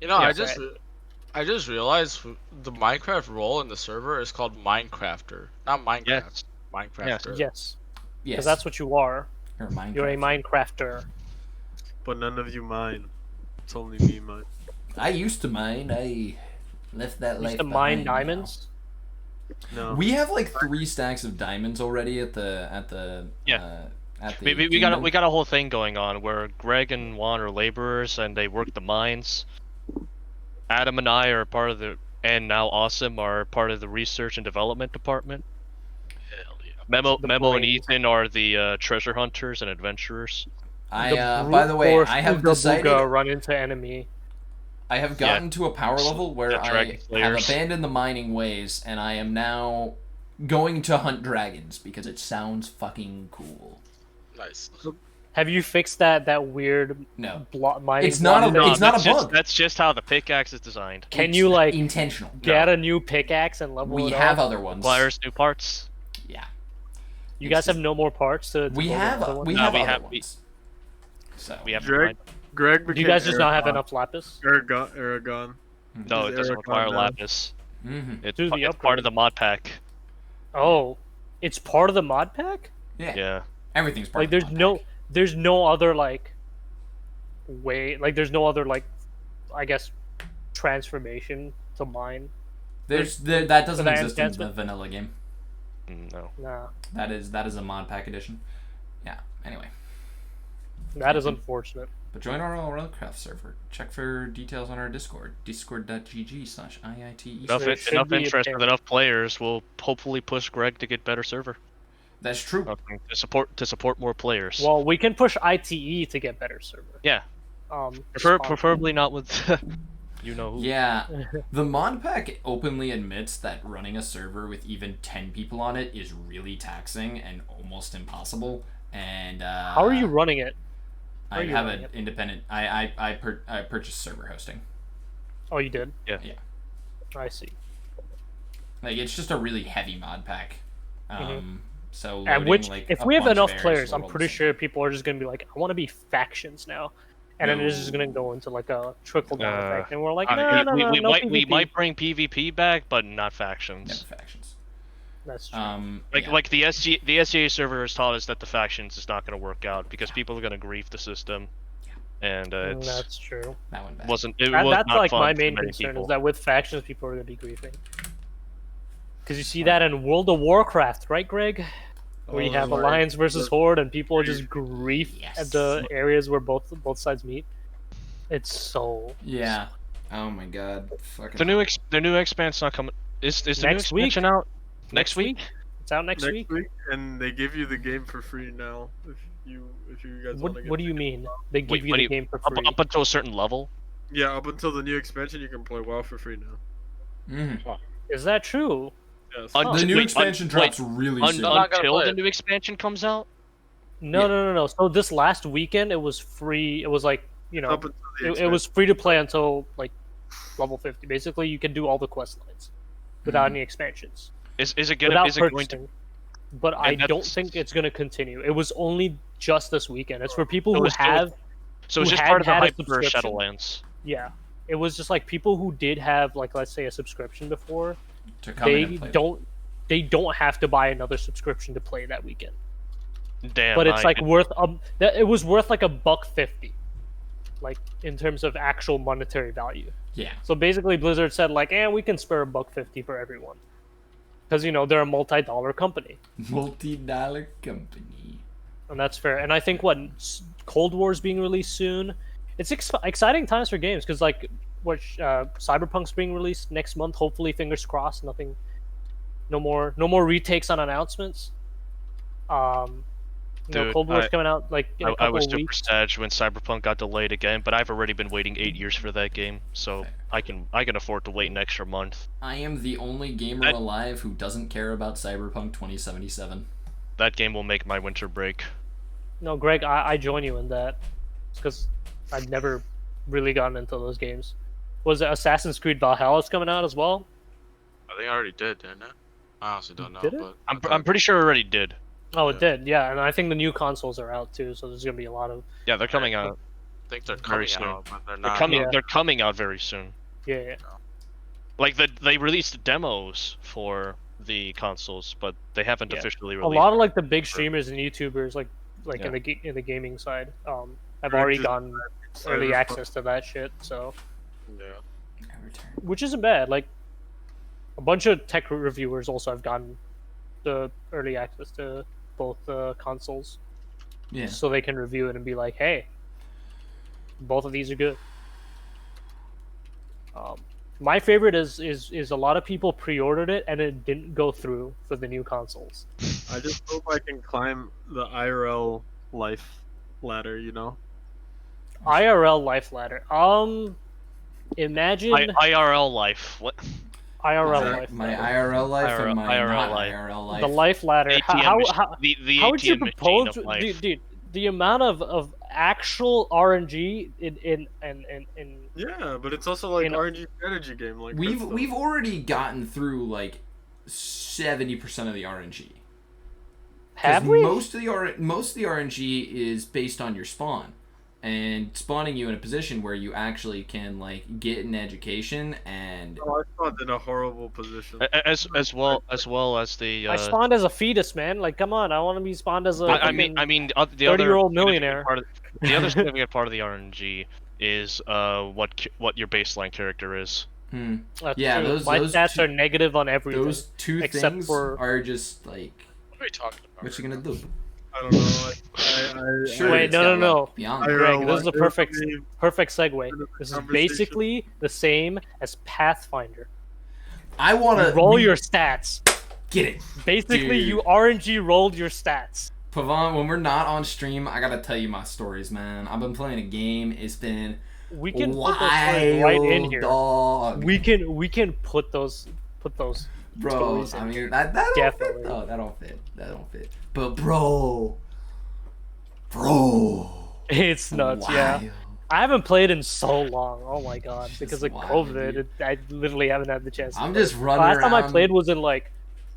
[SPEAKER 3] You know,
[SPEAKER 1] Yeah,
[SPEAKER 3] I just realized the Minecraft role in the server is called Minecrafter, not Minecraft.
[SPEAKER 4] Yes.
[SPEAKER 3] Minecrafter.
[SPEAKER 1] Yes,
[SPEAKER 2] Yes,
[SPEAKER 1] because that's what you are.
[SPEAKER 2] you're a Minecraft.
[SPEAKER 1] You're a Minecrafter.
[SPEAKER 5] But none of you mine. It's only me mine.
[SPEAKER 2] I used to mine. I left that
[SPEAKER 1] You
[SPEAKER 2] life
[SPEAKER 1] used to mine
[SPEAKER 2] behind now.
[SPEAKER 1] diamonds.
[SPEAKER 5] No.
[SPEAKER 2] We have like 3 stacks of diamonds already at the
[SPEAKER 4] Yeah.
[SPEAKER 2] at the
[SPEAKER 4] We
[SPEAKER 2] kingdom.
[SPEAKER 4] got a whole thing going on where Greg and Juan are laborers and they work the mines. Adam and I are part of and now Awesome are part of the research and development department.
[SPEAKER 3] Hell yeah.
[SPEAKER 4] Memo
[SPEAKER 1] The
[SPEAKER 4] and
[SPEAKER 1] brains.
[SPEAKER 4] Ethan are the treasure hunters and adventurers.
[SPEAKER 2] By the way,
[SPEAKER 1] force
[SPEAKER 2] I have
[SPEAKER 1] Ooga
[SPEAKER 2] decided
[SPEAKER 1] Booga run into enemy.
[SPEAKER 2] I have gotten to a power level where
[SPEAKER 4] the
[SPEAKER 2] I
[SPEAKER 4] dragon
[SPEAKER 2] have
[SPEAKER 4] slayers.
[SPEAKER 2] abandoned the mining ways, and I am now going to hunt dragons because it sounds fucking cool.
[SPEAKER 3] Nice.
[SPEAKER 1] Have you fixed that weird
[SPEAKER 2] No,
[SPEAKER 1] mining?
[SPEAKER 2] It's not
[SPEAKER 1] block?
[SPEAKER 2] it's not
[SPEAKER 4] that's
[SPEAKER 2] a bug.
[SPEAKER 4] That's just how the pickaxe is designed.
[SPEAKER 1] Can
[SPEAKER 2] It's
[SPEAKER 1] you like
[SPEAKER 2] intentional?
[SPEAKER 1] get a new pickaxe and level
[SPEAKER 2] We
[SPEAKER 1] it
[SPEAKER 2] have
[SPEAKER 1] up?
[SPEAKER 2] other ones.
[SPEAKER 4] Requires new parts.
[SPEAKER 2] Yeah,
[SPEAKER 1] You guys have no more parts to.
[SPEAKER 2] we
[SPEAKER 1] build
[SPEAKER 2] have
[SPEAKER 1] another one?
[SPEAKER 2] we
[SPEAKER 4] No,
[SPEAKER 2] have
[SPEAKER 4] we
[SPEAKER 2] other
[SPEAKER 4] have-
[SPEAKER 2] ones. So
[SPEAKER 4] We have to
[SPEAKER 5] Greg,
[SPEAKER 4] find-
[SPEAKER 5] Greg
[SPEAKER 1] Do
[SPEAKER 5] became
[SPEAKER 1] you guys just not have
[SPEAKER 5] Aragon.
[SPEAKER 1] enough lapis?
[SPEAKER 5] Aragon.
[SPEAKER 4] No, it
[SPEAKER 5] Is
[SPEAKER 4] doesn't
[SPEAKER 5] Aragon
[SPEAKER 4] require
[SPEAKER 5] down?
[SPEAKER 4] lapis.
[SPEAKER 2] Mm-hmm.
[SPEAKER 4] It's,
[SPEAKER 1] Do the
[SPEAKER 4] it's part of the mod pack.
[SPEAKER 1] Oh, it's part of the mod pack.
[SPEAKER 2] Yeah.
[SPEAKER 4] Yeah.
[SPEAKER 2] Everything's part
[SPEAKER 1] Like
[SPEAKER 2] of the
[SPEAKER 1] there's
[SPEAKER 2] mod
[SPEAKER 1] no
[SPEAKER 2] pack.
[SPEAKER 1] there's no other like way like there's no other like I guess transformation to mine.
[SPEAKER 2] That doesn't
[SPEAKER 1] that
[SPEAKER 2] exist in the
[SPEAKER 1] enhancement?
[SPEAKER 2] vanilla game.
[SPEAKER 4] No.
[SPEAKER 1] Nah,
[SPEAKER 2] That is a mod pack edition. Yeah. Anyway,
[SPEAKER 1] that is unfortunate.
[SPEAKER 2] but join our Worldcraft server. Check for details on our Discord. Discord.gg/IITE.
[SPEAKER 4] Enough,
[SPEAKER 1] There should
[SPEAKER 4] enough
[SPEAKER 1] be a
[SPEAKER 4] interest
[SPEAKER 1] pin.
[SPEAKER 4] with enough players will hopefully push Greg to get better server.
[SPEAKER 2] That's true.
[SPEAKER 4] To support more players.
[SPEAKER 1] Well, we can push ITE to get better server.
[SPEAKER 4] Yeah.
[SPEAKER 1] Spawn.
[SPEAKER 4] Preferably not with you know who.
[SPEAKER 2] Yeah, the mod pack openly admits that running a server with even 10 people on it is really taxing and almost impossible. And
[SPEAKER 1] How are you running it?
[SPEAKER 2] I
[SPEAKER 1] are you
[SPEAKER 2] have
[SPEAKER 1] running
[SPEAKER 2] an
[SPEAKER 1] it?
[SPEAKER 2] independent. I purchased server hosting.
[SPEAKER 1] Oh, you did.
[SPEAKER 4] Yeah.
[SPEAKER 2] Yeah.
[SPEAKER 1] I see.
[SPEAKER 2] Like it's just a really heavy mod pack. So
[SPEAKER 1] And
[SPEAKER 2] loading,
[SPEAKER 1] which,
[SPEAKER 2] like,
[SPEAKER 1] if
[SPEAKER 2] a
[SPEAKER 1] we have
[SPEAKER 2] bunch of
[SPEAKER 1] enough
[SPEAKER 2] areas
[SPEAKER 1] players,
[SPEAKER 2] will
[SPEAKER 1] I'm
[SPEAKER 2] roll the
[SPEAKER 1] pretty
[SPEAKER 2] same.
[SPEAKER 1] sure people are just gonna be like, I want to be factions now, and then it's just gonna go into like a trickle down effect, and we're like, no,
[SPEAKER 4] we
[SPEAKER 1] no
[SPEAKER 4] might
[SPEAKER 1] PvP.
[SPEAKER 4] bring PvP back, but not factions.
[SPEAKER 2] Never factions.
[SPEAKER 1] That's true.
[SPEAKER 2] Yeah.
[SPEAKER 4] Like the SGA server has taught us that the factions is not going to work out because people are going to grief the system, and it's
[SPEAKER 1] That's true.
[SPEAKER 2] that one bad.
[SPEAKER 4] wasn't it
[SPEAKER 1] That,
[SPEAKER 4] was
[SPEAKER 1] that's
[SPEAKER 4] not
[SPEAKER 1] like
[SPEAKER 4] fun
[SPEAKER 1] my
[SPEAKER 4] for
[SPEAKER 1] main
[SPEAKER 4] many
[SPEAKER 1] concern
[SPEAKER 4] people.
[SPEAKER 1] is that with factions, people are gonna be griefing. Because you see that in World of Warcraft, right, Greg? Where you have Alliance versus Horde, and people just grief at the areas where both sides meet. It's so
[SPEAKER 2] Yeah. Oh my god. Fucking.
[SPEAKER 4] The new expansion's not coming. Is the new
[SPEAKER 1] Next week.
[SPEAKER 4] expansion out next week?
[SPEAKER 1] It's out next week.
[SPEAKER 5] And they give you the game for free now. If you guys want to get.
[SPEAKER 1] What do you mean? They give
[SPEAKER 4] Wait,
[SPEAKER 1] you the game for free?
[SPEAKER 4] Up until a certain level?
[SPEAKER 5] Yeah, up until the new expansion, you can play WoW for free now.
[SPEAKER 2] Mhm.
[SPEAKER 1] Is that true?
[SPEAKER 5] Yes.
[SPEAKER 2] The new expansion drops really soon.
[SPEAKER 3] not gonna
[SPEAKER 4] Until
[SPEAKER 3] play
[SPEAKER 4] the
[SPEAKER 3] it.
[SPEAKER 4] new expansion comes out?
[SPEAKER 1] No. So this last weekend, it was free. It was like, you know,
[SPEAKER 5] Up until the
[SPEAKER 1] it was free to play until like level 50. Basically, you can do all the quest lines without any expansions.
[SPEAKER 4] Is it
[SPEAKER 1] Without
[SPEAKER 4] going to
[SPEAKER 1] purchasing. But I don't
[SPEAKER 4] that's-
[SPEAKER 1] think it's going to continue. It was only just this weekend. It's for people
[SPEAKER 4] So
[SPEAKER 1] who
[SPEAKER 4] it's still-
[SPEAKER 1] have.
[SPEAKER 4] So it's
[SPEAKER 1] who
[SPEAKER 4] just part of the
[SPEAKER 1] had a
[SPEAKER 4] hype for
[SPEAKER 1] subscription.
[SPEAKER 4] Shadowlands.
[SPEAKER 1] Yeah, it was just like people who did have, like, let's say, a subscription before.
[SPEAKER 2] To come in
[SPEAKER 1] They
[SPEAKER 2] and play.
[SPEAKER 1] don't have to buy another subscription to play that weekend.
[SPEAKER 4] Damn.
[SPEAKER 1] But it's
[SPEAKER 4] I
[SPEAKER 1] like
[SPEAKER 4] didn't-
[SPEAKER 1] worth it was worth like $1.50, like in terms of actual monetary value.
[SPEAKER 2] Yeah.
[SPEAKER 1] So basically, Blizzard said like, we can spare $1.50 for everyone, because you know they're a multi-dollar company,
[SPEAKER 2] Multi-dollar company.
[SPEAKER 1] and that's fair. And I think Cold War's being released soon. It's exciting times for games because like Cyberpunk's being released next month. Hopefully, fingers crossed. No more retakes on announcements.
[SPEAKER 4] Dude,
[SPEAKER 1] Cold War's coming out like in a
[SPEAKER 4] I
[SPEAKER 1] couple
[SPEAKER 4] was
[SPEAKER 1] of
[SPEAKER 4] super
[SPEAKER 1] weeks.
[SPEAKER 4] sad when Cyberpunk got delayed again, but I've already been waiting 8 years for that game, so I can afford to wait an extra month.
[SPEAKER 2] I am the only gamer alive who doesn't care about Cyberpunk 2077.
[SPEAKER 4] That game will make my winter break.
[SPEAKER 1] No, Greg, I join you in that because I've never really gotten into those games. Was it Assassin's Creed Valhalla's coming out as well?
[SPEAKER 3] I think I already did, didn't it? I honestly don't know.
[SPEAKER 1] Did it?
[SPEAKER 3] But
[SPEAKER 4] I'm pretty sure it already did.
[SPEAKER 1] Oh, it did, yeah. And I think the new consoles are out too, so there's gonna be a lot of
[SPEAKER 4] Yeah, they're coming out.
[SPEAKER 3] I think they're
[SPEAKER 4] Very
[SPEAKER 3] coming
[SPEAKER 4] soon.
[SPEAKER 3] out, but they're
[SPEAKER 4] They're
[SPEAKER 3] not.
[SPEAKER 4] coming.
[SPEAKER 1] Yeah.
[SPEAKER 4] They're coming out very soon.
[SPEAKER 1] yeah.
[SPEAKER 4] Like they released demos for the consoles, but they haven't
[SPEAKER 1] Yeah.
[SPEAKER 4] officially
[SPEAKER 1] A
[SPEAKER 4] released.
[SPEAKER 1] lot of like the big streamers and YouTubers, like
[SPEAKER 4] Yeah.
[SPEAKER 1] in the gaming side, have
[SPEAKER 5] Greg
[SPEAKER 1] already
[SPEAKER 5] just-
[SPEAKER 1] gotten early access to that shit. So,
[SPEAKER 3] Yeah.
[SPEAKER 2] I return.
[SPEAKER 1] which isn't bad. Like, a bunch of tech reviewers also have gotten the early access to both consoles,
[SPEAKER 2] Yeah.
[SPEAKER 1] so they can review it and be like, "Hey, both of these are good." My favorite is a lot of people pre-ordered it and it didn't go through for the new consoles.
[SPEAKER 5] I just hope I can climb the IRL life ladder, you know?
[SPEAKER 1] IRL life ladder. Imagine
[SPEAKER 4] IRL life. What?
[SPEAKER 1] IRL
[SPEAKER 2] my,
[SPEAKER 1] life.
[SPEAKER 2] my
[SPEAKER 1] ladder.
[SPEAKER 2] IRL life and my
[SPEAKER 4] IRL
[SPEAKER 2] not
[SPEAKER 4] life.
[SPEAKER 2] IRL life.
[SPEAKER 1] The life ladder.
[SPEAKER 4] ATM machine- the
[SPEAKER 1] How would you
[SPEAKER 4] ATM machine
[SPEAKER 1] propose,
[SPEAKER 4] of life.
[SPEAKER 1] dude? The amount of actual RNG in
[SPEAKER 5] Yeah, but it's also like
[SPEAKER 1] You know-
[SPEAKER 5] RNG strategy game. Like
[SPEAKER 2] We've already gotten through like 70% of the RNG. 'Cause
[SPEAKER 1] have we?
[SPEAKER 2] Most of the RNG is based on your spawn, and spawning you in a position where you actually can like get an education and.
[SPEAKER 5] Oh, I spawned in a horrible position.
[SPEAKER 4] As well as the.
[SPEAKER 1] I spawned as a fetus, man. Like, come on, I want to be spawned as a.
[SPEAKER 4] I mean, the other
[SPEAKER 1] 30-year-old
[SPEAKER 4] significant
[SPEAKER 1] millionaire.
[SPEAKER 4] part of- the other significant part of the RNG is what your baseline character is.
[SPEAKER 1] That's
[SPEAKER 2] Yeah,
[SPEAKER 1] true.
[SPEAKER 2] those-
[SPEAKER 1] My
[SPEAKER 2] those
[SPEAKER 1] stats
[SPEAKER 2] two-
[SPEAKER 1] are negative on everything.
[SPEAKER 2] Those two
[SPEAKER 1] Except
[SPEAKER 2] things
[SPEAKER 1] for-
[SPEAKER 2] are just like,
[SPEAKER 3] What are we talking about?
[SPEAKER 2] what you gonna do?
[SPEAKER 5] I don't know. I
[SPEAKER 2] Sure,
[SPEAKER 1] Wait,
[SPEAKER 2] it's
[SPEAKER 1] no,
[SPEAKER 2] got
[SPEAKER 1] no, no.
[SPEAKER 2] left beyond
[SPEAKER 5] I-
[SPEAKER 2] that.
[SPEAKER 1] Greg, this is a
[SPEAKER 5] IRL
[SPEAKER 1] perfect
[SPEAKER 5] game.
[SPEAKER 1] segue.
[SPEAKER 5] End of the
[SPEAKER 1] This is
[SPEAKER 5] conversation.
[SPEAKER 1] basically the same as Pathfinder.
[SPEAKER 2] I wanna
[SPEAKER 1] Roll your stats.
[SPEAKER 2] get it.
[SPEAKER 1] Basically,
[SPEAKER 2] Dude.
[SPEAKER 1] you RNG rolled your stats.
[SPEAKER 2] Pavan, when we're not on stream, I gotta tell you my stories, man. I've been playing a game. It's been
[SPEAKER 1] We can put those
[SPEAKER 2] wild,
[SPEAKER 1] stories right in here.
[SPEAKER 2] dog.
[SPEAKER 1] We can put those
[SPEAKER 2] Bro,
[SPEAKER 1] stories
[SPEAKER 2] I
[SPEAKER 1] in.
[SPEAKER 2] mean that don't
[SPEAKER 1] Definitely.
[SPEAKER 2] fit. Oh, that don't fit. That don't fit. But bro,
[SPEAKER 1] It's nuts, yeah.
[SPEAKER 2] wild.
[SPEAKER 1] I haven't played in so long. Oh my god, because of
[SPEAKER 2] wild,
[SPEAKER 1] COVID,
[SPEAKER 2] dude.
[SPEAKER 1] I literally haven't had the chance. to
[SPEAKER 2] I'm
[SPEAKER 1] play.
[SPEAKER 2] just running
[SPEAKER 1] Last time I
[SPEAKER 2] around.
[SPEAKER 1] played was in like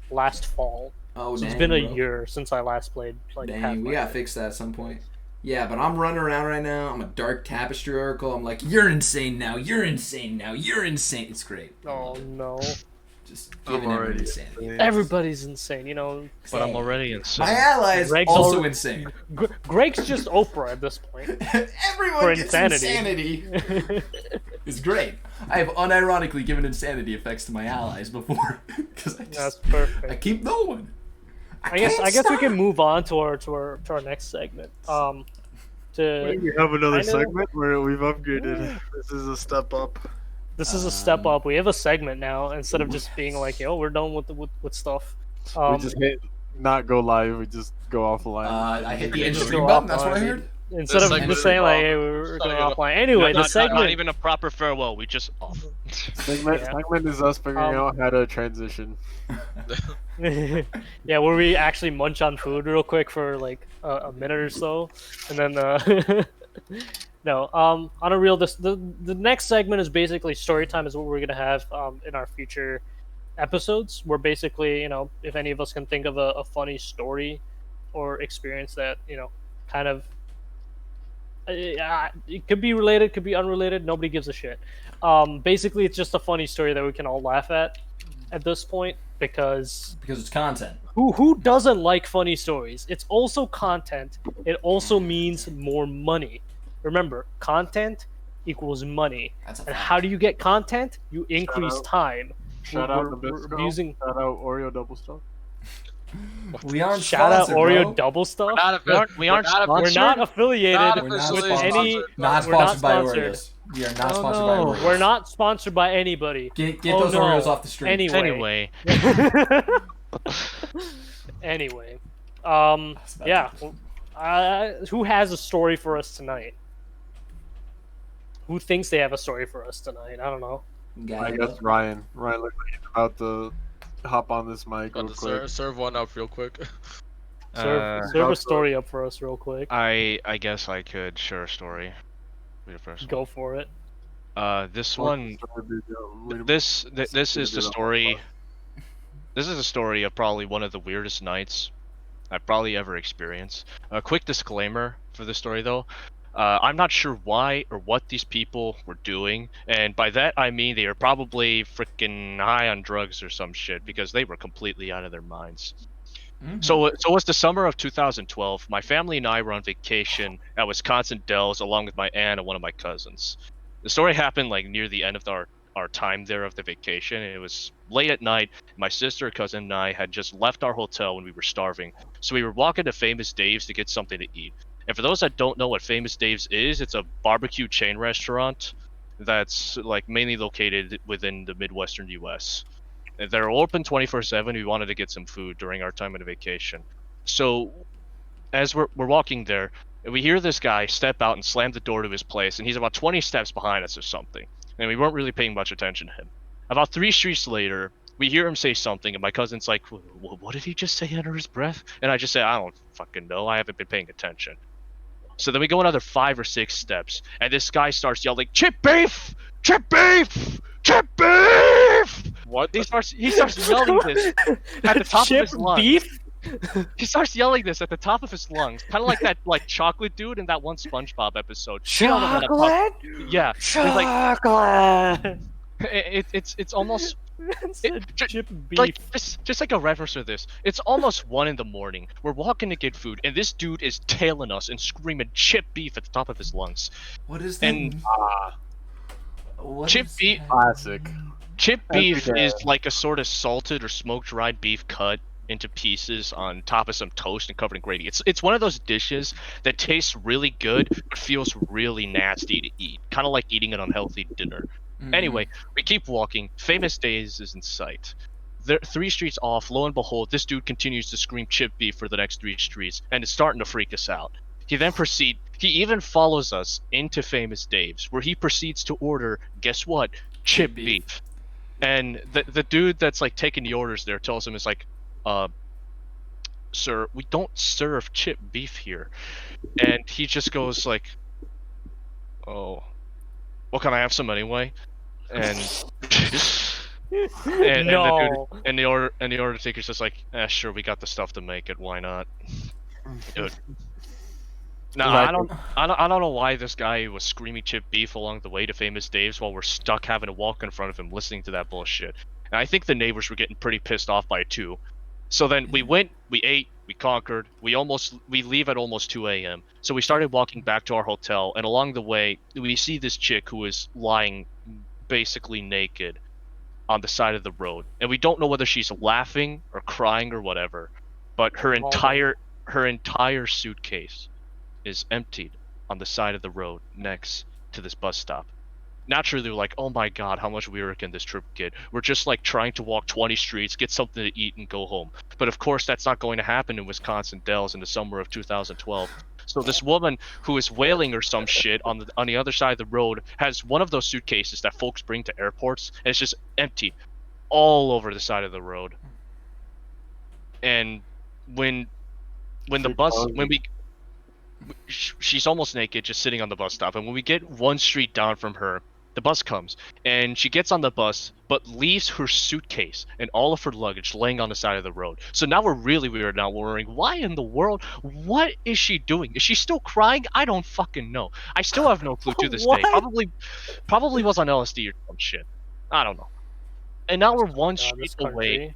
[SPEAKER 1] last fall.
[SPEAKER 2] Oh,
[SPEAKER 1] So it's
[SPEAKER 2] dang,
[SPEAKER 1] been a
[SPEAKER 2] bro.
[SPEAKER 1] year since I last played. Like,
[SPEAKER 2] Dang, we
[SPEAKER 1] Pathfinder.
[SPEAKER 2] gotta fix that at some point. Yeah, but I'm running around right now. I'm a dark tapestry oracle. I'm like, you're insane now. You're insane now. You're insane. It's great.
[SPEAKER 1] Oh no.
[SPEAKER 2] Just
[SPEAKER 5] I'm
[SPEAKER 2] giving everyone
[SPEAKER 5] already
[SPEAKER 2] insanity.
[SPEAKER 5] insane.
[SPEAKER 1] Everybody's insane, you know.
[SPEAKER 4] But I'm already insane.
[SPEAKER 2] My ally is
[SPEAKER 1] Greg's
[SPEAKER 2] also
[SPEAKER 1] already-
[SPEAKER 2] insane.
[SPEAKER 1] Greg's just Oprah at this point.
[SPEAKER 2] Everyone
[SPEAKER 1] For
[SPEAKER 2] gets
[SPEAKER 1] insanity.
[SPEAKER 2] insanity. It's great. I have unironically given insanity effects to my allies before because
[SPEAKER 1] That's perfect.
[SPEAKER 2] I keep going.
[SPEAKER 1] I guess we can move on to our next segment.
[SPEAKER 5] We have another
[SPEAKER 1] I know-
[SPEAKER 5] segment where we've upgraded. This is a step up.
[SPEAKER 1] This is a step up. We have a segment now instead of just being like, "Yo, we're done with stuff."
[SPEAKER 5] We just hit not go live. We just go offline.
[SPEAKER 2] I hit the end
[SPEAKER 1] Just
[SPEAKER 2] stream
[SPEAKER 1] go
[SPEAKER 2] button. That's what I
[SPEAKER 1] offline.
[SPEAKER 2] heard.
[SPEAKER 1] Instead
[SPEAKER 3] This
[SPEAKER 1] of
[SPEAKER 3] segment
[SPEAKER 1] just
[SPEAKER 3] is
[SPEAKER 1] saying like,
[SPEAKER 3] off.
[SPEAKER 1] "Hey, we're going
[SPEAKER 3] Sorry,
[SPEAKER 1] offline." Anyway, the
[SPEAKER 4] not
[SPEAKER 1] segment.
[SPEAKER 4] even a proper farewell. We just off.
[SPEAKER 5] Segment is us figuring out how to transition.
[SPEAKER 1] Yeah, where we actually munch on food real quick for like a minute or so, and then no. On a real, the next segment is basically story time. Is what we're gonna have in our future episodes. Where basically, if any of us can think of a funny story or experience that kind of it could be related, could be unrelated. Nobody gives a shit. Basically, it's just a funny story that we can all laugh at this point because
[SPEAKER 2] Because it's content.
[SPEAKER 1] who doesn't like funny stories? It's also content. It also means more money. Remember, content equals money.
[SPEAKER 2] That's a
[SPEAKER 1] And
[SPEAKER 2] fact.
[SPEAKER 1] how do you get content? You increase
[SPEAKER 5] out.
[SPEAKER 1] time.
[SPEAKER 5] Shout
[SPEAKER 1] We're-
[SPEAKER 5] out
[SPEAKER 1] we're
[SPEAKER 5] Nabisco.
[SPEAKER 1] abusing-
[SPEAKER 5] Shout out Oreo double stuff.
[SPEAKER 2] We aren't
[SPEAKER 1] Shout out
[SPEAKER 2] sponsored,
[SPEAKER 1] Oreo
[SPEAKER 2] bro.
[SPEAKER 1] double stuff.
[SPEAKER 4] We aren't
[SPEAKER 1] We're not affiliated
[SPEAKER 3] Not
[SPEAKER 2] We're not
[SPEAKER 3] officially
[SPEAKER 2] sponsored.
[SPEAKER 1] any-
[SPEAKER 3] sponsored.
[SPEAKER 2] Not
[SPEAKER 1] We're not
[SPEAKER 2] sponsored by
[SPEAKER 1] sponsored.
[SPEAKER 2] Oreos. We are not
[SPEAKER 4] Oh,
[SPEAKER 2] sponsored
[SPEAKER 4] no.
[SPEAKER 2] by Oreos.
[SPEAKER 1] We're not sponsored by anybody.
[SPEAKER 2] Get
[SPEAKER 1] Oh,
[SPEAKER 2] those
[SPEAKER 1] no.
[SPEAKER 2] Oreos off the street.
[SPEAKER 1] Anyway. Anyway,
[SPEAKER 2] That's about
[SPEAKER 1] yeah.
[SPEAKER 2] it.
[SPEAKER 1] Who has a story for us tonight? Who thinks they have a story for us tonight? I don't know.
[SPEAKER 2] Got
[SPEAKER 5] I
[SPEAKER 2] it.
[SPEAKER 5] guess Ryan. Ryan looked like he's about to hop on this mic real
[SPEAKER 3] Got to
[SPEAKER 5] quick.
[SPEAKER 3] serve one up real quick.
[SPEAKER 1] Serve
[SPEAKER 5] Go
[SPEAKER 1] a
[SPEAKER 5] for
[SPEAKER 1] story up for us real quick.
[SPEAKER 4] I guess I could share a story. Read it first.
[SPEAKER 1] Go for it.
[SPEAKER 4] This one. This is the story. This is a story of probably one of the weirdest nights I've probably ever experienced. A quick disclaimer for this story though. I'm not sure why or what these people were doing, and by that I mean they are probably freaking high on drugs or some shit because they were completely out of their minds.
[SPEAKER 2] Mhm.
[SPEAKER 4] So it was the summer of 2012. My family and I were on vacation at Wisconsin Dells along with my aunt and one of my cousins. The story happened like near the end of our time there of the vacation, and it was late at night. My sister, cousin, and I had just left our hotel when we were starving, so we were walking to Famous Dave's to get something to eat. And for those that don't know what Famous Dave's is, it's a barbecue chain restaurant that's like mainly located within the Midwestern U.S. They're open 24/7. We wanted to get some food during our time on vacation. So as we're walking there, we hear this guy step out and slam the door to his place, and he's about 20 steps behind us or something. And we weren't really paying much attention to him. About 3 streets later, we hear him say something, and my cousin's like, what did he just say under his breath? And I just say, I don't fucking know. I haven't been paying attention. So then we go another 5 or 6 steps, and this guy starts yelling, "Chip beef! Chip beef! Chip beef!"
[SPEAKER 3] What?
[SPEAKER 4] He starts yelling this at the top
[SPEAKER 1] Chip
[SPEAKER 4] of his lungs.
[SPEAKER 1] beef?
[SPEAKER 4] He starts yelling this at the top of his lungs, kind of like that chocolate dude in that one SpongeBob episode. You know the one I'm talking-
[SPEAKER 1] Chocolate?
[SPEAKER 4] Yeah, it's like
[SPEAKER 1] Chocolate!
[SPEAKER 4] it's almost
[SPEAKER 1] Chip beef.
[SPEAKER 4] like just like a reference to this. It's almost 1 in the morning. We're walking to get food, and this dude is tailing us and screaming "chip beef" at the top of his lungs.
[SPEAKER 2] What is that?
[SPEAKER 4] And
[SPEAKER 2] What
[SPEAKER 4] chip
[SPEAKER 2] is
[SPEAKER 4] beef-
[SPEAKER 2] that?
[SPEAKER 5] Classic.
[SPEAKER 4] Chip
[SPEAKER 5] Every
[SPEAKER 4] beef
[SPEAKER 5] day.
[SPEAKER 4] is like a sort of salted or smoked dried beef cut into pieces on top of some toast and covered in gravy. It's one of those dishes that tastes really good but feels really nasty to eat, kind of like eating an unhealthy dinner.
[SPEAKER 2] Mhm.
[SPEAKER 4] Anyway, we keep walking. Famous Days is in sight. 3 streets off, lo and behold, this dude continues to scream chip beef for the next 3 streets, and it's starting to freak us out. He even follows us into Famous Dave's, where he proceeds to order, guess what? Chip beef. And the dude that's like taking the orders there tells him, it's like, sir, we don't serve chip beef here. And he just goes like, oh, well, can I have some anyway? And
[SPEAKER 1] No.
[SPEAKER 4] the order taker's just like, sure, we got the stuff to make it. Why not? Dude. No,
[SPEAKER 5] Like-
[SPEAKER 4] I don't know why this guy was screaming chip beef along the way to Famous Dave's while we're stuck having to walk in front of him listening to that bullshit. And I think the neighbors were getting pretty pissed off by it too. So then we went, we ate, we conquered. We leave at almost 2 a.m. So we started walking back to our hotel, and along the way, we see this chick who is lying basically naked on the side of the road. And we don't know whether she's laughing or crying or whatever. But her entire suitcase is emptied on the side of the road next to this bus stop. Naturally, we're like, oh my god, how much weirder can this trip get? We're just like trying to walk 20 streets, get something to eat, and go home. But of course, that's not going to happen in Wisconsin Dells in the summer of 2012. So this woman who is wailing or some shit on the other side of the road has one of those suitcases that folks bring to airports, and it's just empty all over the side of the road. And when she's almost naked, just sitting on the bus stop, and when we get one street down from her, the bus comes, and she gets on the bus, but leaves her suitcase and all of her luggage laying on the side of the road. So now we're really weird now, worrying, why in the world? What is she doing? Is she still crying? I don't fucking know. I still have no clue to this day. Probably was on LSD or some shit. I don't know. And now we're one street away.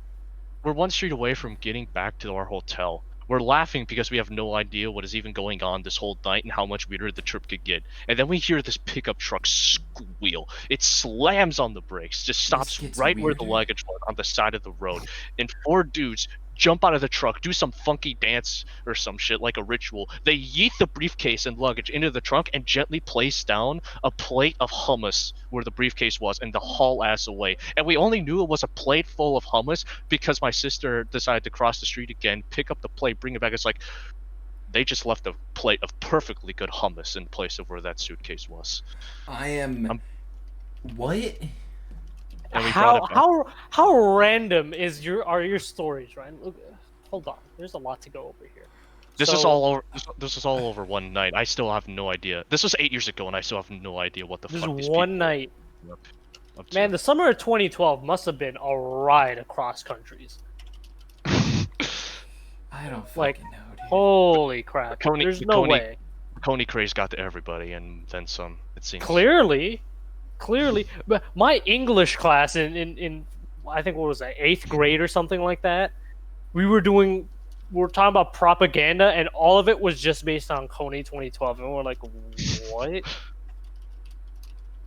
[SPEAKER 4] We're one street away from getting back to our hotel. We're laughing because we have no idea what is even going on this whole night and how much weirder the trip could get. And then we hear this pickup truck squeal. It slams on the brakes, just stops right where the luggage was on the side of the road. And 4 dudes jump out of the truck, do some funky dance or some shit like a ritual. They yeet the briefcase and luggage into the trunk and gently place down a plate of hummus where the briefcase was and the haul ass away. And we only knew it was a plate full of hummus because my sister decided to cross the street again, pick up the plate, bring it back. It's like they just left a plate of perfectly good hummus in place of where that suitcase was.
[SPEAKER 2] What?
[SPEAKER 4] And we brought it back.
[SPEAKER 1] How random are your stories, Ryan? Look, hold on, there's a lot to go over here.
[SPEAKER 4] This is all over one night. I still have no idea. This was 8 years ago, and I still have no idea what the fuck these people
[SPEAKER 1] one night. Man, the summer of 2012 must have been a ride across countries.
[SPEAKER 2] I don't fucking know, dude.
[SPEAKER 1] Holy crap! There's no way.
[SPEAKER 4] Coney craze got to everybody, and then some. It seems. Clearly, but my English class in I think what was that, 8th grade or something like that, we were talking about propaganda, and all of it was just based on Coney 2012, and we're like, what?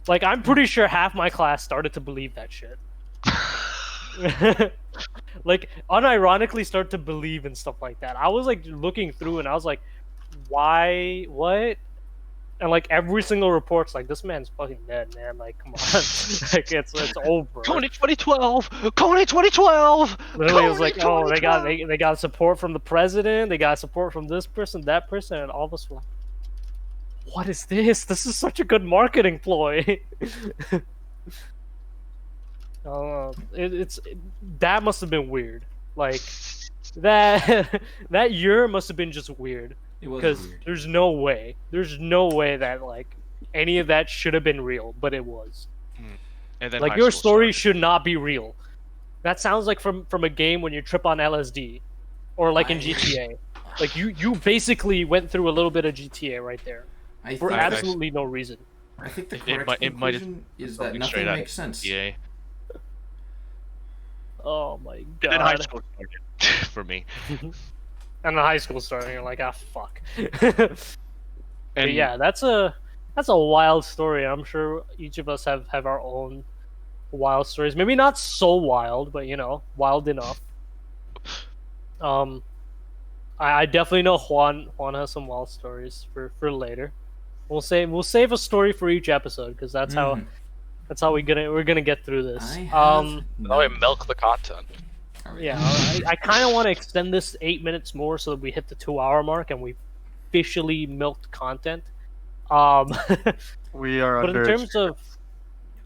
[SPEAKER 4] Like, I'm pretty sure half my class started to believe that shit. Like, unironically start to believe in stuff like that. I was like looking through, and I was like, why? What? And like every single report's like, this man's fucking dead, man. Like, come on, like it's over. Coney 2012, Coney 2012.
[SPEAKER 1] Literally, it was like, oh, they got support from the president, they got support from this person, that person, and all of us were like, what is this? This is such a good marketing ploy. That must have been weird. Like that year must have been just weird. Because there's no way that like any of that should have been real, but it was.
[SPEAKER 4] And then
[SPEAKER 1] like your story should not be real. That sounds like from a game when you trip on LSD, or like in GTA. Like you basically went through a little bit of GTA right there, for absolutely no reason.
[SPEAKER 2] I think the correct conclusion is that nothing makes sense.
[SPEAKER 4] Yeah.
[SPEAKER 1] Oh my god.
[SPEAKER 4] And high school started for me.
[SPEAKER 1] And the high school starting, you're like, fuck. And yeah, that's a wild story. I'm sure each of us have our own wild stories. Maybe not so wild, but wild enough. I definitely know Juan has some wild stories for later. We'll save a story for each episode, because that's how we're gonna get through this.
[SPEAKER 6] Now we milk the content.
[SPEAKER 1] Yeah, I kind of want to extend this 8 minutes more so that we hit the 2-hour mark and we officially milked content.
[SPEAKER 5] We are.
[SPEAKER 1] But in terms of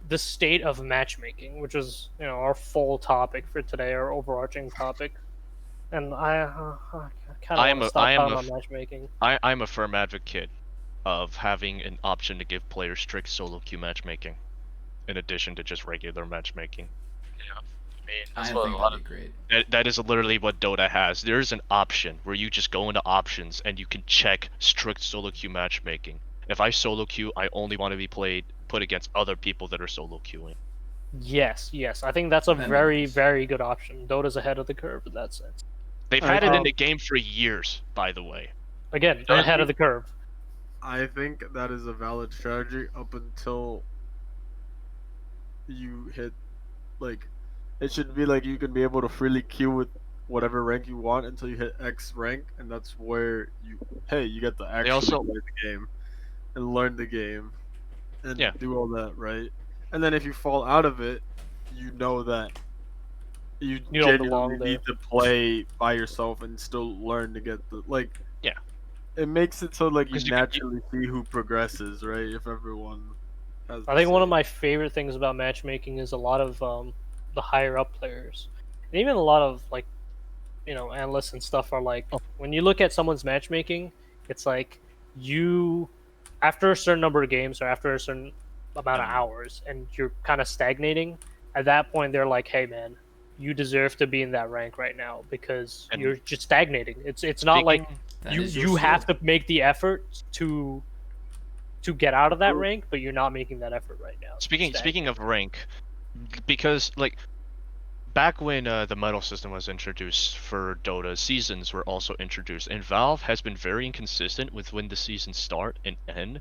[SPEAKER 1] the state of matchmaking, which is our full topic for today, our overarching topic, and I kind of want to stop talking about matchmaking.
[SPEAKER 4] I'm a firm advocate of having an option to give players strict solo queue matchmaking, in addition to just regular matchmaking.
[SPEAKER 6] Yeah. I
[SPEAKER 2] think that'd be great.
[SPEAKER 4] That is literally what Dota has. There's an option where you just go into options and you can check strict solo queue matchmaking. If I solo queue, I only want to be put against other people that are solo queuing.
[SPEAKER 1] Yes, yes. I think that's a
[SPEAKER 2] That'd be
[SPEAKER 1] very,
[SPEAKER 2] nice.
[SPEAKER 1] very good option. Dota's ahead of the curve in that sense.
[SPEAKER 4] They've
[SPEAKER 5] I
[SPEAKER 4] had it in
[SPEAKER 5] think-
[SPEAKER 4] the game for years, by the way.
[SPEAKER 1] Again,
[SPEAKER 5] I
[SPEAKER 1] ahead of the
[SPEAKER 5] think-
[SPEAKER 1] curve.
[SPEAKER 5] I think that is a valid strategy up until you hit like it should be like you can be able to freely queue with whatever rank you want until you hit X rank, and that's where you get to actually
[SPEAKER 4] also-
[SPEAKER 5] play the game and learn the game and
[SPEAKER 4] Yeah.
[SPEAKER 5] do all that, right? And then if you fall out of it, you know that you
[SPEAKER 1] don't belong
[SPEAKER 5] genuinely
[SPEAKER 1] there.
[SPEAKER 5] need to play by yourself and still learn to get the like.
[SPEAKER 4] Yeah.
[SPEAKER 5] It makes it so like you
[SPEAKER 4] 'Cause you can-
[SPEAKER 5] naturally see who progresses, right? If everyone has.
[SPEAKER 1] I think one of my favorite things about matchmaking is a lot of the higher up players, and even a lot of like, analysts and stuff are like, when you look at someone's matchmaking, it's like you, after a certain number of games or after a certain amount of hours, and you're kind of stagnating. At that point, they're like, "Hey, man, you deserve to be in that rank right now because
[SPEAKER 4] And-
[SPEAKER 1] you're just stagnating. It's not like
[SPEAKER 2] That
[SPEAKER 1] you
[SPEAKER 2] is your
[SPEAKER 1] you have
[SPEAKER 2] skill.
[SPEAKER 1] to make the effort to get out of that rank, but you're not making that effort right now.
[SPEAKER 4] Speaking of rank, because like back when the medal system was introduced for Dota, seasons were also introduced, and Valve has been very inconsistent with when the seasons start and end,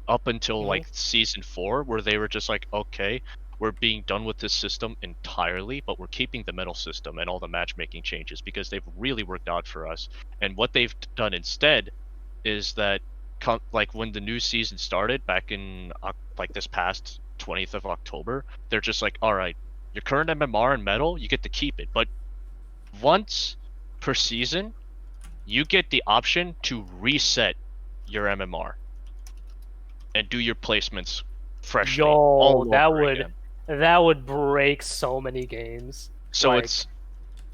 [SPEAKER 4] up until like season 4, where they were just like, okay, we're being done with this system entirely, but we're keeping the medal system and all the matchmaking changes because they've really worked out for us. And what they've done instead is that like when the new season started back in like this past 20th of October, they're just like, all right, your current MMR and medal, you get to keep it, but once per season, you get the option to reset your MMR and do your placements freshly.
[SPEAKER 1] Yo,
[SPEAKER 4] all
[SPEAKER 1] that
[SPEAKER 4] over
[SPEAKER 1] would
[SPEAKER 4] again.
[SPEAKER 1] that would break so many games.
[SPEAKER 4] So
[SPEAKER 1] like-
[SPEAKER 4] it's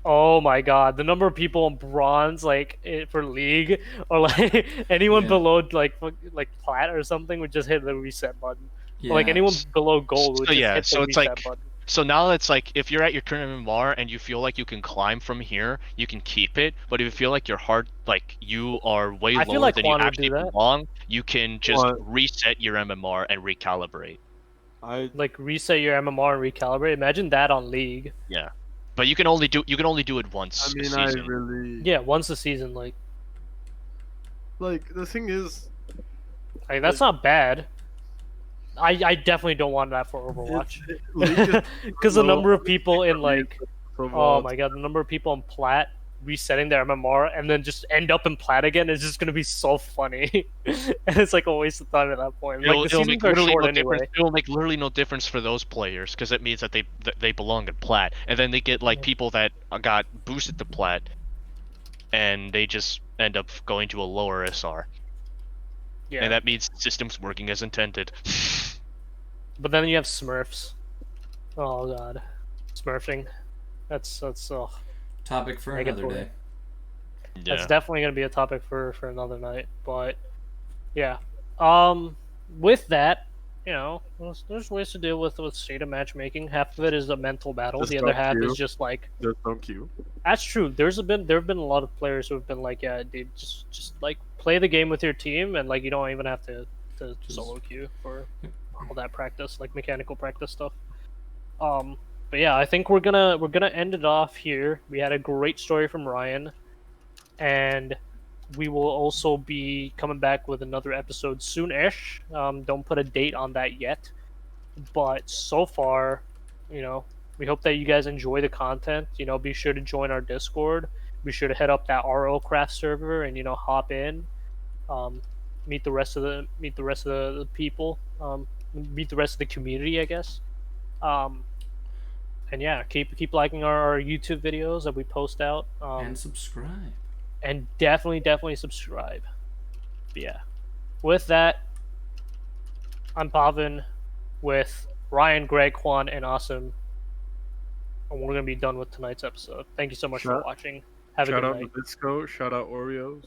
[SPEAKER 1] Oh my god, the number of people in bronze for league or like anyone
[SPEAKER 2] Yeah.
[SPEAKER 1] below like plat or something would just hit the reset button.
[SPEAKER 2] Yeah.
[SPEAKER 1] Or, like anyone below gold would
[SPEAKER 4] So
[SPEAKER 1] just
[SPEAKER 4] yeah,
[SPEAKER 1] hit the
[SPEAKER 4] so it's
[SPEAKER 1] reset
[SPEAKER 4] like-
[SPEAKER 1] button.
[SPEAKER 4] So now it's like if you're at your current MMR and you feel like you can climb from here, you can keep it. But if you feel like you're hard, like you are way
[SPEAKER 1] I feel
[SPEAKER 4] lower
[SPEAKER 1] like
[SPEAKER 4] than you
[SPEAKER 1] Quan would
[SPEAKER 4] actually
[SPEAKER 1] do that.
[SPEAKER 4] belong, you can just
[SPEAKER 5] What?
[SPEAKER 4] reset your MMR and recalibrate.
[SPEAKER 1] Like reset your MMR and recalibrate. Imagine that on league.
[SPEAKER 4] Yeah, but you can only do it once
[SPEAKER 5] I
[SPEAKER 4] a
[SPEAKER 5] mean, I
[SPEAKER 4] season.
[SPEAKER 5] really
[SPEAKER 1] Yeah, once a season. Like
[SPEAKER 5] the thing is,
[SPEAKER 1] that's not bad. I definitely don't want that for Overwatch.
[SPEAKER 5] League is
[SPEAKER 1] Because the
[SPEAKER 5] so
[SPEAKER 1] number of people in like,
[SPEAKER 5] so
[SPEAKER 1] oh
[SPEAKER 5] volatile.
[SPEAKER 1] my god, the number of people in plat resetting their MMR and then just end up in plat again is just gonna be so funny. And it's like a waste of time at that point. Like the
[SPEAKER 4] It'll
[SPEAKER 1] seasons
[SPEAKER 4] make
[SPEAKER 1] are
[SPEAKER 4] literally
[SPEAKER 1] short
[SPEAKER 4] no
[SPEAKER 1] anyway.
[SPEAKER 4] difference. It'll make literally no difference for those players because it means that they belong in plat, and then they get like people that got boosted to plat, and they just end up going to a lower SR,
[SPEAKER 1] Yeah.
[SPEAKER 4] and that means the system's working as intended.
[SPEAKER 1] But then you have Smurfs. Oh god, Smurfing. That's
[SPEAKER 2] Topic for
[SPEAKER 1] Negatory.
[SPEAKER 2] another day.
[SPEAKER 1] That's definitely gonna be a topic for another night. But yeah, with that, there's ways to deal with state of matchmaking. Half of it is a mental battle.
[SPEAKER 5] Just
[SPEAKER 1] The other
[SPEAKER 5] don't
[SPEAKER 1] half
[SPEAKER 5] queue.
[SPEAKER 1] is just like
[SPEAKER 5] Just don't queue.
[SPEAKER 1] that's true. There have been a lot of players who have been like, yeah, dude, just like play the game with your team, and like you don't even have to solo queue for all that practice, like mechanical practice stuff. But yeah, I think we're gonna end it off here. We had a great story from Ryan, and we will also be coming back with another episode soon-ish. Don't put a date on that yet, but so far, we hope that you guys enjoy the content. Be sure to join our Discord. Be sure to head up that RO Craft server and hop in, meet the rest of the people, meet the rest of the community, I guess. And yeah, keep liking our YouTube videos that we post out.
[SPEAKER 2] And subscribe.
[SPEAKER 1] And definitely subscribe. But yeah. With that, I'm Pavin with Ryan, Greg, Juan, and Awesome. And we're going to be done with tonight's episode. Thank you so much for
[SPEAKER 5] Shout-
[SPEAKER 1] watching. Have a
[SPEAKER 5] Shout
[SPEAKER 1] good
[SPEAKER 5] out
[SPEAKER 1] night.
[SPEAKER 5] Nabisco. Shout out Oreos.